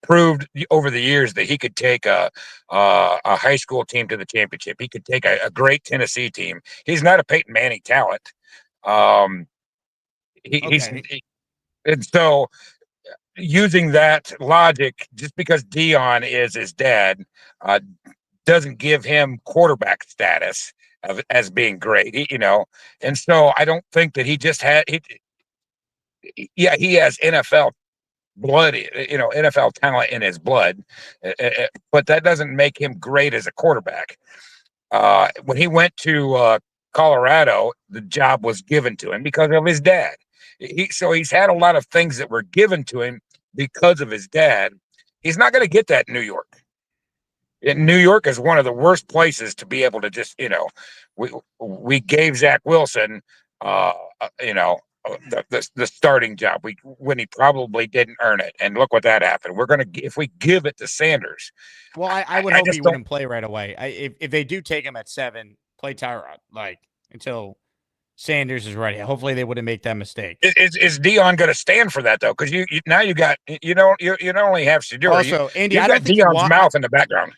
proved over the years that he could take a high school team to the championship. He could take a great Tennessee team. He's not a Peyton Manning talent. And so using that logic, just because Deion is his dad, doesn't give him quarterback status as being great, and so I don't think that he just had he has NFL blood, NFL talent in his blood, but that doesn't make him great as a quarterback. When he went to Colorado, the job was given to him because of his dad. So he's had a lot of things that were given to him because of his dad. He's not going to get that in New York. New York is one of the worst places to be able to just, we gave Zach Wilson, the starting job when he probably didn't earn it. And look what that happened. If we give it to Sanders. Well, I would hope he wouldn't play right away. If they do take him at 7, play Tyrod, until Sanders is ready. Hopefully they wouldn't make that mistake. Is Dion going to stand for that though? Because you now you got you don't only have Shedeur. Also, Andy, you've I got don't think you Dion's mouth in the background.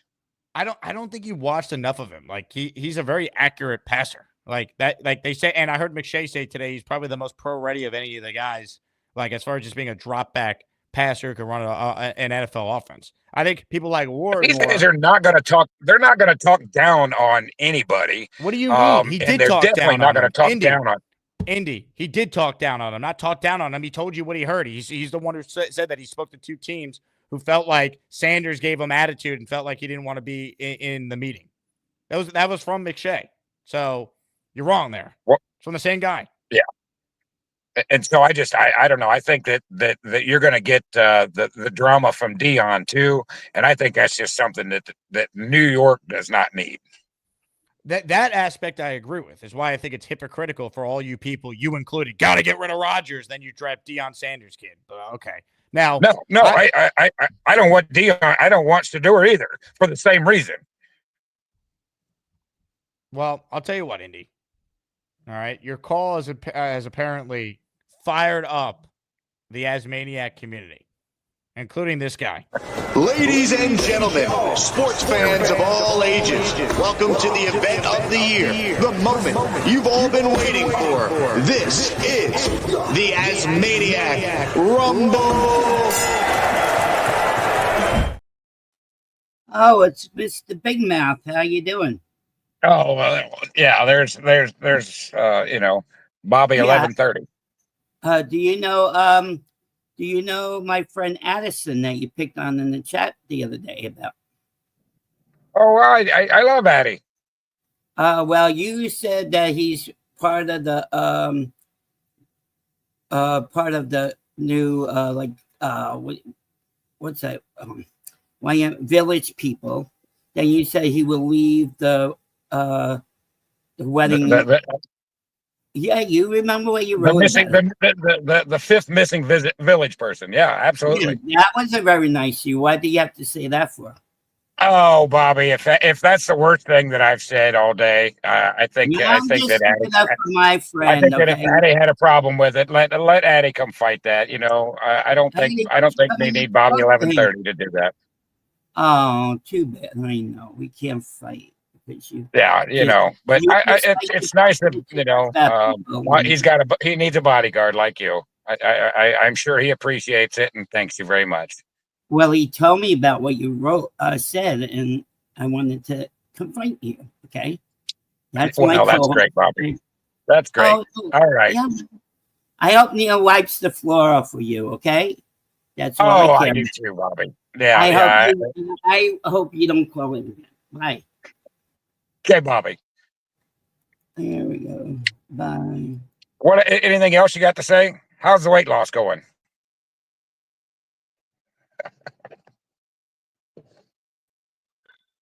I don't think you watched enough of him. Like he's a very accurate passer. Like that, like they say, and I heard McShay say today he's probably the most pro ready of any of the guys. Like as far as just being a drop back passer who can run an NFL offense. I think people like Ward. These guys are not going to talk. They're not going to talk down on anybody. What do you mean? He did talk definitely down not on going to talk Indy. down on. Indy, he did talk down on him. Not talk down on him. He told you what he heard. He's the one who said that he spoke to two teams who felt like Sanders gave him attitude and felt like he didn't want to be in the meeting. That was from McShay. So you're wrong there. Well, it's from the same guy. Yeah. And so I don't know. I think that you're going to get the drama from Dion too, and I think that's just something that New York does not need. That aspect I agree with is why I think it's hypocritical for all you people, you included. Got to get rid of Rodgers, then you draft Deion Sanders, kid. But okay, now I don't want Dion. I don't want Shedeur either for the same reason. Well, I'll tell you what, Indy. All right, your call has apparently fired up the Asmaniac community, including this guy. Ladies and gentlemen, sports fans of all ages, welcome to the event of the year, the moment you've all been waiting for. This is the Asmaniac Rumble. Oh, it's Mr. Big Mouth. How you doing? Oh well, yeah. There's Bobby 1130. Do you know my friend Addison that you picked on in the chat the other day about? Oh, I love Addie. Well, you said that he's part of the new what's that? Village people. Then you said he will leave the wedding. Yeah, you remember what you wrote? The fifth missing village person. Yeah, absolutely. Yeah, that was a very nice you. Why do you have to say that for? Oh, Bobby, if that's the worst thing that I've said all day, I think that my friend. I think that if Addie had a problem with it, let Addie come fight that. I don't think they need Bobby 1130 to do that. Oh, too bad. I know we can't fight. Yeah, but it's nice that he needs a bodyguard like you. I'm sure he appreciates it and thanks you very much. Well, he told me about what you said, and I wanted to confront you. Okay, that's that's great, Bobby. That's great. All right. Yeah. I hope Neil wipes the floor off for you. Okay, that's all I care. I do too, Bobby. Yeah, I hope you don't call him again. Bye. Okay, Bobby. There we go. Bye. Anything else you got to say? How's the weight loss going?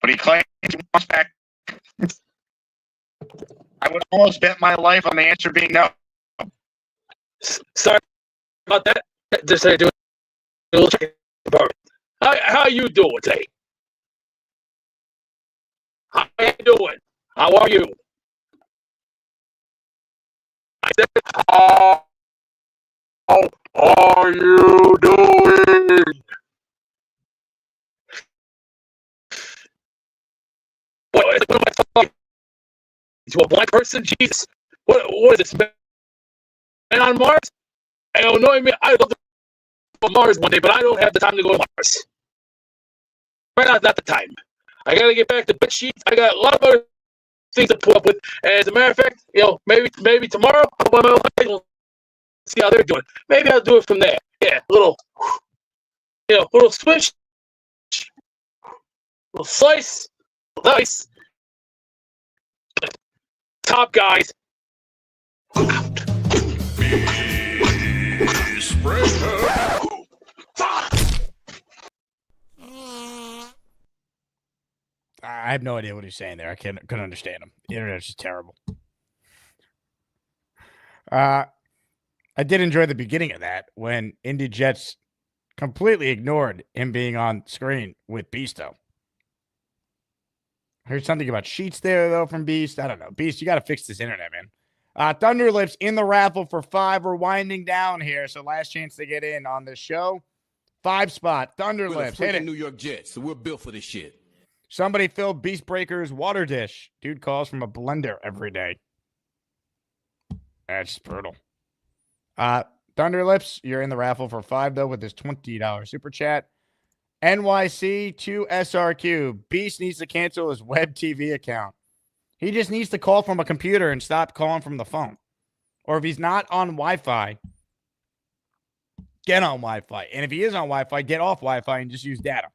But he claims he wants back. I would almost bet my life on the answer being no. Sorry about that. Just do a little check about it. How you doing today? How you doing? How are you? I said, how are you doing? What am I talking to a blind person? Jesus. What is this? Man on Mars? I don't know. I love to go to Mars one day, but I don't have the time to go to Mars. Right now, not the time. I gotta get back to bed sheets. I got a lot of other things to put up with. As a matter of fact, maybe tomorrow I'll see how they're doing. Maybe I'll do it from there. Yeah, little switch, little slice, little dice. Top guys. Out. I have no idea what he's saying there. I couldn't understand him. The internet's just terrible. I did enjoy the beginning of that when Indy Jets completely ignored him being on screen with Beasto. I heard something about sheets there, though, from Beast. I don't know. Beast, you got to fix this internet, man. Thunderlips in the raffle for 5. We're winding down here, so last chance to get in on this show. 5 spot. We're the Thunderlips. Hit freaking it. New York Jets, so we're built for this shit. Somebody fill Beast Breaker's water dish. Dude calls from a blender every day. That's brutal. Thunderlips, you're in the raffle for 5, though, with this $20 super chat. NYC to SRQ. Beast needs to cancel his web TV account. He just needs to call from a computer and stop calling from the phone. Or if he's not on Wi-Fi, get on Wi-Fi. And if he is on Wi-Fi, get off Wi-Fi and just use data.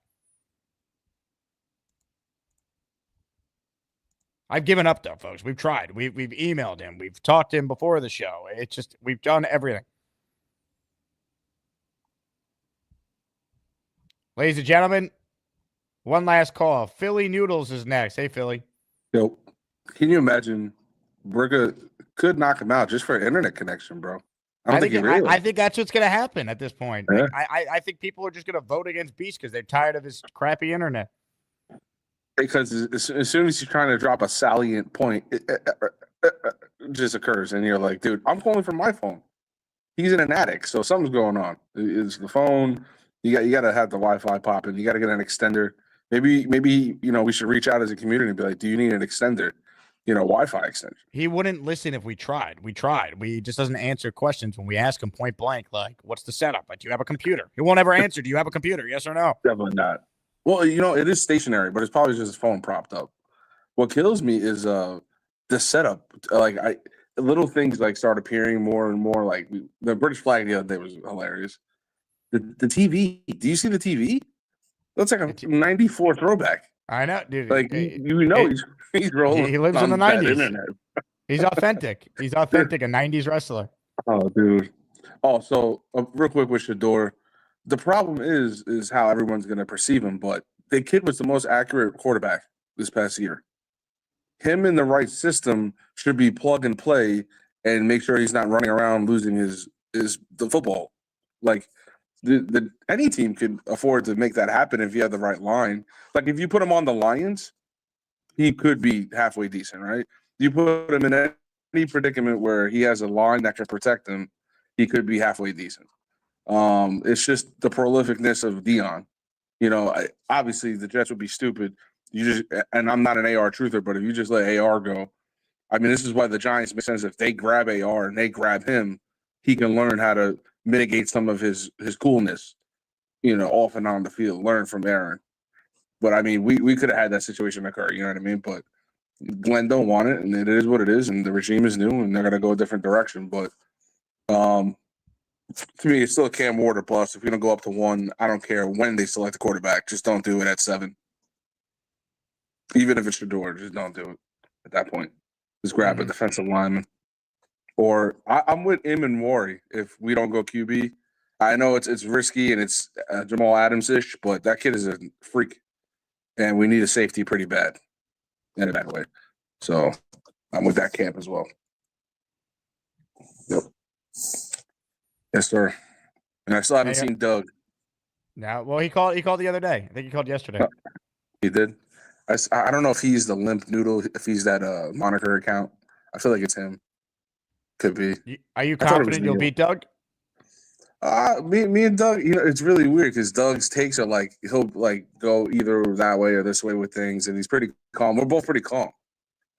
I've given up, though, folks. We've tried. We've emailed him. We've talked to him before the show. It's just, we've done everything. Ladies and gentlemen, one last call. Philly Noodles is next. Hey, Philly. Yo, can you imagine Burger could knock him out just for an internet connection, bro? I think that's what's going to happen at this point. Yeah. I think people are just going to vote against Beast because they're tired of his crappy internet. Because as soon as you're trying to drop a salient point, it just occurs, and you're like, dude, I'm calling from my phone. He's in an attic, so something's going on. It's the phone. You got to have the Wi-Fi popping. You got to get an extender. Maybe we should reach out as a community and be like, do you need an extender? Wi-Fi extension. He wouldn't listen if we tried. He just doesn't answer questions when we ask him point blank, like, what's the setup? Like, do you have a computer? He won't ever answer. Do you have a computer? Yes or no? Definitely not. Well, it is stationary, but it's probably just his phone propped up. What kills me is the setup. Little things like start appearing more and more. Like the British flag the other day was hilarious. The TV. Do you see the TV? That's like a '94 throwback. I know, dude. Like he's rolling. He lives in the that '90s. internet. He's authentic. He's authentic. A '90s wrestler. Oh, dude. Oh, so real quick with Shador. The problem is how everyone's going to perceive him, but the kid was the most accurate quarterback this past year. Him in the right system should be plug and play and make sure he's not running around losing the football. Like any team could afford to make that happen if you have the right line. Like if you put him on the Lions, he could be halfway decent, right? You put him in any predicament where he has a line that can protect him, he could be halfway decent. It's just the prolificness of Dion. Obviously the Jets would be stupid. And I'm not an AR truther, but if you just let AR go, I mean, this is why the Giants make sense. If they grab AR and they grab him, he can learn how to mitigate some of his coolness, off and on the field, learn from Aaron. But I mean, we could have had that situation occur, you know what I mean? But Glenn don't want it, and it is what it is, and the regime is new, and they're gonna go a different direction. But to me, it's still a Cam Ward plus. If you don't go up to 1, I don't care when they select the quarterback. Just don't do it at 7. Even if it's Shador, just don't do it at that point. Just grab a defensive lineman. Or I'm with him and Wari if we don't go QB. I know it's risky and it's Jamal Adams-ish, but that kid is a freak. And we need a safety pretty bad in a bad way. So I'm with that camp as well. Yep. Yes, sir. And I still haven't seen Doug. No, well, he called the other day. I think he called yesterday. He did. I don't know if he's the limp noodle, if he's that moniker account. I feel like it's him. Could be. Are you confident you'll beat Doug? Me and Doug, it's really weird because Doug's takes are like he'll like go either that way or this way with things, and he's pretty calm. We're both pretty calm.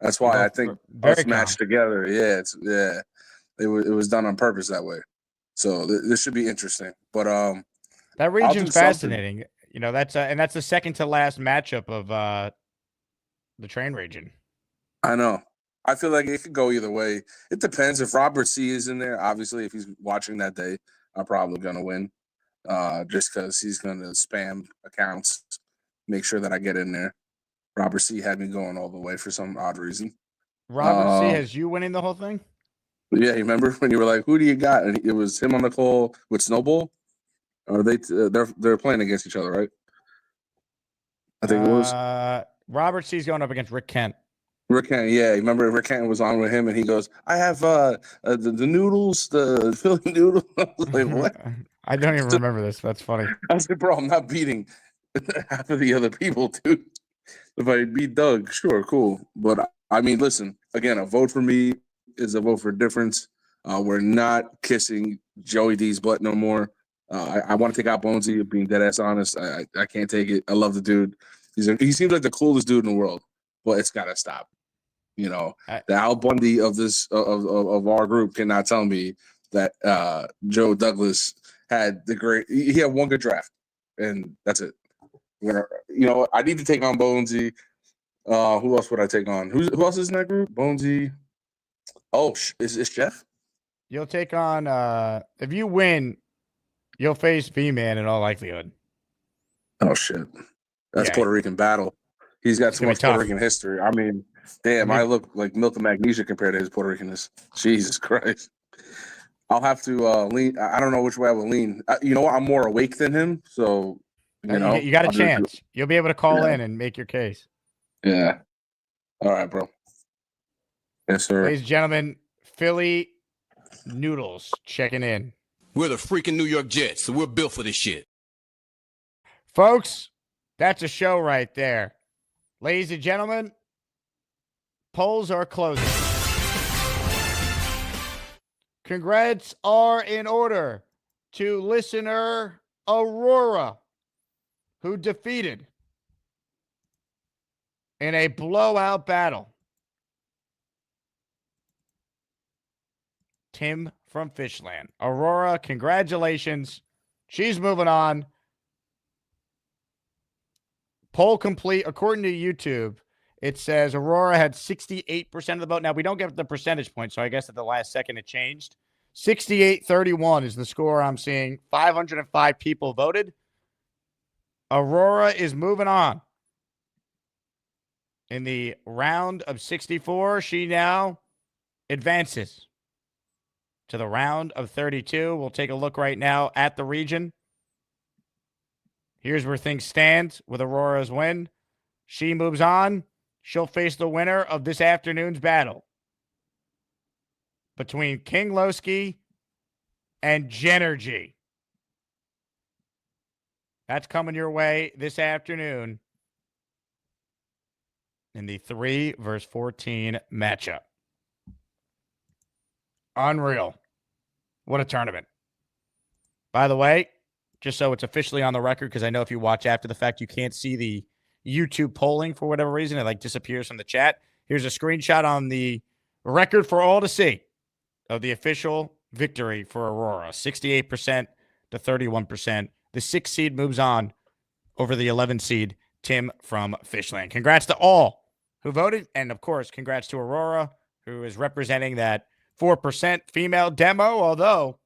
That's why I think us matched together. Yeah, it was done on purpose that way. So this should be interesting. But that region's fascinating. That's the second to last matchup of the train region. I know. I feel like it could go either way. It depends. If Robert C is in there, obviously, if he's watching that day, I'm probably gonna win. Just because he's gonna spam accounts, make sure that I get in there. Robert C had me going all the way for some odd reason. Robert C has you winning the whole thing? Yeah, you remember when you were like, "Who do you got?" And it was him on the call with Snowball. Or they're playing against each other, right? I think it was. Robert C's going up against Rick Kent. Rick Kent, yeah. Remember Rick Kent was on with him, and he goes, "I have the noodles, the Philly noodle." I was like, "What?" I don't even remember this. That's funny. I was like, "Bro, I'm not beating half of the other people, dude. If I beat Doug, sure, cool. But I mean, listen, again, a vote for me is a vote for difference. We're not kissing Joey D's butt no more. I want to take out Bonesy, being dead ass honest. I can't take it. I love the dude. He seems like the coolest dude in the world, but it's gotta stop. You know, the Al Bundy of this of our group cannot tell me that Joe Douglas had he had one good draft, and that's it. I need to take on Bonesy. Who else would I take on? Who else is in that group? Bonesy. Oh, is Jeff? You'll take on if you win, you'll face V-Man in all likelihood. Oh shit. That's Puerto Rican battle. He's got too much Puerto Rican history. I mean, damn, I look like milk and magnesia compared to his Puerto Ricanness. Jesus Christ. I'll have to lean. I don't know which way I will lean. You know what? I'm more awake than him, so you got a chance. You'll be able to call in and make your case. Yeah. All right, bro. Yes, sir. Ladies and gentlemen, Philly Noodles checking in. We're the freaking New York Jets, so we're built for this shit. Folks, that's a show right there. Ladies and gentlemen, polls are closing. Congrats are in order to listener Aurora, who defeated in a blowout battle Tim from Fishland. Aurora, congratulations. She's moving on. Poll complete. According to YouTube, it says Aurora had 68% of the vote. Now, we don't get the percentage point, so I guess at the last second it changed. 68-31 is the score I'm seeing. 505 people voted. Aurora is moving on. In the round of 64, she now advances to the round of 32. We'll take a look right now at the region. Here's where things stand with Aurora's win. She moves on. She'll face the winner of this afternoon's battle between King Lowski and Genergy. That's coming your way this afternoon in the 3 versus 14 matchup. Unreal. What a tournament. By the way, just so it's officially on the record, because I know if you watch after the fact, you can't see the YouTube polling for whatever reason. It disappears from the chat. Here's a screenshot on the record for all to see of the official victory for Aurora. 68% to 31%. The 6 seed moves on over the 11 seed, Tim from Fishland. Congrats to all who voted. And, of course, congrats to Aurora, who is representing that 4% female demo, although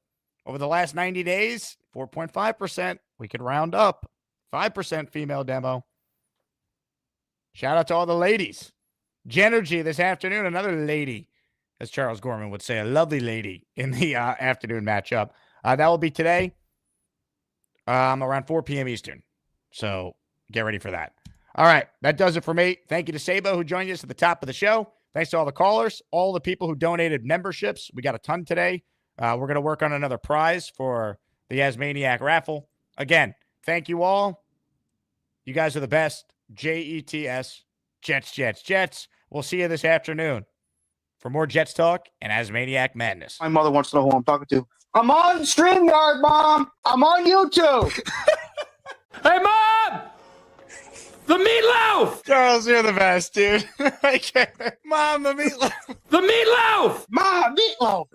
over the last 90 days, 4.5%, we could round up. 5% female demo. Shout out to all the ladies. Genergy this afternoon, another lady, as Charles Gorman would say, a lovely lady in the afternoon matchup. That will be today around 4 p.m. Eastern. So get ready for that. All right, that does it for me. Thank you to Sabo, who joined us at the top of the show. Thanks to all the callers, all the people who donated memberships. We got a ton today. We're going to work on another prize for the ASMANIAC raffle. Again, thank you all. You guys are the best. JETS, Jets, Jets, Jets. We'll see you this afternoon for more Jets talk and ASMANIAC Madness. My mother wants to know who I'm talking to. I'm on StreamYard, Mom. I'm on YouTube. Hey, Mom! The meatloaf! Charles, you're the best, dude. I can't. Mom, the meatloaf. The meatloaf! Mom, meatloaf!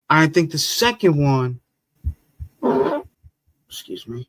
I think the second one. Excuse me.